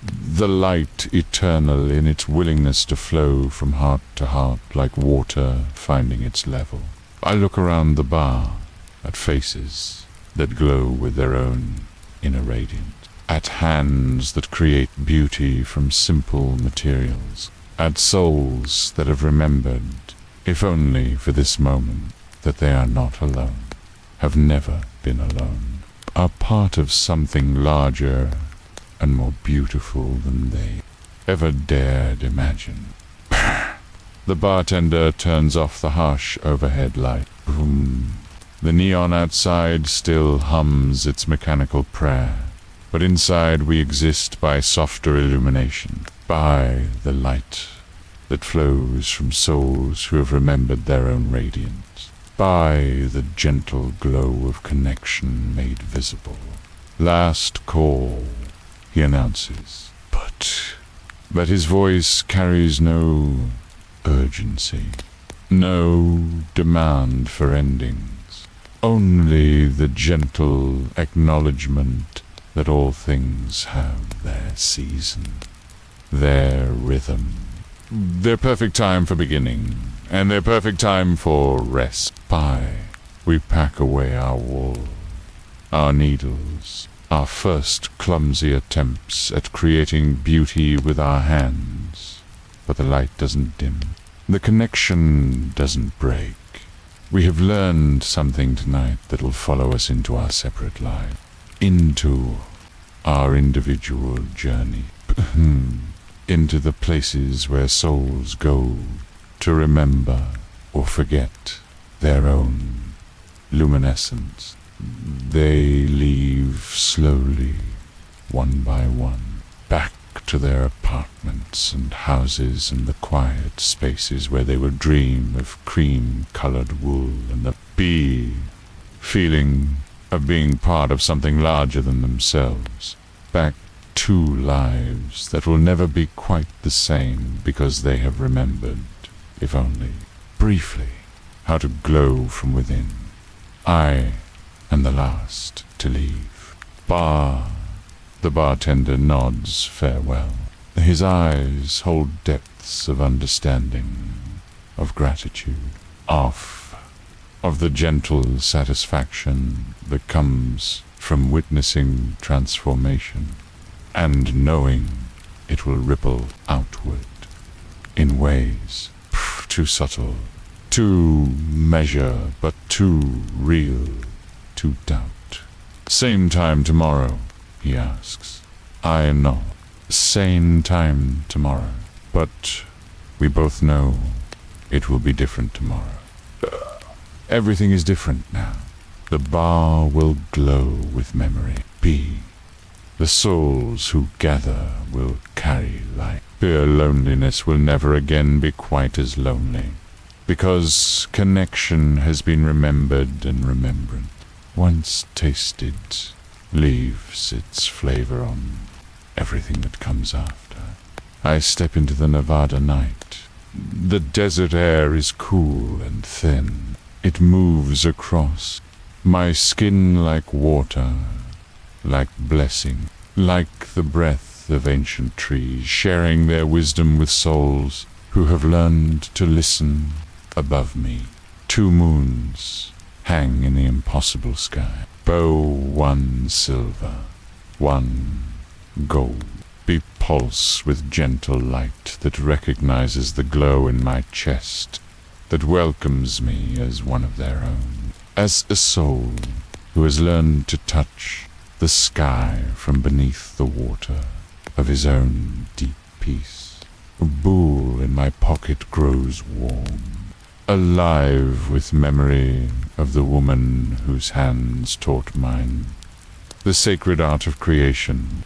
the light eternal in its willingness to flow from heart to heart like water finding its level. I look around the bar at faces that glow with their own inner radiance, at hands that create beauty from simple materials, at souls that have remembered if only for this moment that they are not alone, have never been alone, are part of something larger and more beautiful than they ever dared imagine. The bartender turns off the harsh overhead light. Boom. The neon outside still hums its mechanical prayer, but inside we exist by softer illumination, by the light that flows from souls who have remembered their own radiance, by the gentle glow of connection made visible. Last call, he announces, but his voice carries no urgency, no demand for endings, only the gentle acknowledgement that all things have their season, their rhythm, their perfect time for beginning, and their perfect time for rest. We pack away our wool, our needles, our first clumsy attempts at creating beauty with our hands, but the light doesn't dim. The connection doesn't break. We have learned something tonight that will follow us into our separate lives, into our individual journey, into the places where souls go to remember or forget their own luminescence. They leave slowly, one by one, back to their apartments and houses and the quiet spaces where they would dream of cream-colored wool and the feeling of being part of something larger than themselves. Back to lives that will never be quite the same because they have remembered, if only briefly, how to glow from within. I am the last to leave. The bartender nods farewell. His eyes hold depths of understanding, of gratitude, of the gentle satisfaction that comes from witnessing transformation and knowing it will ripple outward in ways too subtle, too measure, but too real to doubt. Same time tomorrow, he asks. I know. Same time tomorrow. But we both know it will be different tomorrow. Everything is different now. The bar will glow with memory. The souls who gather will carry light. Pure loneliness will never again be quite as lonely, because connection has been remembered, and remembrance, once tasted, leaves its flavor on everything that comes after. I step into the Nevada night. The desert air is cool and thin. It moves across my skin like water, like blessing, like the breath of ancient trees, sharing their wisdom with souls who have learned to listen. Above me, 2 moons hang in the impossible sky. Bow 1 silver, 1 gold. Be pulse with gentle light that recognizes the glow in my chest, that welcomes me as one of their own, as a soul who has learned to touch the sky from beneath the water of his own deep peace. A bowl in my pocket grows warm, alive with memory of the woman whose hands taught mine the sacred art of creation,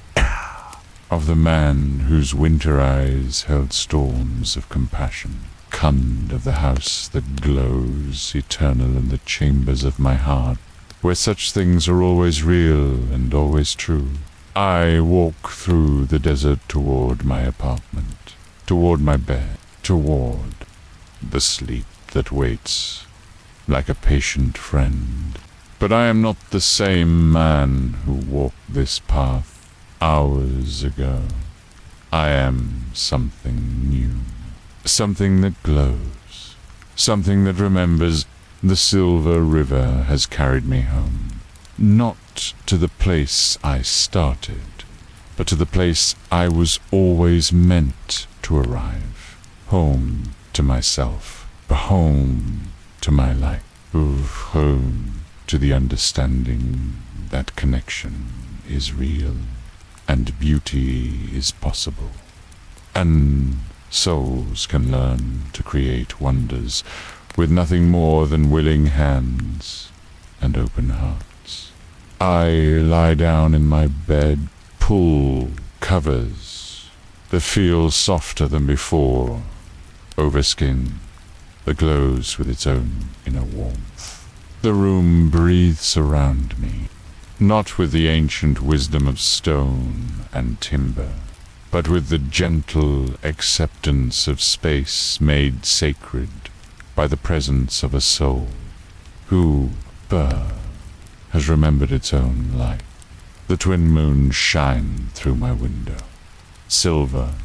of the man whose winter eyes held storms of compassion, Kund of the house that glows eternal in the chambers of my heart, where such things are always real and always true. I walk through the desert toward my apartment, toward my bed, toward the sleep that waits like a patient friend. But I am not the same man who walked this path hours ago. I am something new, something that glows, something that remembers the silver river has carried me home, not to the place I started, but to the place I was always meant to arrive, home to myself. home to my life, home to the understanding that connection is real and beauty is possible, and souls can learn to create wonders with nothing more than willing hands and open hearts. I lie down in my bed, pull covers that feel softer than before over skin that glows with its own inner warmth. The room breathes around me, not with the ancient wisdom of stone and timber, but with the gentle acceptance of space made sacred by the presence of a soul who, has remembered its own light. The twin moons shine through my window, silver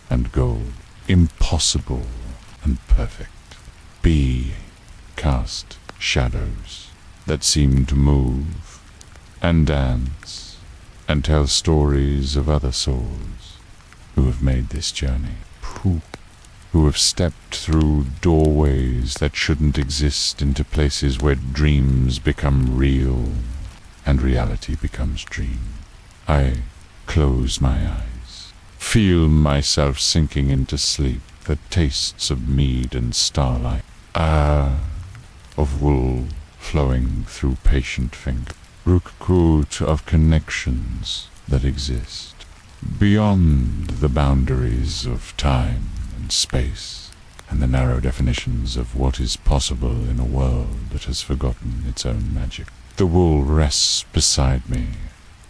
and gold, impossible and perfect. B cast shadows that seem to move and dance and tell stories of other souls who have made this journey, who have stepped through doorways that shouldn't exist into places where dreams become real and reality becomes dream. I close my eyes, feel myself sinking into sleep, the tastes of mead and starlight, of wool flowing through patient fingers, root of connections that exist beyond the boundaries of time and space and the narrow definitions of what is possible in a world that has forgotten its own magic. The wool rests beside me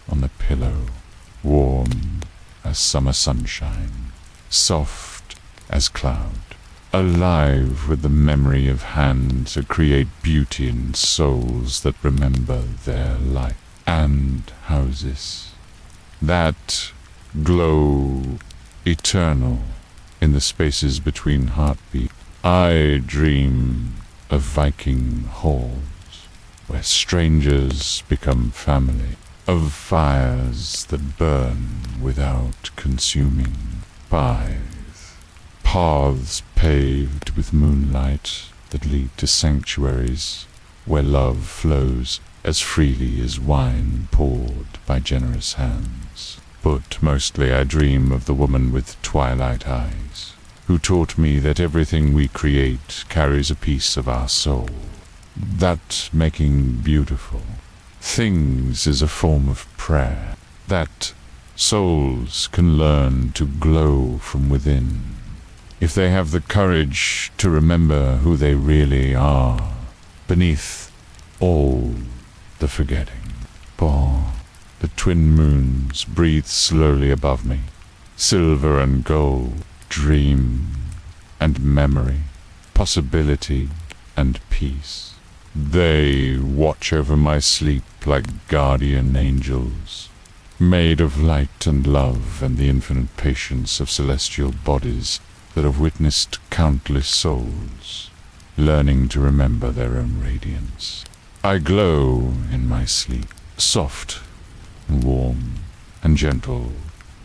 on the pillow, warm as summer sunshine, soft as cloud, alive with the memory of hands that create beauty in souls that remember their light and houses that glow eternal in the spaces between heartbeats. I dream of Viking halls where strangers become family, of fires that burn without consuming, paths paved with moonlight that lead to sanctuaries where love flows as freely as wine poured by generous hands. But mostly I dream of the woman with twilight eyes, who taught me that everything we create carries a piece of our soul, that making beautiful things is a form of prayer, that souls can learn to glow from within if they have the courage to remember who they really are beneath all the forgetting. The twin moons breathe slowly above me, silver and gold, dream and memory, possibility and peace. They watch over my sleep like guardian angels, made of light and love and the infinite patience of celestial bodies that have witnessed countless souls learning to remember their own radiance. I glow in my sleep, soft and warm and gentle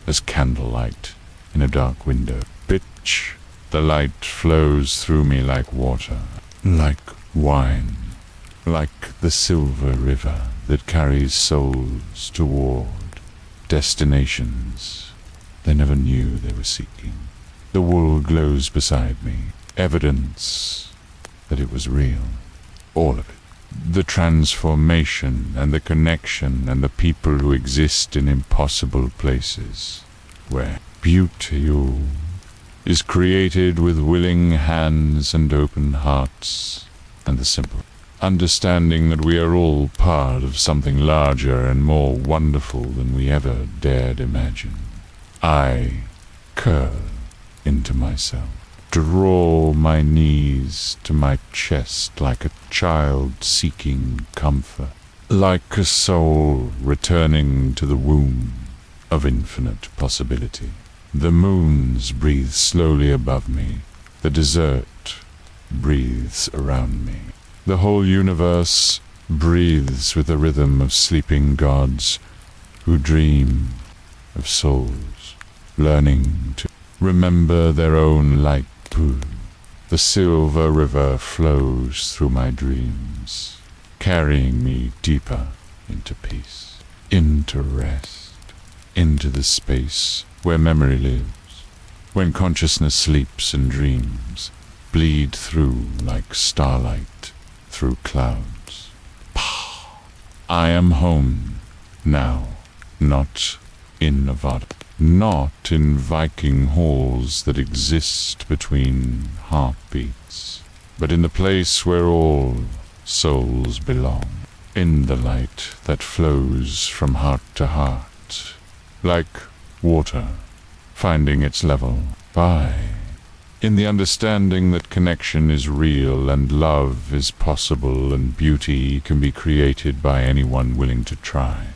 as candlelight in a dark window. The light flows through me like water, like wine, like the silver river that carries souls toward destinations they never knew they were seeking. The wool glows beside me, evidence that it was real, all of it. The transformation and the connection and the people who exist in impossible places, where beauty is created with willing hands and open hearts, and the simple understanding that we are all part of something larger and more wonderful than we ever dared imagine. I curl into myself, draw my knees to my chest like a child seeking comfort, like a soul returning to the womb of infinite possibility. The moons breathe slowly above me, the desert breathes around me. The whole universe breathes with the rhythm of sleeping gods who dream of souls learning to remember their own light. The silver river flows through my dreams, carrying me deeper into peace, into rest, into the space where memory lives, when consciousness sleeps and dreams bleed through like starlight through clouds. I am home now, not in Nevada, not in Viking halls that exist between heartbeats, but in the place where all souls belong, in the light that flows from heart to heart, like water finding its level, in the understanding that connection is real and love is possible and beauty can be created by anyone willing to try.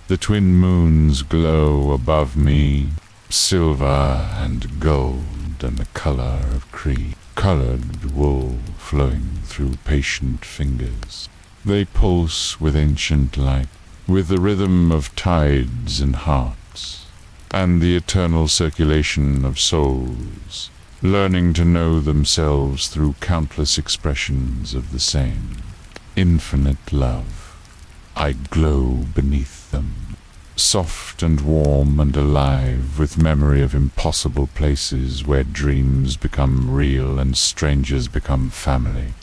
The twin moons glow above me, silver and gold and the color of cream, colored wool flowing through patient fingers. They pulse with ancient light, with the rhythm of tides and hearts, and the eternal circulation of souls, learning to know themselves through countless expressions of the same infinite love. I glow beneath them, soft and warm and alive with memory of impossible places where dreams become real and strangers become family,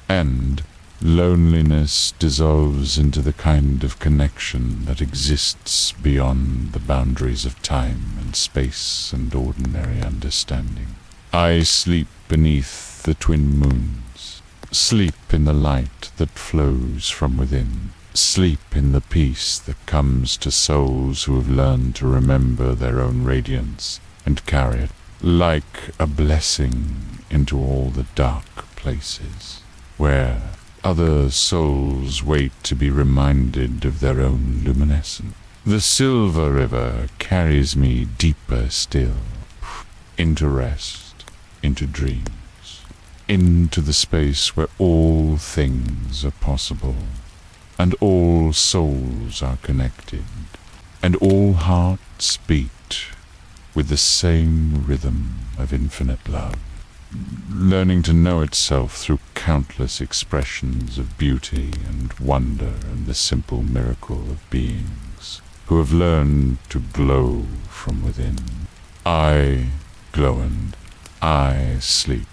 and loneliness dissolves into the kind of connection that exists beyond the boundaries of time and space and ordinary understanding. I sleep beneath the twin moons, sleep in the light that flows from within, sleep in the peace that comes to souls who have learned to remember their own radiance and carry it like a blessing into all the dark places where other souls wait to be reminded of their own luminescence. The silver river carries me deeper still, into rest, into dreams, into the space where all things are possible, and all souls are connected, and all hearts beat with the same rhythm of infinite love, learning to know itself through countless expressions of beauty and wonder and the simple miracle of beings who have learned to glow from within. I glow and I sleep